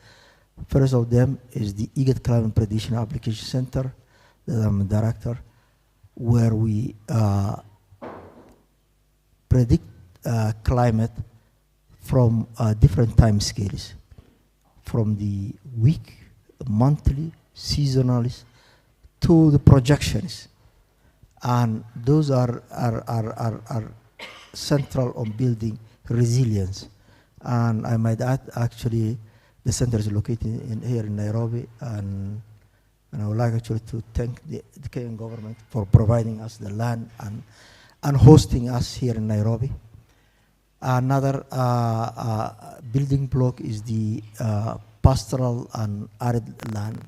First of them is the IGAD Climate Prediction Application Center, that I'm a director, where we predict climate from different time scales, from the week, monthly, seasonal, to the projections. And those are central on building resilience. And I might add, actually, the center is located here in Nairobi, and And I would like actually to thank the Kenyan government for providing us the land and hosting us here in Nairobi. Another building block is the pastoral and arid land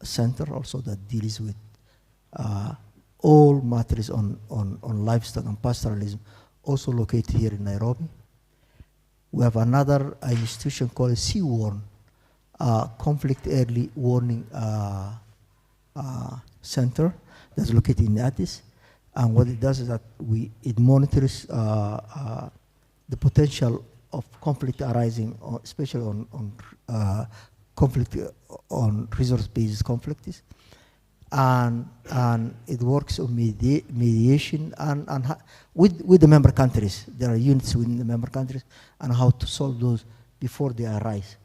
center, also that deals with all matters on livestock and pastoralism, also located here in Nairobi. We have another institution called CWARN, Conflict Early Warning Center, that's located in Addis. And what it does is that it monitors the potential of conflict arising, especially on conflict on resource-based conflicts, and it works on mediation and with the member countries. There are units within the member countries and how to solve those before they arise.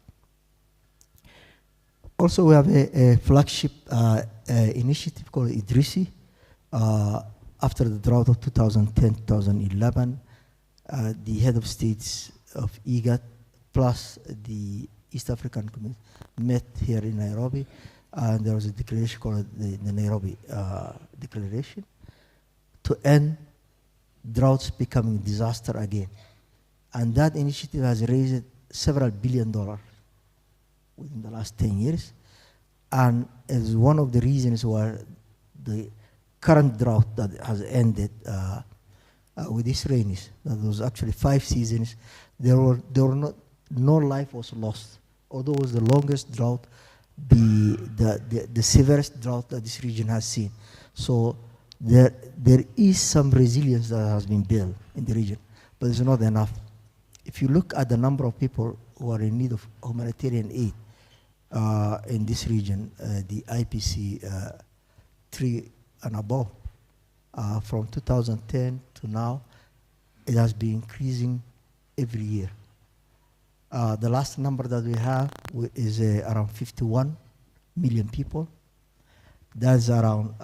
Also, we have a flagship initiative called Idrisi. After the drought of 2010-2011, the head of states of IGAD plus the East African Community met here in Nairobi, and there was a declaration called the Nairobi Declaration to end droughts becoming disaster again. And that initiative has raised several $1 billion within the last 10 years, and is one of the reasons why the current drought that has ended with these rains, that was actually 5 seasons, no life was lost. Although it was the longest drought, the severest drought that this region has seen. So there is some resilience that has been built in the region, but it's not enough. If you look at the number of people who are in need of humanitarian aid in this region, the IPC 3 and above, from 2010 to now, it has been increasing every year. The last number that we have is around 51 million people. That's around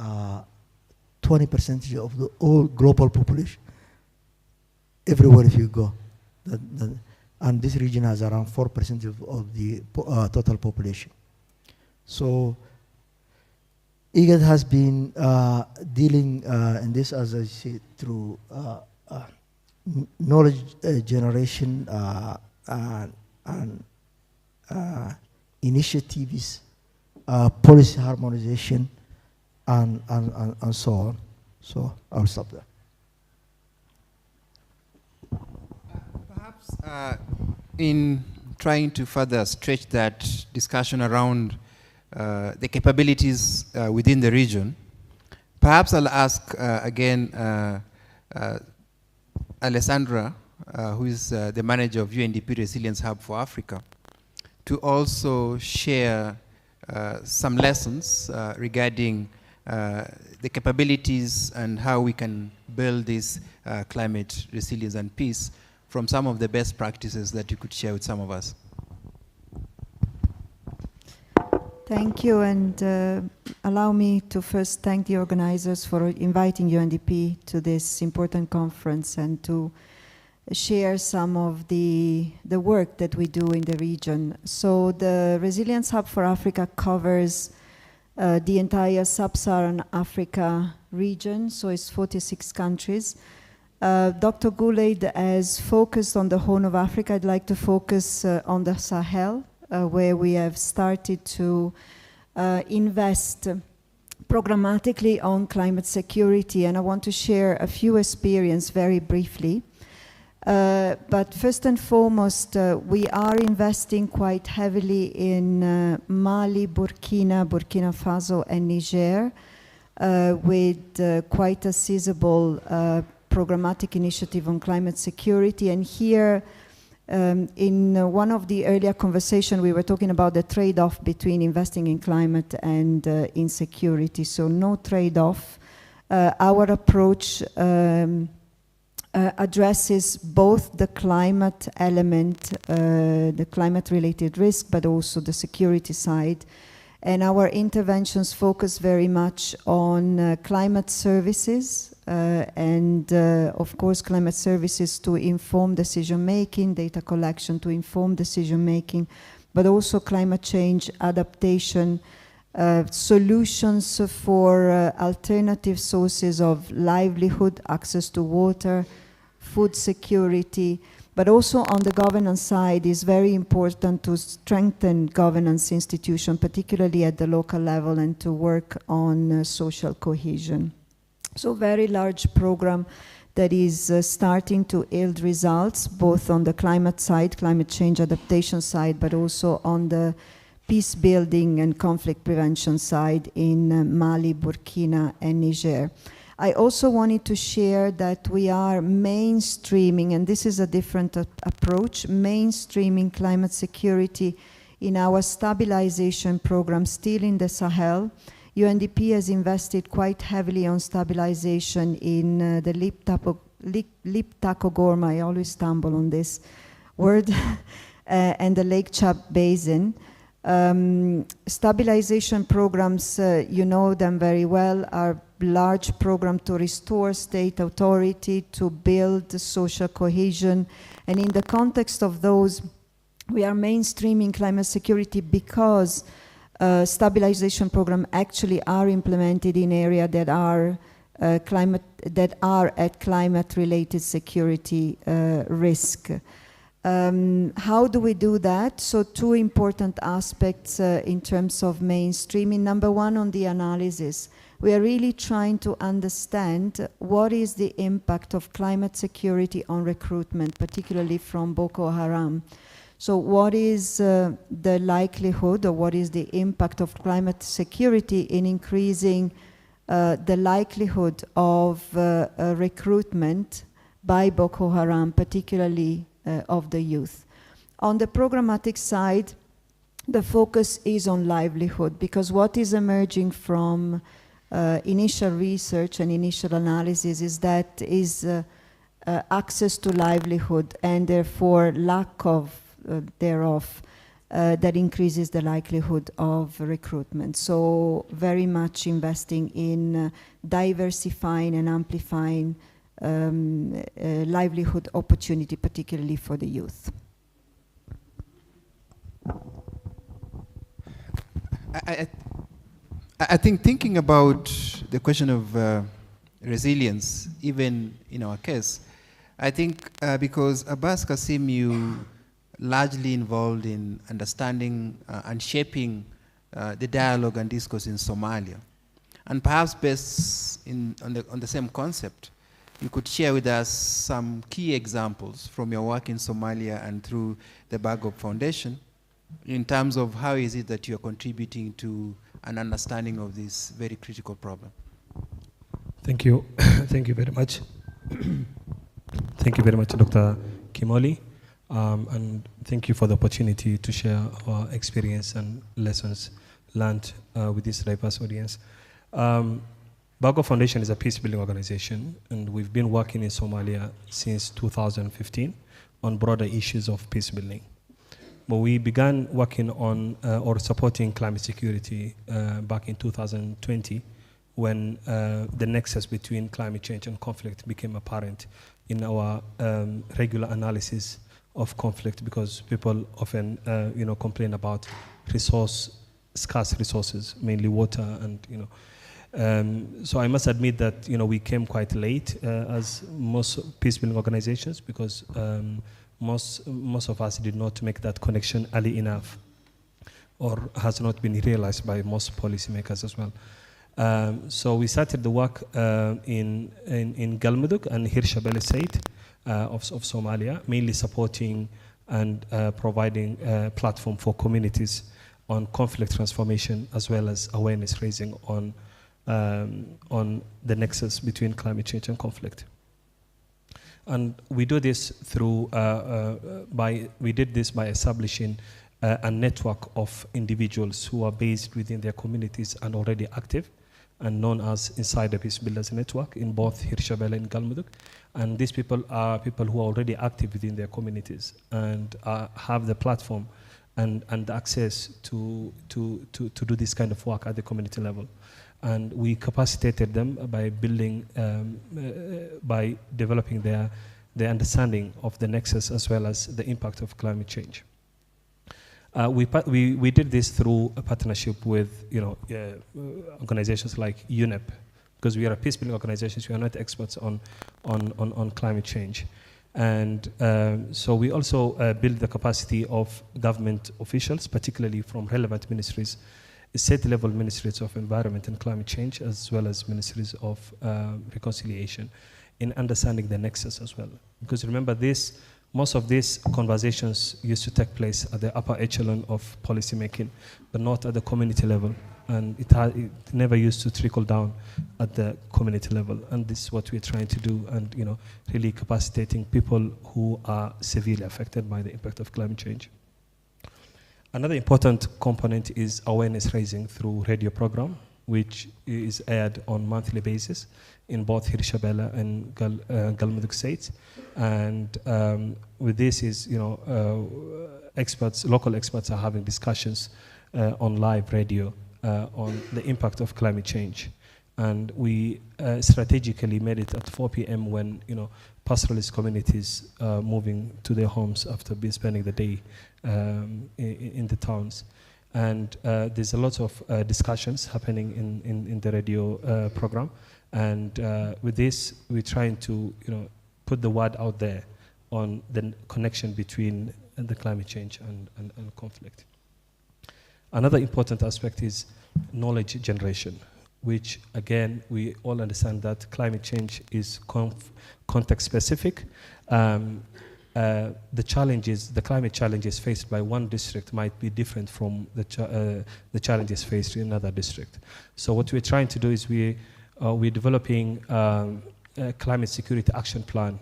20% of the whole global population, everywhere if you go. And this region has around 4% of the total population. So IGAD has been dealing in this, as I said, through knowledge generation and initiatives, policy harmonization, and so on. So I'll stop there. Perhaps in trying to further stretch that discussion around the capabilities within the region, perhaps I'll ask again Alessandra, who is the manager of UNDP Resilience Hub for Africa, to also share some lessons regarding the capabilities and how we can build this climate resilience and peace from some of the best practices that you could share with some of us. Thank you, and allow me to first thank the organizers for inviting UNDP to this important conference and to share some of the work that we do in the region. So the Resilience Hub for Africa covers the entire sub-Saharan Africa region, so it's 46 countries. Dr. Goulet has focused on the Horn of Africa. I'd like to focus on the Sahel, where we have started to invest programmatically on climate security, and I want to share a few experiences very briefly. But first and foremost, we are investing quite heavily in Mali, Burkina Faso, and Niger, with quite a sizable programmatic initiative on climate security. And here, in one of the earlier conversations, we were talking about the trade-off between investing in climate and in security. So no trade-off. Our approach addresses both the climate element, the climate-related risk, but also the security side. And our interventions focus very much on climate services and, of course, climate services to inform decision-making, data collection to inform decision-making, but also climate change adaptation solutions for alternative sources of livelihood, access to water, food security, but also on the governance side is very important to strengthen governance institution, particularly at the local level, and to work on social cohesion. So very large program that is starting to yield results, both on the climate side, climate change adaptation side, but also on the peace building and conflict prevention side in Mali, Burkina, and Niger. I also wanted to share that we are mainstreaming, and this is a different approach, mainstreaming climate security in our stabilization program still in the Sahel. UNDP has invested quite heavily on stabilization in the Liptako-Gorma, I always stumble on this word, and the Lake Chad Basin. Stabilization programs, you know them very well, are large program to restore state authority, to build social cohesion. And in the context of those, we are mainstreaming climate security because stabilization programs actually are implemented in areas that are at climate-related security risk. How do we do that? So two important aspects in terms of mainstreaming. Number one, on the analysis. We are really trying to understand what is the impact of climate security on recruitment, particularly from Boko Haram. So what is the likelihood, or what is the impact of climate security in increasing the likelihood of recruitment by Boko Haram, particularly of the youth? On the programmatic side, the focus is on livelihood, because what is emerging from initial research and initial analysis is that access to livelihood, and therefore lack of thereof, that increases the likelihood of recruitment. So very much investing in diversifying and amplifying livelihood opportunity, particularly for the youth. I think thinking about the question of resilience, even in our case, I think because Abbas Kassim, you largely involved in understanding and shaping the dialogue and discourse in Somalia. And perhaps based on the same concept, you could share with us some key examples from your work in Somalia and through the Bagop Foundation in terms of how is it that you're contributing to an understanding of this very critical problem. Thank you. Thank you very much. Thank you very much, Dr. Kimoli. And thank you for the opportunity to share our experience and lessons learned with this diverse audience. Bago Foundation is a peace-building organization, and we've been working in Somalia since 2015 on broader issues of peace-building. But we began working on or supporting climate security back in 2020 when the nexus between climate change and conflict became apparent in our regular analysis of conflict, because people often complain about scarce resources, mainly water, and so I must admit that we came quite late as most peace-building organizations, because most of us did not make that connection early enough, or has not been realized by most policymakers as well. So we started the work in Galmudug and Hirshabelle State of Somalia, mainly supporting and providing a platform for communities on conflict transformation, as well as awareness raising on the nexus between climate change and conflict. And we do this through we did this by establishing a network of individuals who are based within their communities and already active, and known as Inside the Peace Builders Network in both Hirshabelle and Galmudug. And these people are people who are already active within their communities and have the platform and access to do this kind of work at the community level. And we capacitated them by building, by developing their understanding of the nexus as well as the impact of climate change. We did this through a partnership with organizations like UNEP, because we are a peace-building organization. We are not experts on climate change. And so we also build the capacity of government officials, particularly from relevant ministries, state-level ministries of environment and climate change, as well as ministries of reconciliation, in understanding the nexus as well. Because remember, most of these conversations used to take place at the upper echelon of policy making, but not at the community level. And it never used to trickle down at the community level. And this is what we're trying to do, and really capacitating people who are severely affected by the impact of climate change. Another important component is awareness raising through radio program, which is aired on monthly basis in both Hirshabelle and Galmudug states. And with this is, local experts are having discussions on live radio on the impact of climate change. And we strategically made it at 4 p.m. when, pastoralist communities are moving to their homes after spending the day in the towns. And there's a lot of discussions happening in the radio program. And with this, we're trying to, put the word out there on the connection between the climate change and conflict. Another important aspect is knowledge generation, which again, we all understand that climate change is context specific. The climate challenges faced by one district might be different from the challenges faced in another district. So what we're trying to do is we're developing a climate security action plan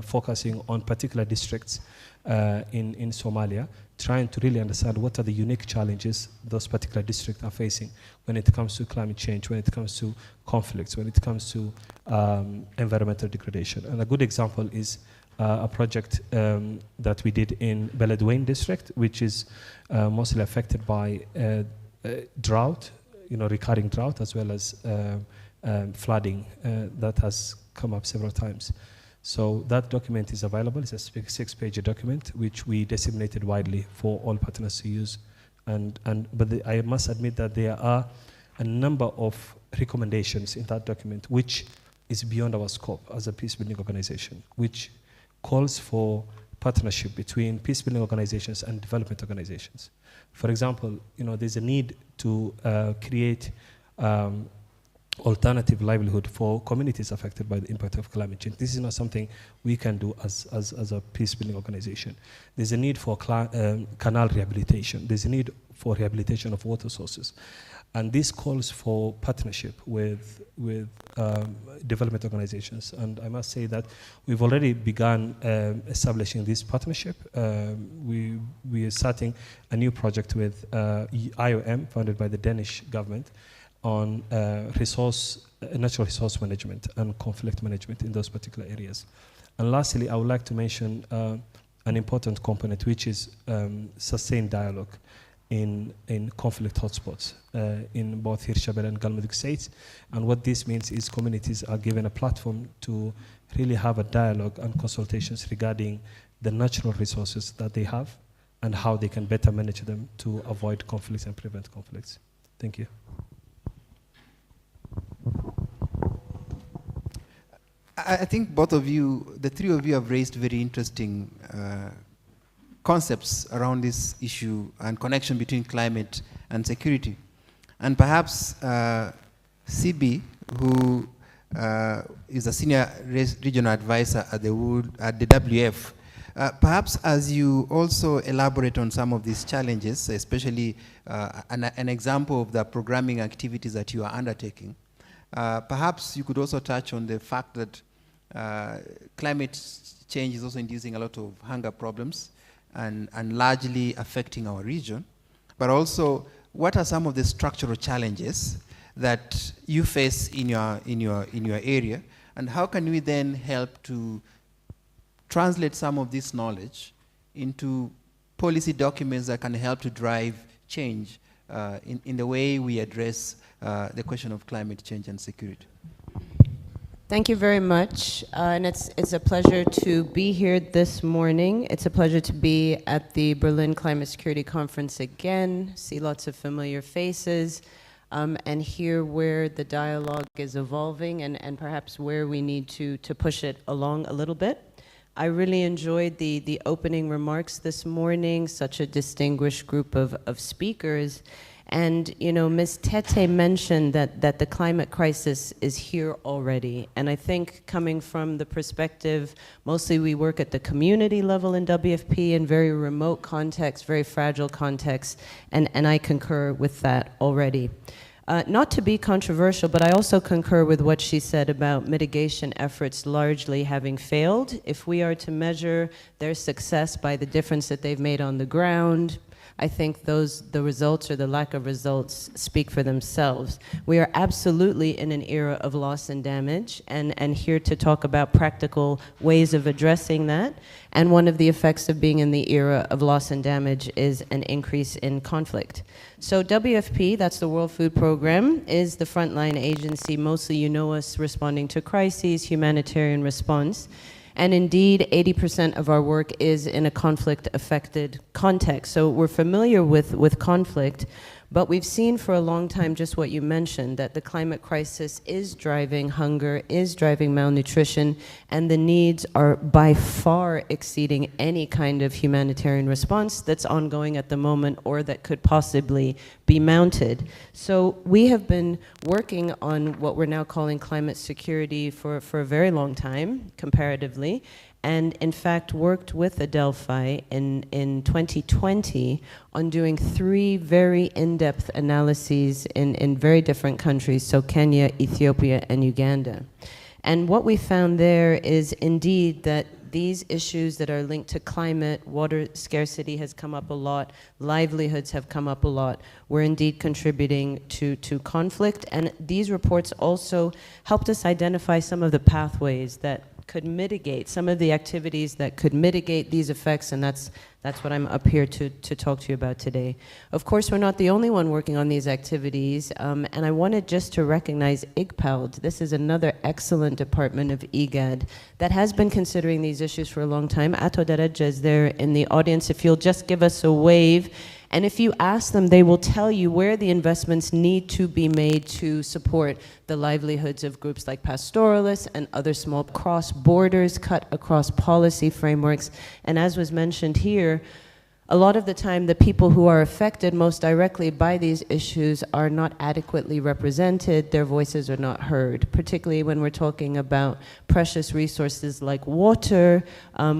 focusing on particular districts in Somalia, trying to really understand what are the unique challenges those particular districts are facing when it comes to climate change, when it comes to conflicts, when it comes to environmental degradation. And a good example is a project that we did in Beledweyne district, which is mostly affected by drought, recurring drought, as well as flooding that has come up several times. So that document is available. It's a 6-page document which we disseminated widely for all partners to use. But I must admit that there are a number of recommendations in that document which is beyond our scope as a peace-building organization, which calls for partnership between peace-building organizations and development organizations. For example, there's a need to create alternative livelihood for communities affected by the impact of climate change. This is not something we can do as a peace-building organization. There's a need for canal rehabilitation. There's a need for rehabilitation of water sources. And this calls for partnership with development organizations. And I must say that we've already begun establishing this partnership. We are starting a new project with IOM, funded by the Danish government, on natural resource management and conflict management in those particular areas. And lastly, I would like to mention an important component, which is sustained dialogue in conflict hotspots in both Hirshabelle and Galmudug states. And what this means is communities are given a platform to really have a dialogue and consultations regarding the natural resources that they have and how they can better manage them to avoid conflicts and prevent conflicts. Thank you. I think both of you, the three of you, have raised very interesting concepts around this issue and connection between climate and security. And perhaps CB, who is a senior regional advisor at the WF, perhaps as you also elaborate on some of these challenges, especially an example of the programming activities that you are undertaking, perhaps you could also touch on the fact that climate change is also inducing a lot of hunger problems and largely affecting our region. But also, what are some of the structural challenges that you face in your area, and how can we then help to translate some of this knowledge into policy documents that can help to drive change in the way we address the question of climate change and security? Thank you very much, and it's a pleasure to be here this morning. It's a pleasure to be at the Berlin Climate Security Conference again, see lots of familiar faces, and hear where the dialogue is evolving and perhaps where we need to push it along a little bit. I really enjoyed the opening remarks this morning, such a distinguished group of speakers. And, you know, Ms. Tete mentioned that the climate crisis is here already. And I think coming from the perspective, mostly we work at the community level in WFP in very remote contexts, very fragile contexts, and I concur with that already. Not to be controversial, but I also concur with what she said about mitigation efforts largely having failed. If we are to measure their success by the difference that they've made on the ground, I think the results or the lack of results speak for themselves. We are absolutely in an era of loss and damage, and here to talk about practical ways of addressing that. And one of the effects of being in the era of loss and damage is an increase in conflict. So WFP, that's the World Food Program, is the frontline agency. Mostly you know us responding to crises, humanitarian response. And indeed, 80% of our work is in a conflict-affected context. So we're familiar with conflict, but we've seen for a long time just what you mentioned, that the climate crisis is driving hunger, is driving malnutrition, and the needs are by far exceeding any kind of humanitarian response that's ongoing at the moment or that could possibly be mounted. So we have been working on what we're now calling climate security for a very long time, comparatively, and in fact worked with Adelphi in 2020 on doing 3 very in-depth analyses in very different countries, so Kenya, Ethiopia, and Uganda. And what we found there is indeed that these issues that are linked to climate, water scarcity has come up a lot, livelihoods have come up a lot. We're indeed contributing to conflict, and these reports also helped us identify some of the pathways that could mitigate, some of the activities that could mitigate these effects, and that's what I'm up here to talk to you about today. Of course, we're not the only one working on these activities, and I wanted just to recognize IGPALD. This is another excellent department of IGAD that has been considering these issues for a long time. Ato Daraja is there in the audience. If you'll just give us a wave, and if you ask them, they will tell you where the investments need to be made to support the livelihoods of groups like pastoralists and other small cross borders cut across policy frameworks. And as was mentioned here, a lot of the time the people who are affected most directly by these issues are not adequately represented, their voices are not heard, particularly when we're talking about precious resources like water.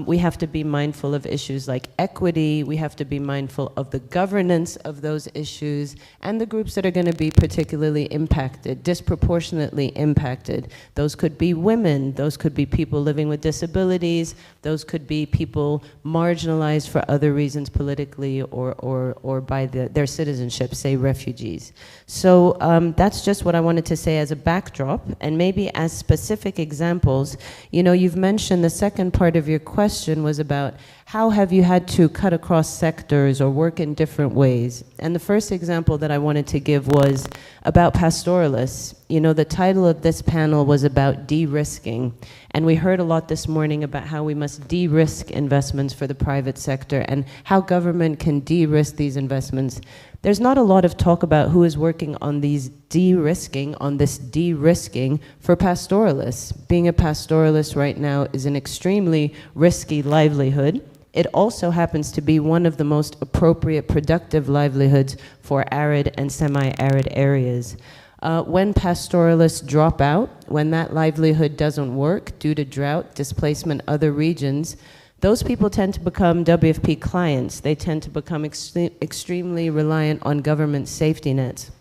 We have to be mindful of issues like equity, we have to be mindful of the governance of those issues, and the groups that are going to be particularly impacted, disproportionately impacted. Those could be women, those could be people living with disabilities, those could be people marginalized for other reasons, politically or by their citizenship, say refugees. So that's just what I wanted to say as a backdrop, and maybe as specific examples. You know, you've mentioned the second part of your question was about how have you had to cut across sectors or work in different ways? And the first example that I wanted to give was about pastoralists. You know, the title of this panel was about de-risking. And we heard a lot this morning about how we must de-risk investments for the private sector and how government can de-risk these investments. There's not a lot of talk about who is working on these de-risking, on this de-risking for pastoralists. Being a pastoralist right now is an extremely risky livelihood. It also happens to be one of the most appropriate productive livelihoods for arid and semi-arid areas. When pastoralists drop out, when that livelihood doesn't work due to drought, displacement, other regions, those people tend to become WFP clients. They tend to become extremely reliant on government safety nets.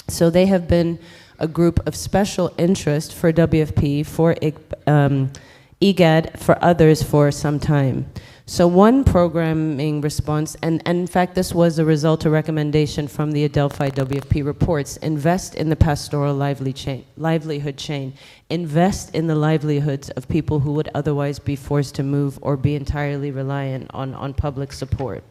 So they have been a group of special interest for WFP, for IGAD, for others for some time. So one programming response, and in fact this was a result of recommendation from the Adelphi WFP reports, invest in the pastoral livelihood chain, invest in the livelihoods of people who would otherwise be forced to move or be entirely reliant on public support.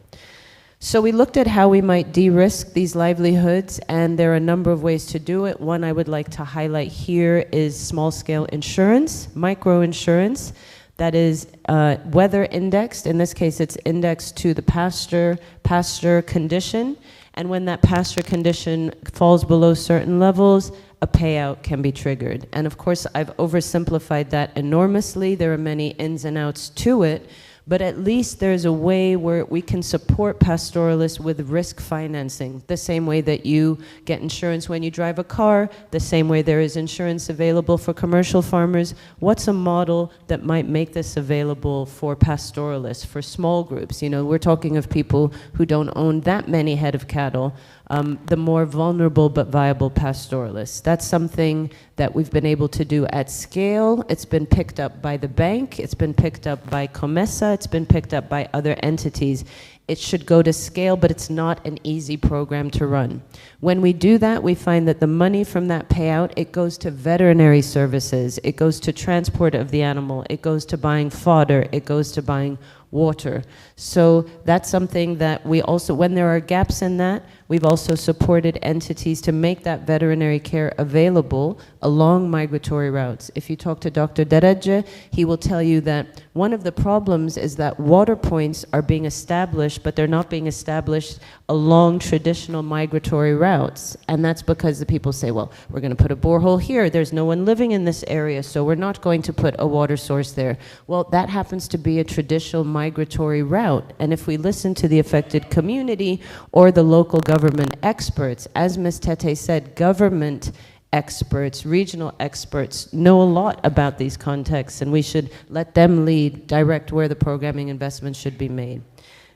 So we looked at how we might de-risk these livelihoods, and there are a number of ways to do it. One I would like to highlight here is small-scale insurance, micro-insurance, that is weather indexed. In this case, it's indexed to the pasture condition, and when that pasture condition falls below certain levels, a payout can be triggered. And of course, I've oversimplified that enormously. There are many ins and outs to it, but at least there's a way where we can support pastoralists with risk financing, the same way that you get insurance when you drive a car, the same way there is insurance available for commercial farmers. What's a model that might make this available for pastoralists, for small groups? You know, we're talking of people who don't own that many head of cattle, the more vulnerable but viable pastoralists. That's something that we've been able to do at scale. It's been picked up by the bank, it's been picked up by COMESA, it's been picked up by other entities. It should go to scale, but it's not an easy program to run. When we do that, we find that the money from that payout, it goes to veterinary services, it goes to transport of the animal, it goes to buying fodder, it goes to buying water. So that's something that we also, when there are gaps in that, we've also supported entities to make that veterinary care available along migratory routes. If you talk to Dr. Dereje, he will tell you that one of the problems is that water points are being established, but they're not being established along traditional migratory routes. And that's because the people say, well, we're going to put a borehole here. There's no one living in this area, so we're not going to put a water source there. Well, that happens to be a traditional migratory route. And if we listen to the affected community or the local government experts, as Ms. Tete said, government experts, regional experts know a lot about these contexts, and we should let them lead, direct where the programming investments should be made.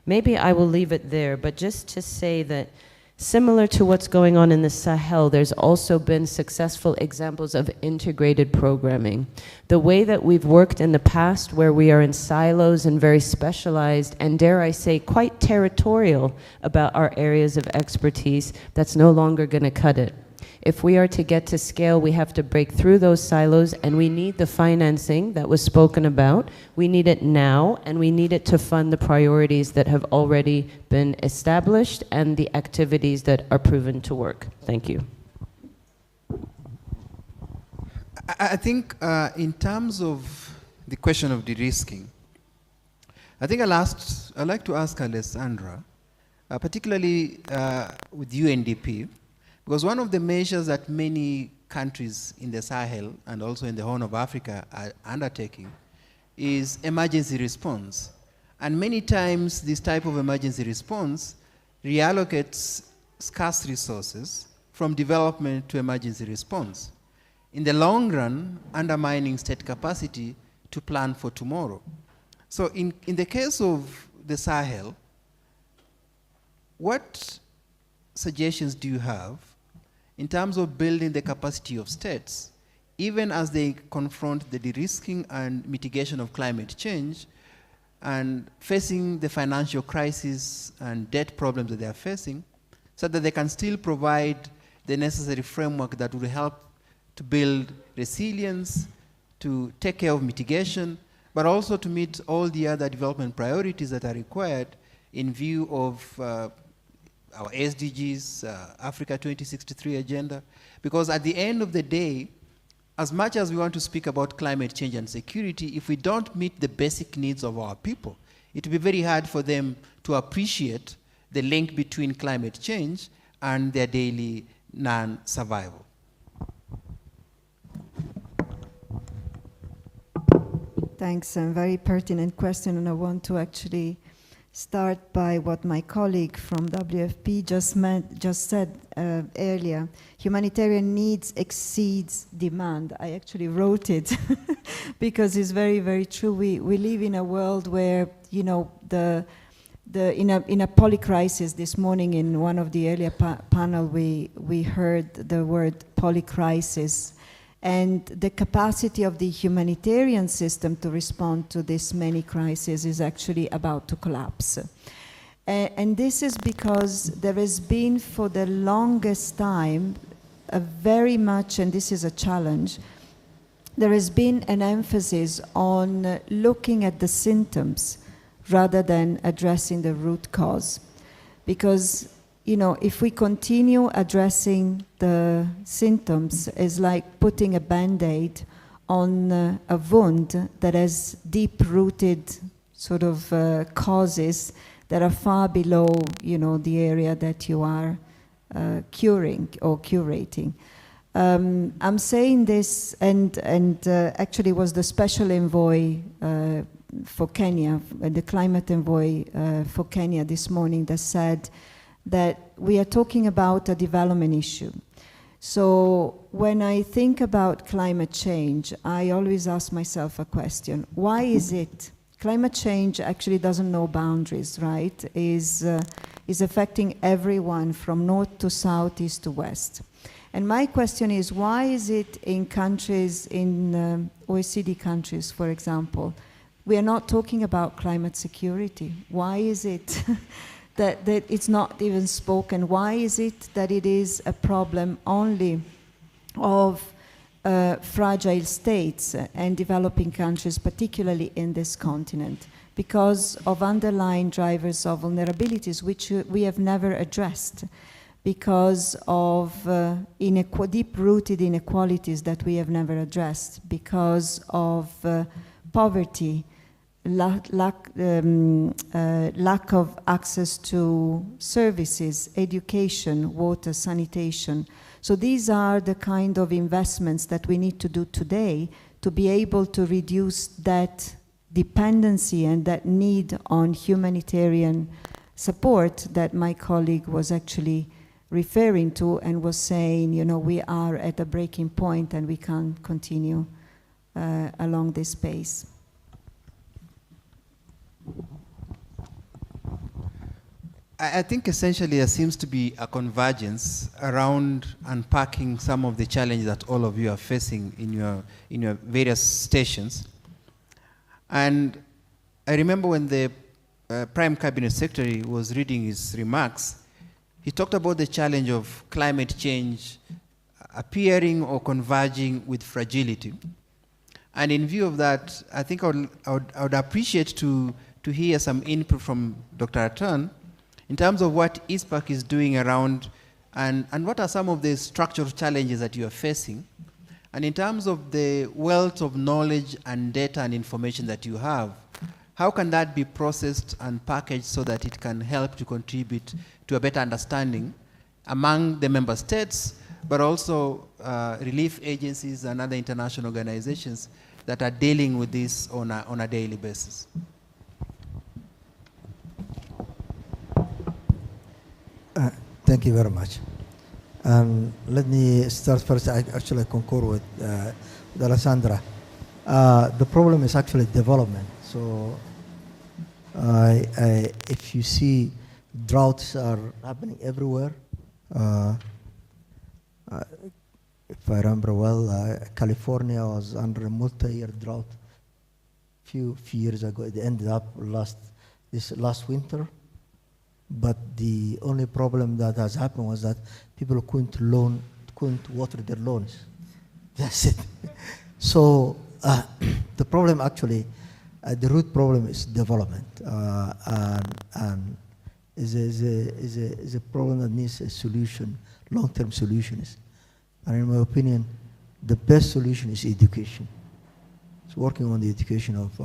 Maybe I will leave it there, but just to say that similar to what's going on in the Sahel, there's also been successful examples of integrated programming. The way that we've worked in the past, where we are in silos and very specialized, and dare I say, quite territorial about our areas of expertise, that's no longer going to cut it. If we are to get to scale, we have to break through those silos, and we need the financing that was spoken about. We need it now, and we need it to fund the priorities that have already been established and the activities that are proven to work. Thank you. I think in terms of the question of de-risking, I think I'd like to ask Alessandra, particularly with UNDP, because one of the measures that many countries in the Sahel and also in the Horn of Africa are undertaking is emergency response. And many times this type of emergency response reallocates scarce resources from development to emergency response, in the long run undermining state capacity to plan for tomorrow. So in the case of the Sahel, what suggestions do you have in terms of building the capacity of states, even as they confront the de-risking and mitigation of climate change and facing the financial crisis and debt problems that they are facing, so that they can still provide the necessary framework that will help to build resilience, to take care of mitigation, but also to meet all the other development priorities that are required in view of our SDGs, Africa 2063 agenda. Because at the end of the day, as much as we want to speak about climate change and security, if we don't meet the basic needs of our people, it will be very hard for them to appreciate the link between climate change and their daily non-survival. Thanks, a very pertinent question, and I want to actually start by what my colleague from WFP just said earlier. Humanitarian needs exceeds demand. I actually wrote it because it's very, very true. We live in a world where, you know, in a polycrisis. This morning in one of the earlier panel, we heard the word polycrisis. And the capacity of the humanitarian system to respond to this many crises is actually about to collapse. And this is because there has been for the longest time a very much, and this is a challenge, there has been an emphasis on looking at the symptoms rather than addressing the root cause. because, you know, if we continue addressing the symptoms, it's like putting a Band-Aid on a wound that has deep-rooted sort of causes that are far below, you know, the area that you are curing or curating. I'm saying this, and actually was the special envoy for Kenya, the climate envoy for Kenya this morning, that said that we are talking about a development issue. So when I think about climate change, I always ask myself a question: why is it climate change actually doesn't know boundaries, right? Is affecting everyone from north to south, east to west. And my question is, why is it in countries, in OECD countries, for example, we are not talking about climate security? Why is it that it's not even spoken? Why is it that it is a problem only of fragile states and developing countries, particularly in this continent, because of underlying drivers of vulnerabilities which we have never addressed, because of deep-rooted inequalities that we have never addressed, because of poverty, lack of access to services, education, water, sanitation. So these are the kind of investments that we need to do today to be able to reduce that dependency and that need on humanitarian support that my colleague was actually referring to and was saying, you know, we are at a breaking point and we can't continue along this pace. I think essentially there seems to be a convergence around unpacking some of the challenges that all of you are facing in your various stations. And I remember when the Prime Cabinet Secretary was reading his remarks, he talked about the challenge of climate change appearing or converging with fragility. And in view of that, I think I would appreciate to hear some input from Dr. Atan in terms of what ISPAC is doing around and what are some of the structural challenges that you are facing. And in terms of the wealth of knowledge and data and information that you have, how can that be processed and packaged so that it can help to contribute to a better understanding among the member states, but also relief agencies and other international organizations that are dealing with this on a daily basis? Thank you very much. Let me start first. I actually concur with Alessandra. The problem is actually development. So if you see droughts are happening everywhere. If I remember well, California was under a multi-year drought few years ago. It ended up this last winter. But the only problem that has happened was that people couldn't water their lawns. That's it. So the problem actually, the root problem is development, and is a problem that needs a solution, long-term solutions. And in my opinion, the best solution is education. It's working on the education of,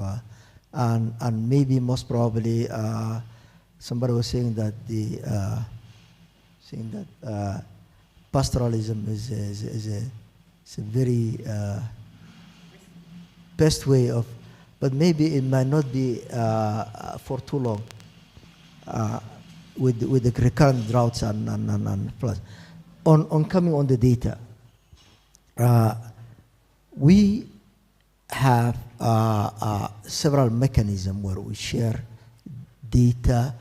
and maybe most probably. Somebody was saying that pastoralism is a very best way of, but maybe it might not be for too long with the recurrent droughts and floods. On coming on the data, we have several mechanisms where we share data.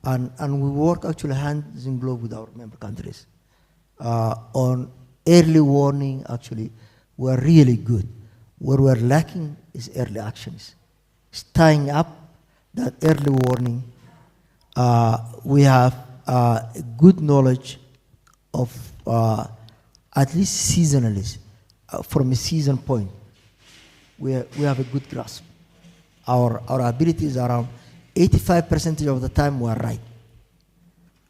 And we work actually hands in glove with our member countries. On early warning, actually, we're really good. Where we're lacking is early actions. It's tying up that early warning. We have good knowledge of at least seasonally, from a season point. We have a good grasp. Our abilities are around 85% of the time we are right.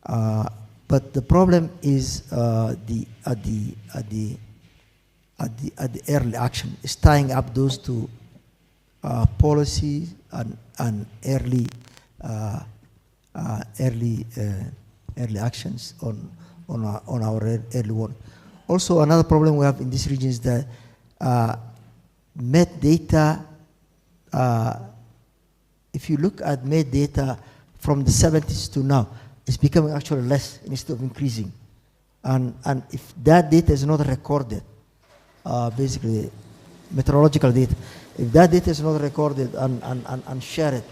But the problem is at the early action. It's tying up those two policy and early actions on our early one. Also, another problem we have in this region is that metadata. If you look at metadata from the 70s to now, it's becoming actually less instead of increasing. And if that data is not recorded, basically meteorological data, if that data is not recorded and shared,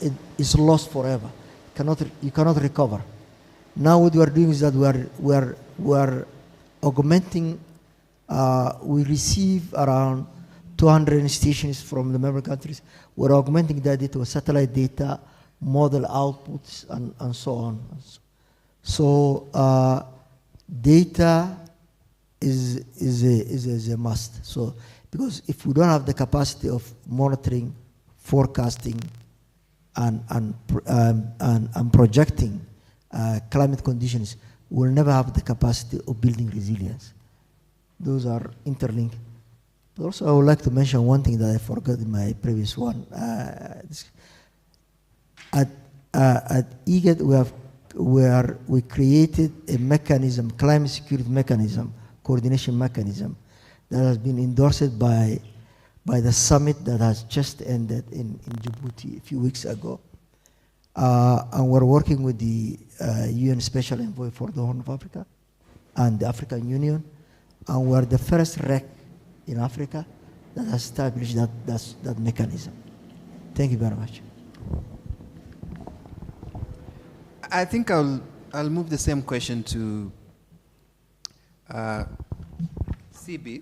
it is lost forever. You cannot recover. Now what we are doing is that we are augmenting. We receive around 200 stations from the member countries. We're augmenting that data with satellite data, model outputs, and so on. So data is a must. So because if we don't have the capacity of monitoring, forecasting, and projecting climate conditions, we'll never have the capacity of building resilience. Those are interlinked. But also, I would like to mention one thing that I forgot in my previous one. At IGAD, we created a mechanism, climate security mechanism, coordination mechanism, that has been endorsed by the summit that has just ended in Djibouti a few weeks ago. And we're working with the UN Special Envoy for the Horn of Africa and the African Union. And we're the first REC in Africa that has established that mechanism. Thank you very much. I think I'll move the same question to CB.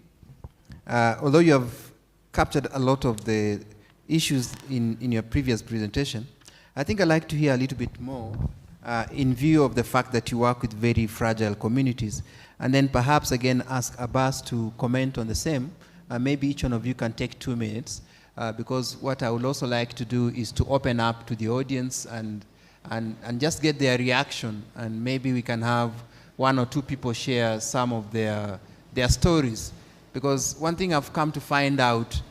Although you have captured a lot of the issues in your previous presentation, I think I'd like to hear a little bit more in view of the fact that you work with very fragile communities. And then perhaps again ask Abbas to comment on the same. Maybe each one of you can take 2 minutes, because what I would also like to do is to open up to the audience and just get their reaction, and maybe we can have 1 or 2 people share some of their stories. Because one thing I've come to find out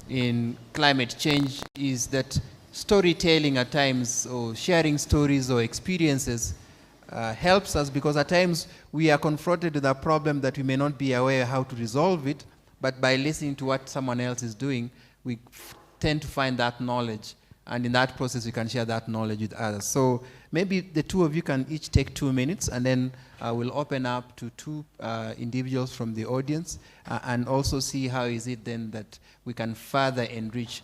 in climate change is that storytelling at times, or sharing stories or experiences, helps us, because at times we are confronted with a problem that we may not be aware how to resolve it, but by listening to what someone else is doing, we tend to find that knowledge, and in that process we can share that knowledge with others. So maybe the 2 of you can each take 2 minutes, and then we'll open up to 2 individuals from the audience, and also see how is it then that we can further enrich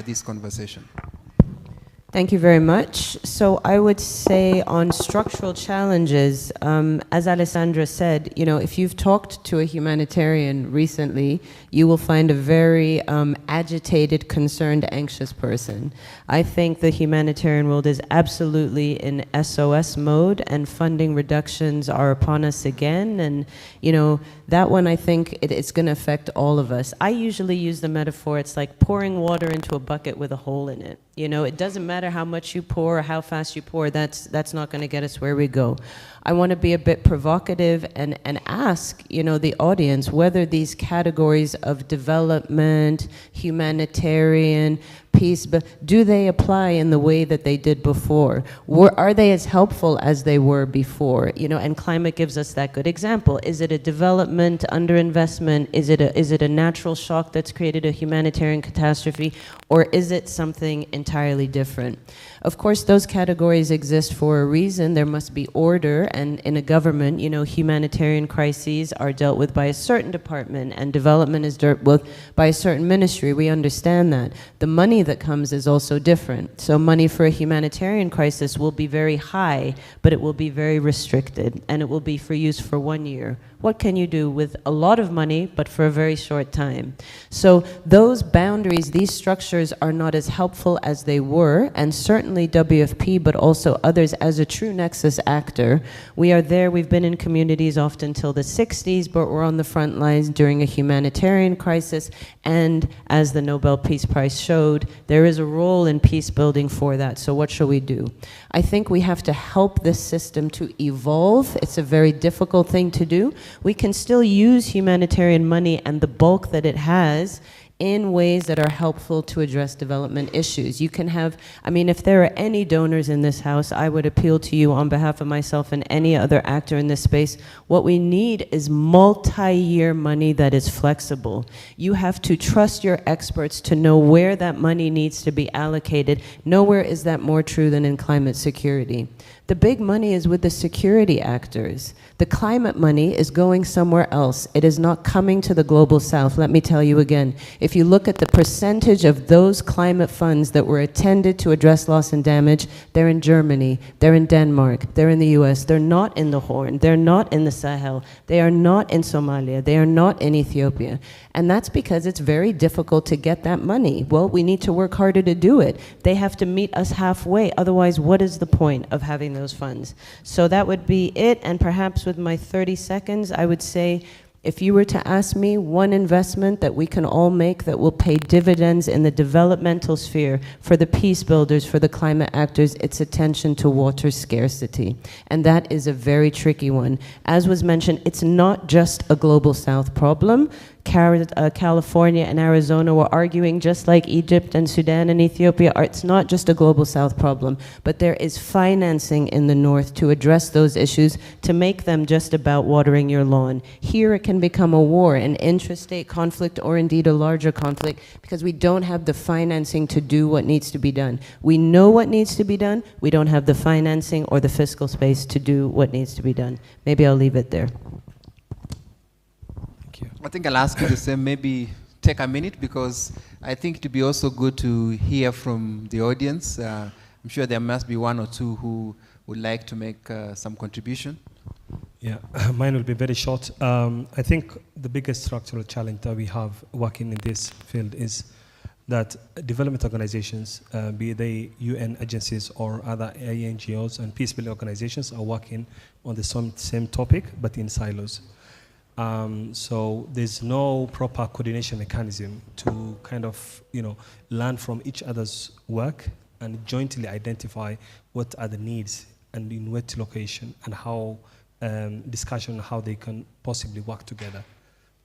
this conversation. Thank you very much. So I would say on structural challenges, as Alessandra said, if you've talked to a humanitarian recently, you will find a very agitated, concerned, anxious person. I think the humanitarian world is absolutely in SOS mode, and funding reductions are upon us again. And, that one, I think it's going to affect all of us. I usually use the metaphor, it's like pouring water into a bucket with a hole in it. It doesn't matter how much you pour or how fast you pour, that's not going to get us where we go. I want to be a bit provocative and ask, the audience whether these categories of development, humanitarian, peace, but do they apply in the way that they did before? Are they as helpful as they were before? And climate gives us that good example. Is it a development underinvestment? Is it a natural shock that's created a humanitarian catastrophe? Or is it something entirely different? Of course, those categories exist for a reason. There must be order, and in a government, humanitarian crises are dealt with by a certain department, and development is dealt with by a certain ministry. We understand that. The money that comes is also different. So money for a humanitarian crisis will be very high, but it will be very restricted, and it will be for use for 1 year, What can you do with a lot of money, but for a very short time? So those boundaries, these structures are not as helpful as they were, and certainly WFP, but also others as a true nexus actor. We are there, we've been in communities often till the 60s, but we're on the front lines during a humanitarian crisis, and as the Nobel Peace Prize showed, there is a role in peace building for that. So what shall we do? I think we have to help this system to evolve. It's a very difficult thing to do. We can still use humanitarian money and the bulk that it has in ways that are helpful to address development issues. You can have, I mean, if there are any donors in this house, I would appeal to you on behalf of myself and any other actor in this space. What we need is multi-year money that is flexible. You have to trust your experts to know where that money needs to be allocated. Nowhere is that more true than in climate security. The big money is with the security actors. The climate money is going somewhere else. It is not coming to the global south. Let me tell you again, if you look at the percentage of those climate funds that were intended to address loss and damage, they're in Germany, they're in Denmark, they're in the US, they're not in the Horn, they're not in the Sahel, they are not in Somalia, they are not in Ethiopia. And that's because it's very difficult to get that money. Well, we need to work harder to do it. They have to meet us halfway. Otherwise, what is the point of having those funds? So that would be it. And perhaps with my 30 seconds, I would say, if you were to ask me one investment that we can all make that will pay dividends in the developmental sphere for the peace builders, for the climate actors, it's attention to water scarcity. And that is a very tricky one. As was mentioned, it's not just a global south problem. California and Arizona were arguing, just like Egypt and Sudan and Ethiopia. It's not just a global south problem, but there is financing in the north to address those issues, to make them just about watering your lawn. Here it can become a war, an intrastate conflict, or indeed a larger conflict, because we don't have the financing to do what needs to be done. We know what needs to be done. We don't have the financing or the fiscal space to do what needs to be done. Maybe I'll leave it there. I think I'll ask you the same, maybe take a minute, because I think it would be also good to hear from the audience. I'm sure there must be one or two who would like to make some contribution. Yeah, mine will be very short. I think the biggest structural challenge that we have working in this field is that development organizations, be they UN agencies or other NGOs and peace-building organizations, are working on the same topic, but in silos. So there's no proper coordination mechanism to kind of, learn from each other's work and jointly identify what are the needs and in what location, and how discussion on how they can possibly work together.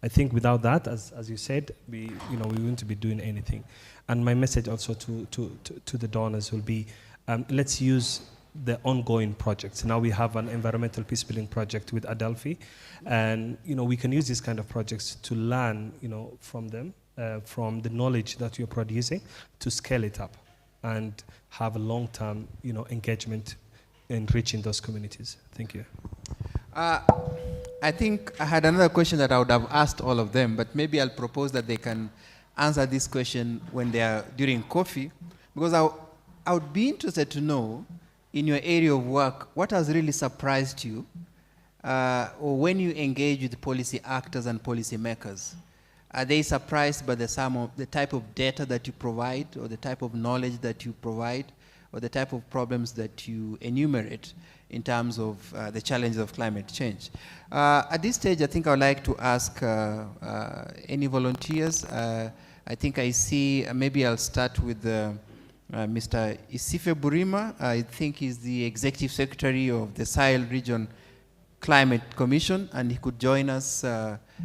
I think without that, as you said, we wouldn't be doing anything. And my message also to the donors will be, let's use the ongoing projects. Now we have an environmental peace-building project with Adelphi, and we can use these kind of projects to learn from them, from the knowledge that you're producing, to scale it up and have a long-term engagement in reaching those communities. Thank you. I think I had another question that I would have asked all of them, but maybe I'll propose that they can answer this question when they are during coffee, because I would be interested to know, in your area of work, what has really surprised you, or when you engage with policy actors and policy makers? Are they surprised by the type of data that you provide, or the type of knowledge that you provide, or the type of problems that you enumerate in terms of the challenges of climate change? At this stage, I think I would like to ask any volunteers. I think I see, maybe I'll start with Mr. Isife Burima. I think he's the Executive Secretary of the Sahel Region Climate Commission, and he could join us,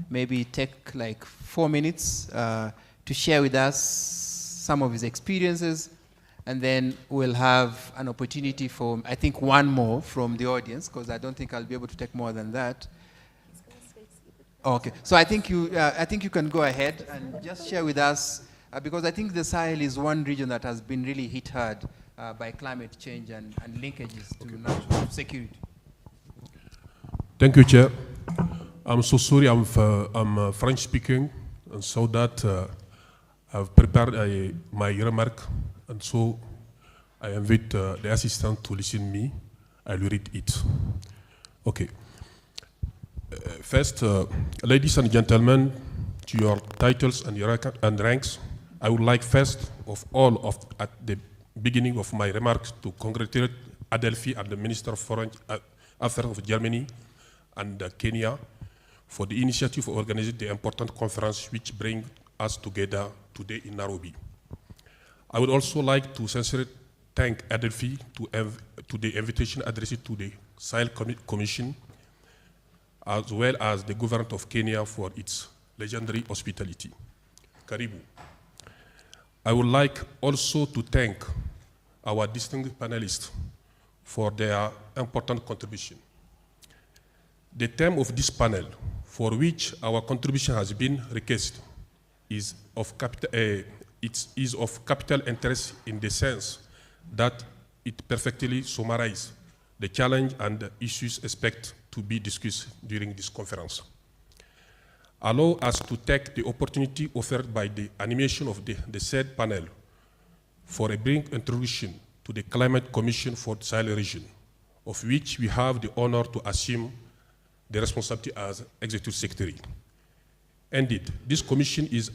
maybe take like 4 minutes to share with us some of his experiences, and then we'll have an opportunity for, I think, one more from the audience, because I don't think I'll be able to take more than that. Okay, so I think you can go ahead and just share with us, because I think the Sahel is one region that has been really hit hard by climate change and linkages to national security. Thank you, Chair. I'm so sorry, I'm French speaking, and so that I've prepared my remark, and so I invite the assistant to listen to me. I will read it. Okay. First, ladies and gentlemen, to your titles and ranks, I would like first of all, at the beginning of my remarks, to congratulate Adelphi and the Minister of Foreign Affairs of Germany and Kenya for the initiative of organizing the important conference which brings us together today in Nairobi. I would also like to sincerely thank Adelphi to the invitation addressed to the Sahel Commission, as well as the government of Kenya for its legendary hospitality. Karibu. I would like also to thank our distinguished panelists for their important contribution. The theme of this panel, for which our contribution has been requested, is of capital interest in the sense that it perfectly summarizes the challenge and the issues expected to be discussed during this conference. Allow us to take the opportunity offered by the animation of the said panel for a brief introduction to the Climate Commission for the Sahel region, of which we have the honor to assume the responsibility as Executive Secretary. Indeed, this commission is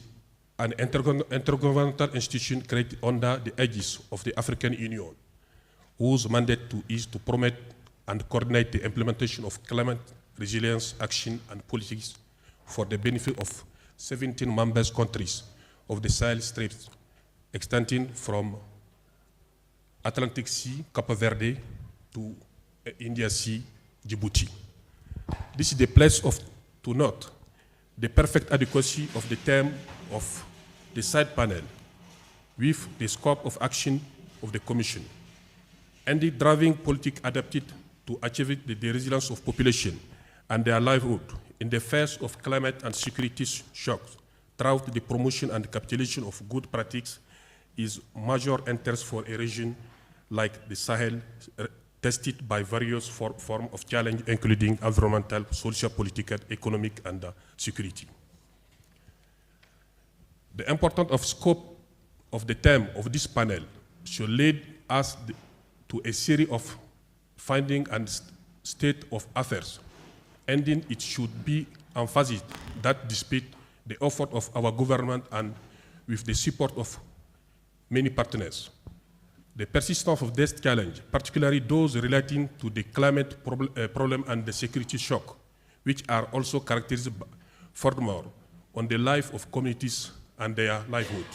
an intergovernmental institution created under the aegis of the African Union, whose mandate is to promote and coordinate the implementation of climate resilience action and politics for the benefit of 17 member countries of the Sahel Strait, extending from Atlantic Sea, Cape Verde, to India Sea, Djibouti. This is the place to note the perfect adequacy of the term of the side panel with the scope of action of the Commission, and the driving politic adapted to achieve the resilience of population and their livelihood in the face of climate and security shocks throughout the promotion and capitalization of good practices is major interest for a region like the Sahel, tested by various forms of challenge, including environmental, social, political, economic, and security. The importance of scope of the term of this panel should lead us to a series of findings and state of affairs, ending it should be emphasized that despite the effort of our government and with the support of many partners, the persistence of this challenge, particularly those relating to the climate problem and the security shock, which are also characterized furthermore on the life of communities and their livelihood.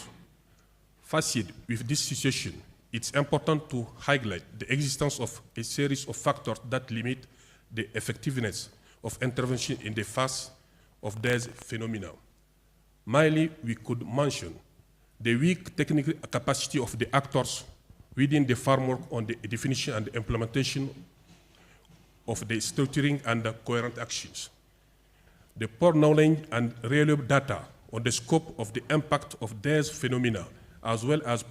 Faced with this situation, it's important to highlight the existence of a series of factors that limit the effectiveness of intervention in the face of these phenomena. Mainly, we could mention the weak technical capacity of the actors within the framework on the definition and the implementation of the structuring and the coherent actions, the poor knowledge and reliable data on the scope of the impact of these phenomena, as well as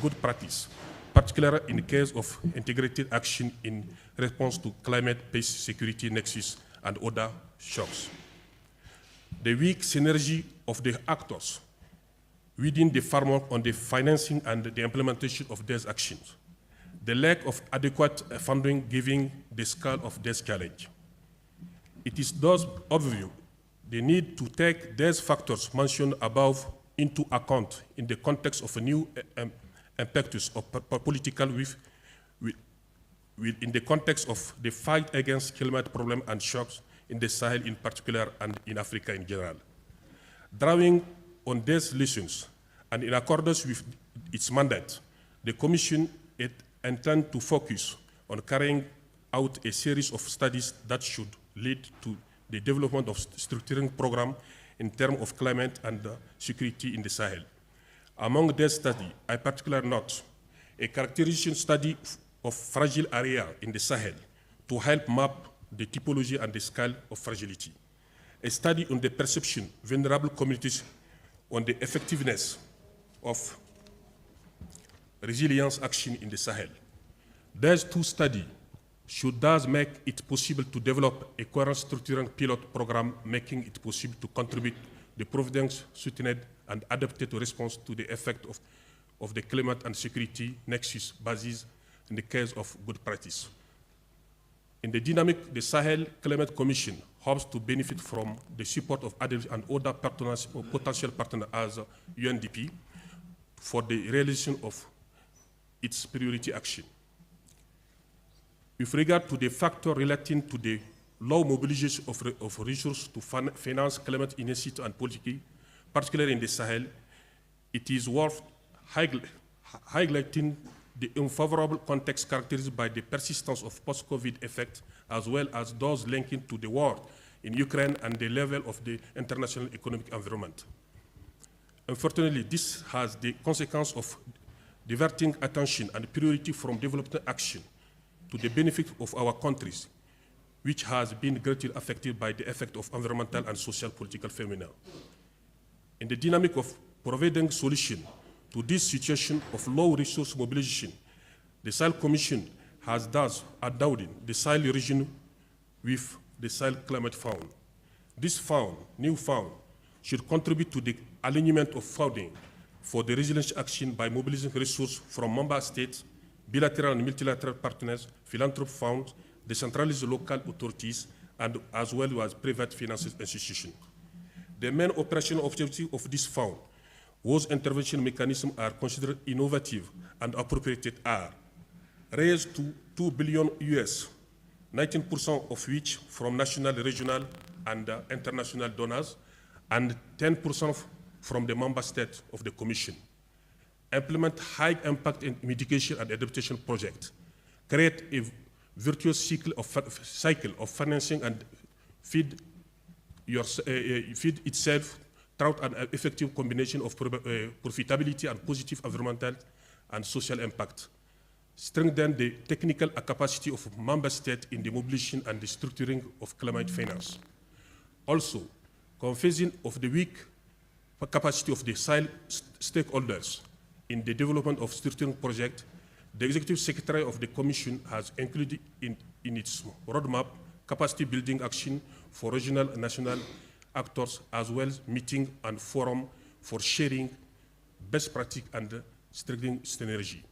good practice, particularly in the case of integrated action in response to climate-based security nexus and other shocks. The weak synergy of the actors within the framework on the financing and the implementation of these actions, the lack of adequate funding given the scale of this challenge. It is thus obvious the need to take these factors mentioned above into account in the context of a new impetus of political in the context of the fight against climate problem and shocks in the Sahel in particular and in Africa in general. Drawing on these lessons and in accordance with its mandate, the Commission intends to focus on carrying out a series of studies that should lead to the development of structuring program in terms of climate and security in the Sahel. Among these studies, I particularly note a characterization study of fragile area in the Sahel to help map the typology and the scale of fragility. A study on the perception of vulnerable communities on the effectiveness of resilience action in the Sahel. These two studies should thus make it possible to develop a coherent structuring pilot program, making it possible to contribute the providence, sustained and adapted response to the effect of the climate and security nexus basis in the case of good practice. In the dynamic, the Sahel Climate Commission hopes to benefit from the support of others and other partners or potential partners as UNDP for the realization of its priority action. With regard to the factor relating to the low mobilization of resources to finance climate initiatives and policy, particularly in the Sahel, it is worth highlighting the unfavorable context characterized by the persistence of post-COVID effects, as well as those linking to the war in Ukraine and the level of the international economic environment. Unfortunately, this has the consequence of diverting attention and priority from development action to the benefit of our countries, which has been greatly affected by the effect of environmental and social political phenomena. In the dynamic of providing solution to this situation of low resource mobilization, the Sahel Commission has thus endowed the Sahel region with the Sahel Climate Fund. This fund, new fund, should contribute to the alignment of funding for the resilience action by mobilizing resources from member states, bilateral and multilateral partners, philanthropic funds, decentralized local authorities, and as well as private financial institutions. The main operational objective of this fund whose intervention mechanisms are considered innovative and appropriated are raised to $2 billion US, 19% of which from national, regional, and international donors, and 10% from the member states of the Commission. Implement high impact in mitigation and adaptation projects. Create a virtuous cycle of financing and feed itself through an effective combination of profitability and positive environmental and social impact. Strengthen the technical capacity of member states in the mobilization and the structuring of climate finance. Also, confessing of the weak capacity of the Sahel stakeholders in the development of structuring projects, the Executive Secretary of the Commission has included in its roadmap capacity building action for regional and national actors, as well as meeting and forum for sharing best practice and strengthening synergy.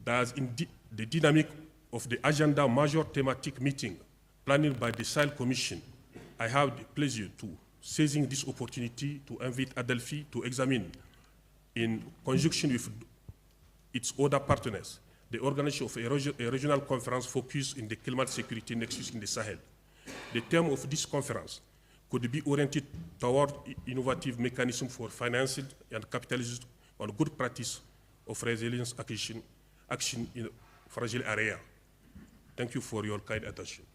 Thus, in the dynamic of the agenda major thematic meeting planned by the Sahel Commission, I have the pleasure to seizing this opportunity to invite Adelphi to examine, in conjunction with its other partners, the organization of a regional conference focused in the climate security nexus in the Sahel. The theme of this conference could be oriented toward innovative mechanisms for financing and capitalizing on good practice of resilience action in fragile area. Thank you for your kind attention.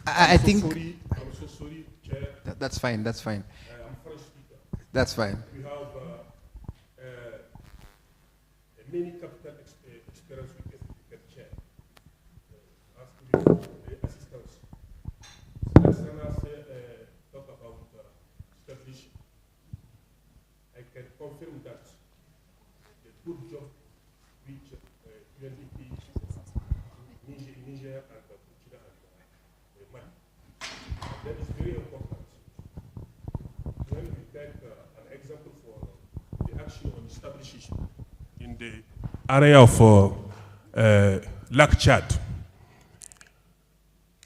I think I'm so sorry, Chair. That's fine. That's fine. I'm French speaker. That's fine. We have many capital experience with the Chair. Ask the assistance. Let's talk about establishing. I can confirm that the good job which UNDP, Niger and Burkina and Mali. That is very important. When we take an example for the action on establishing in the area of Lac Chad,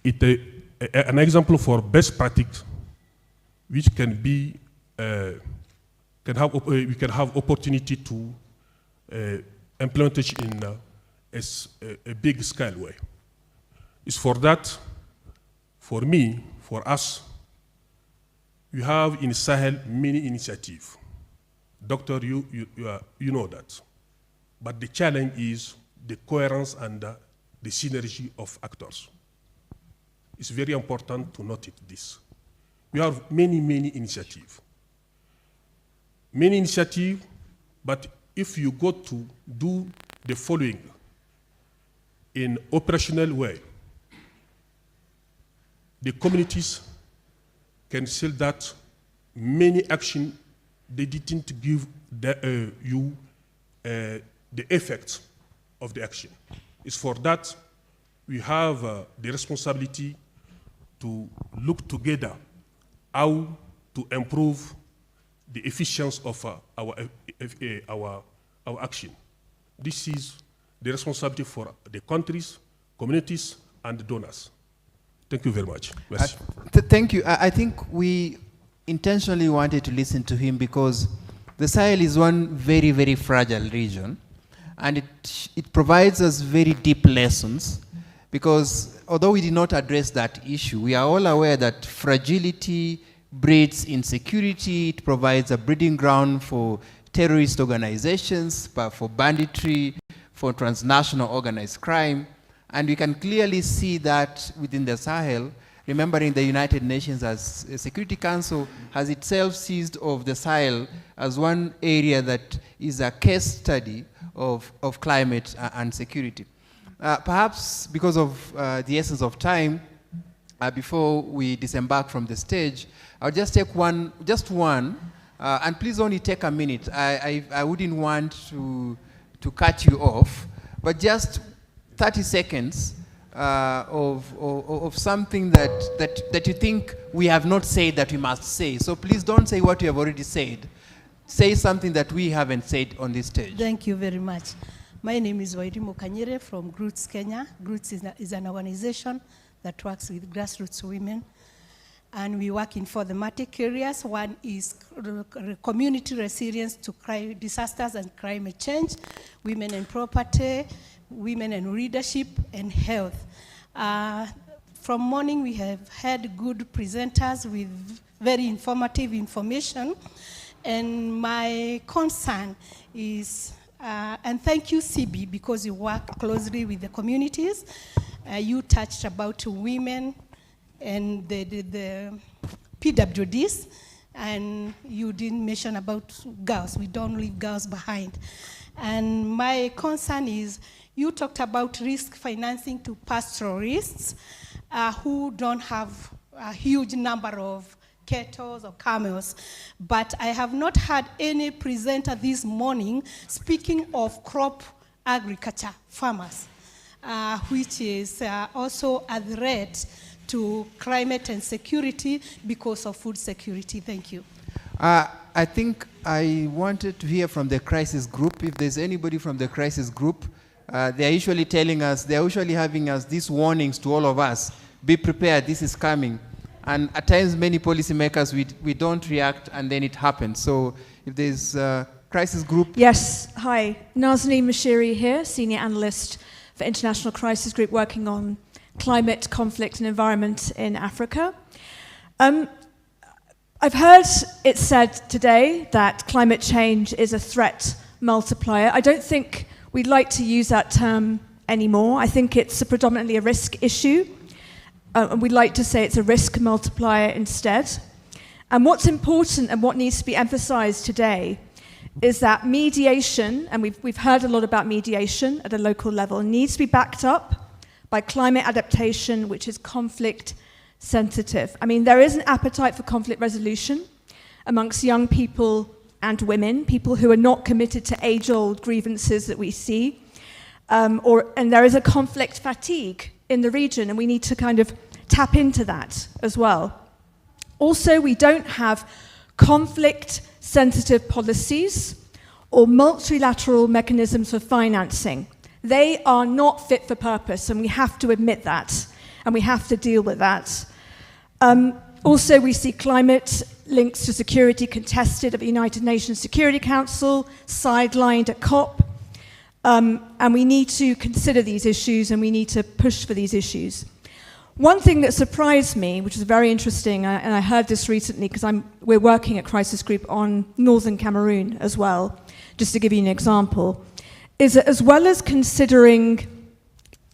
an example for best practice which can be we can have opportunity to implement it in a big scale way. It's for that, for me, for us, we have in Sahel many initiatives. Doctor, you know that. But the challenge is the coherence and the synergy of actors. It's very important to note this. We have many initiatives. Many initiatives, but if you go to do the following in operational way, the communities can say that many action they didn't give you the effect of the action. It's for that we have the responsibility to look together how to improve the efficiency of our action. this is the responsibility for the countries, communities, and donors. Thank you very much. Merci. Thank you. I think we intentionally wanted to listen to him because the Sahel is one very, very fragile region, and it provides us very deep lessons, because although we did not address that issue, we are all aware that fragility breeds insecurity. It provides a breeding ground for terrorist organizations, for banditry, for transnational organized crime. And we can clearly see that within the Sahel, remembering the United Nations as a Security Council has itself seized of the Sahel as one area that is a case study of climate and security. Perhaps because of the essence of time, before we disembark from the stage, I'll just take just one, and please only take a minute. I wouldn't want to cut you off, but just 30 seconds of something that you think we have not said that we must say. So please don't say what you have already said. Say something that we haven't said on this stage. Thank you very much. My name is Wairimo Kanyere from Roots Kenya. Roots is an organization that works with grassroots women. And we work in 4 thematic areas. One is community resilience to disasters and climate change, women and property, women and leadership, and health. From morning, we have had good presenters with very informative information. And my concern is, and thank you, CB, because you work closely with the communities. You touched about women and the PWDs, and you didn't mention about girls. We don't leave girls behind. And my concern is, you talked about risk financing to pastoralists who don't have a huge number of cattle or camels, but I have not had any presenter this morning speaking of crop agriculture farmers, which is also a threat to climate and security because of food security. Thank you. I think I wanted to hear from the crisis group. If there's anybody from the crisis group, they're usually telling us, they're usually having us these warnings to all of us. Be prepared, this is coming. And at times, many policymakers, we don't react, and then it happens. So if there's a crisis group. Yes, hi. Nazanin Mashiri here, Senior Analyst for International Crisis Group, working on climate, conflict, and environment in Africa. I've heard it said today that climate change is a threat multiplier. I don't think we'd like to use that term anymore. I think it's predominantly a risk issue. And we'd like to say it's a risk multiplier instead. And what's important and what needs to be emphasized today is that mediation, and we've heard a lot about mediation at a local level, needs to be backed up by climate adaptation, which is conflict sensitive. I mean, there is an appetite for conflict resolution amongst young people and women, people who are not committed to age-old grievances that we see. And there is a conflict fatigue in the region, and we need to kind of tap into that as well. Also, we don't have conflict-sensitive policies or multilateral mechanisms for financing. They are not fit for purpose, and we have to admit that, and we have to deal with that. Also, we see climate links to security contested at the United Nations Security Council, sidelined at COP, and we need to consider these issues, and we need to push for these issues. One thing that surprised me, which is very interesting, and I heard this recently because we're working at Crisis Group on northern Cameroon as well, just to give you an example, is that as well as considering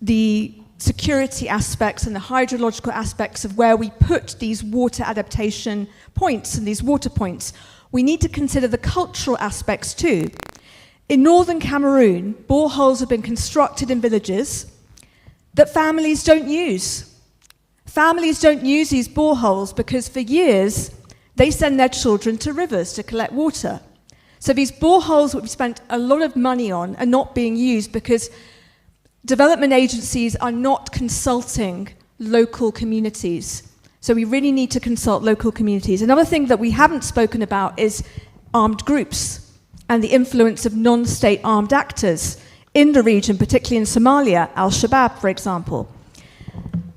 the security aspects and the hydrological aspects of where we put these water adaptation points and these water points, we need to consider the cultural aspects too. In northern Cameroon, boreholes have been constructed in villages that families don't use. Families don't use these boreholes because for years they send their children to rivers to collect water. So these boreholes, which we spent a lot of money on, are not being used because development agencies are not consulting local communities. So we really need to consult local communities. Another thing that we haven't spoken about is armed groups and the influence of non-state armed actors in the region, particularly in Somalia, Al-Shabaab, for example.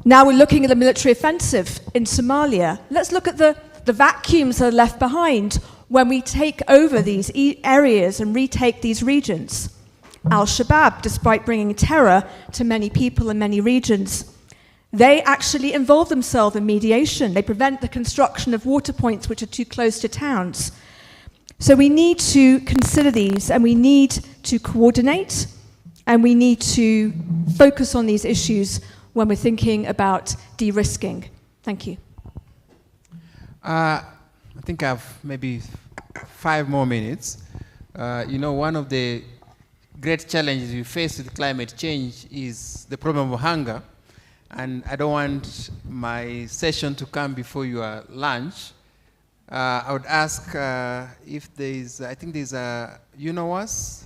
Now we're looking at a military offensive in Somalia. Let's look at the vacuums that are left behind when we take over these areas and retake these regions. Al-Shabaab, despite bringing terror to many people in many regions, they actually involve themselves in mediation. They prevent the construction of water points which are too close to towns. So we need to consider these, and we need to coordinate, and we need to focus on these issues when we're thinking about de-risking. Thank you. I think I have maybe 5 more minutes. You know, one of the great challenges we face with climate change is the problem of hunger. And I don't want my session to come before your lunch. I would ask if there is, I think there's a UNOWAS,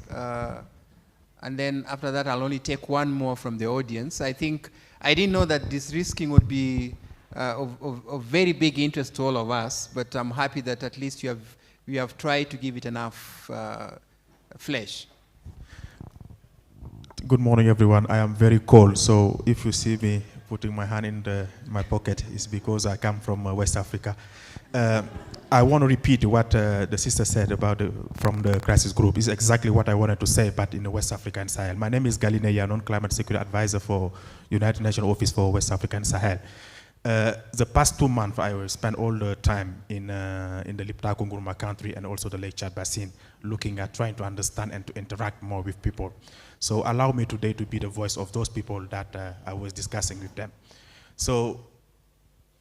and then after that I'll only take one more from the audience. I think I didn't know that this risking would be of very big interest to all of us, but I'm happy that at least we have tried to give it enough flesh. Good morning, everyone. I am very cold, so if you see me putting my hand in my pocket, it's because I come from West Africa. I want to repeat what the sister said about from the crisis group. It's exactly what I wanted to say, but in the West African Sahel. My name is Galine Yanon, Climate Security Advisor for United Nations Office for West African Sahel. The past 2 months, I will spend all the time in the Liptako Nguruma country and also the Lake Chad Basin, looking at trying to understand and to interact more with people. So allow me today to be the voice of those people that I was discussing with them. So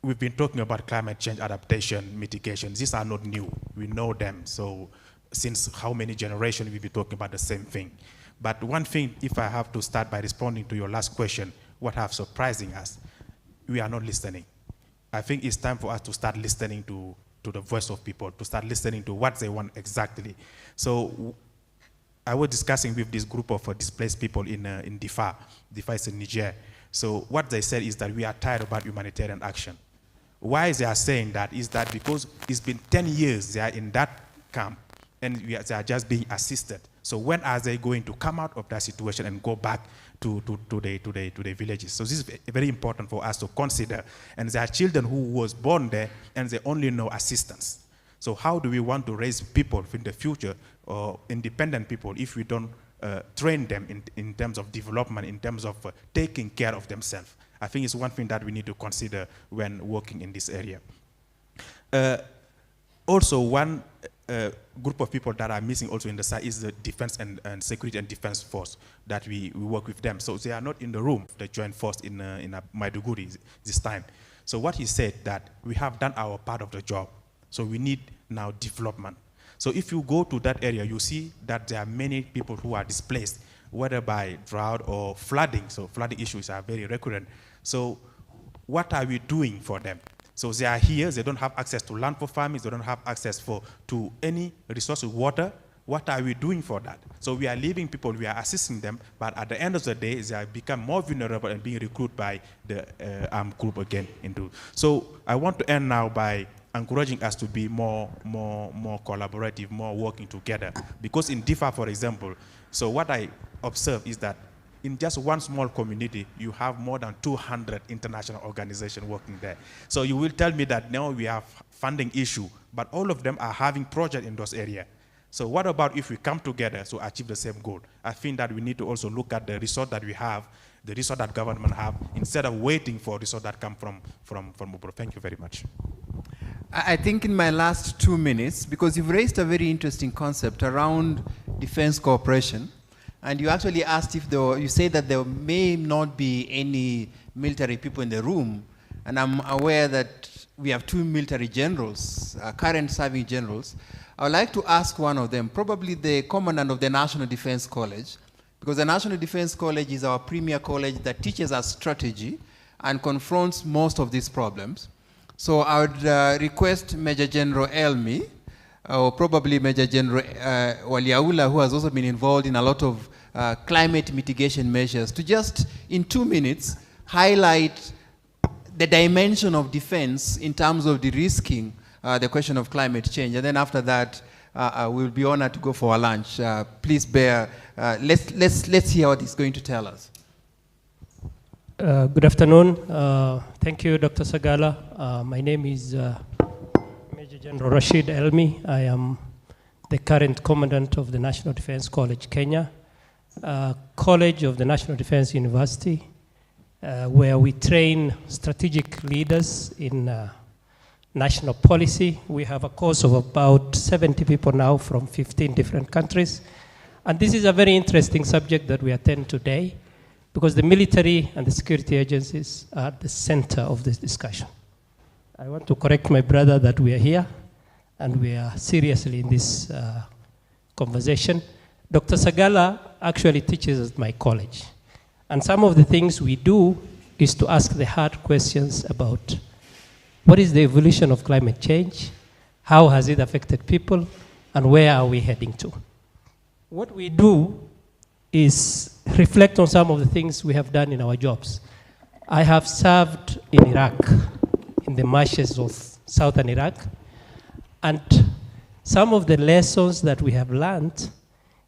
we've been talking about climate change adaptation, mitigation. These are not new. We know them. So since how many generations we've been talking about the same thing. But one thing, if I have to start by responding to your last question, what have surprising us, we are not listening. I think it's time for us to start listening to the voice of people, to start listening to what they want exactly. So I was discussing with this group of displaced people in Difa. Difa is in Niger. So what they said is that we are tired about humanitarian action. Why they are saying that is that because it's been 10 years they are in that camp and they are just being assisted. So when are they going to come out of that situation and go back to the villages? So this is very important for us to consider. And there are children who was born there and they only know assistance. So how do we want to raise people in the future, or independent people, if we don't train them in terms of development, in terms of taking care of themselves? I think it's one thing that we need to consider when working in this area. Also, one group of people that are missing also in the site is the Defense and Security and Defense Force that we work with them. So they are not in the room, the joint force in Maiduguri this time. So what he said that we have done our part of the job. So we need now development. So if you go to that area, you see that there are many people who are displaced, whether by drought or flooding. So flooding issues are very recurrent. So what are we doing for them? So they are here, they don't have access to land for farming, they don't have access to any resource of water. What are we doing for that? So we are leaving people, we are assisting them, but at the end of the day, they have become more vulnerable and being recruited by the armed group again. So I want to end now by encouraging us to be more collaborative, more working together. Because in Difa, for example, so what I observe is that in just one small community, you have more than 200 international organizations working there. So you will tell me that now we have funding issue, but all of them are having projects in those areas. So what about if we come together to achieve the same goal? I think that we need to also look at the resource that we have, the resource that government have, instead of waiting for resource that come from Ubro. Thank you very much. I think in my last 2 minutes, because you've raised a very interesting concept around defense cooperation, and you actually asked if you say that there may not be any military people in the room, and I'm aware that we have 2 military generals, current serving generals. I would like to ask one of them, probably the commandant of the National Defense College, because the National Defense College is our premier college that teaches us strategy and confronts most of these problems. So I would request Major General Elmi, or probably Major General Waliaula, who has also been involved in a lot of climate mitigation measures, to just, in 2 minutes, highlight the dimension of defense in terms of de-risking the question of climate change. And then after that, we'll be honored to go for our lunch. Please bear Let's hear what he's going to tell us. Good afternoon. Thank you, Dr. Sagala. My name is Major General Rashid Elmi. I am the current commandant of the National Defense College, Kenya, college of the National Defense University, where we train strategic leaders in national policy. We have a course of about 70 people now from 15 different countries. And this is a very interesting subject that we attend today, because the military and the security agencies are at the center of this discussion. I want to correct my brother that we are here and we are seriously in this conversation. Dr. Sagala actually teaches at my college. And some of the things we do is to ask the hard questions about what is the evolution of climate change, how has it affected people, and where are we heading to? What we do is reflect on some of the things we have done in our jobs. I have served in Iraq, in the marshes of southern Iraq, and some of the lessons that we have learned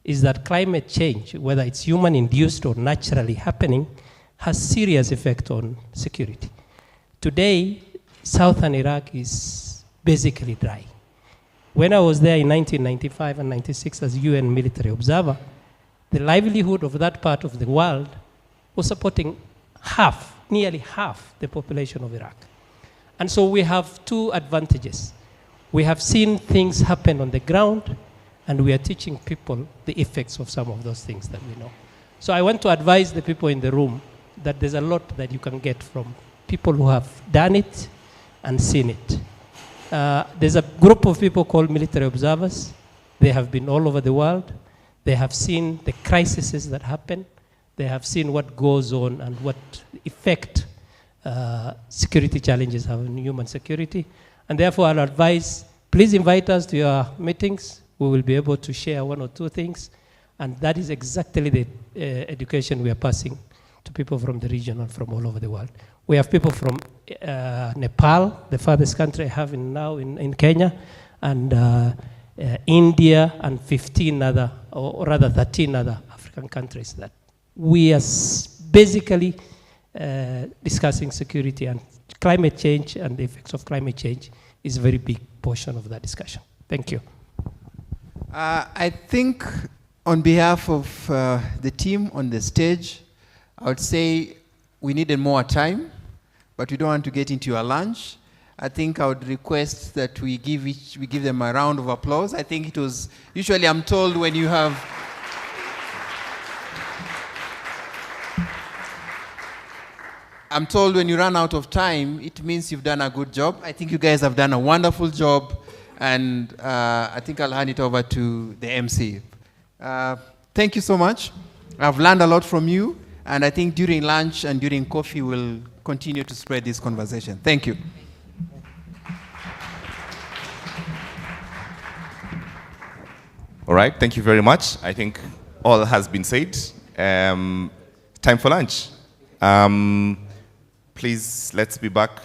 is that climate change, whether it's human-induced or naturally happening, has serious effect on security. Today, southern Iraq is basically dry. When I was there in 1995 and 96 as UN military observer, the livelihood of that part of the world was supporting nearly half the population of Iraq. And so we have two advantages. We have seen things happen on the ground, and we are teaching people the effects of some of those things that we know. So I want to advise the people in the room that there's a lot that you can get from people who have done it and seen it. There's a group of people called military observers. They have been all over the world. They have seen the crises that happen. They have seen what goes on and what effect security challenges have on human security. And therefore, I'll advise, please invite us to your meetings. We will be able to share one or two things. And that is exactly the education we are passing to people from the region and from all over the world. We have people from Nepal, the farthest country I have now in Kenya, and India, and 15 other, or rather 13 other African countries that we are basically discussing security, and climate change and the effects of climate change is a very big portion of that discussion. Thank you. I think on behalf of the team on the stage, I would say we needed more time, but we don't want to get into your lunch. I think I would request that we give them a round of applause. I think it was, usually I'm told when you have, I'm told when you run out of time, it means you've done a good job. I think you guys have done a wonderful job, and I think I'll hand it over to the MC. Thank you so much. I've learned a lot from you, and I think during lunch and during coffee, we'll continue to spread this conversation. Thank you. All right, thank you very much. I think all has been said. Time for lunch. Please, let's be back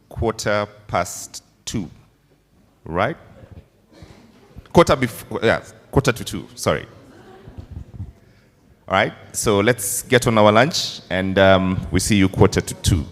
2:15, right? Quarter to 2, sorry. All right, so let's get on our lunch, and we see you 1:45.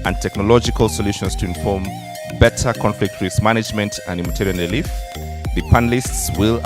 and technological solutions to inform better conflict risk management and humanitarian relief. The panelists will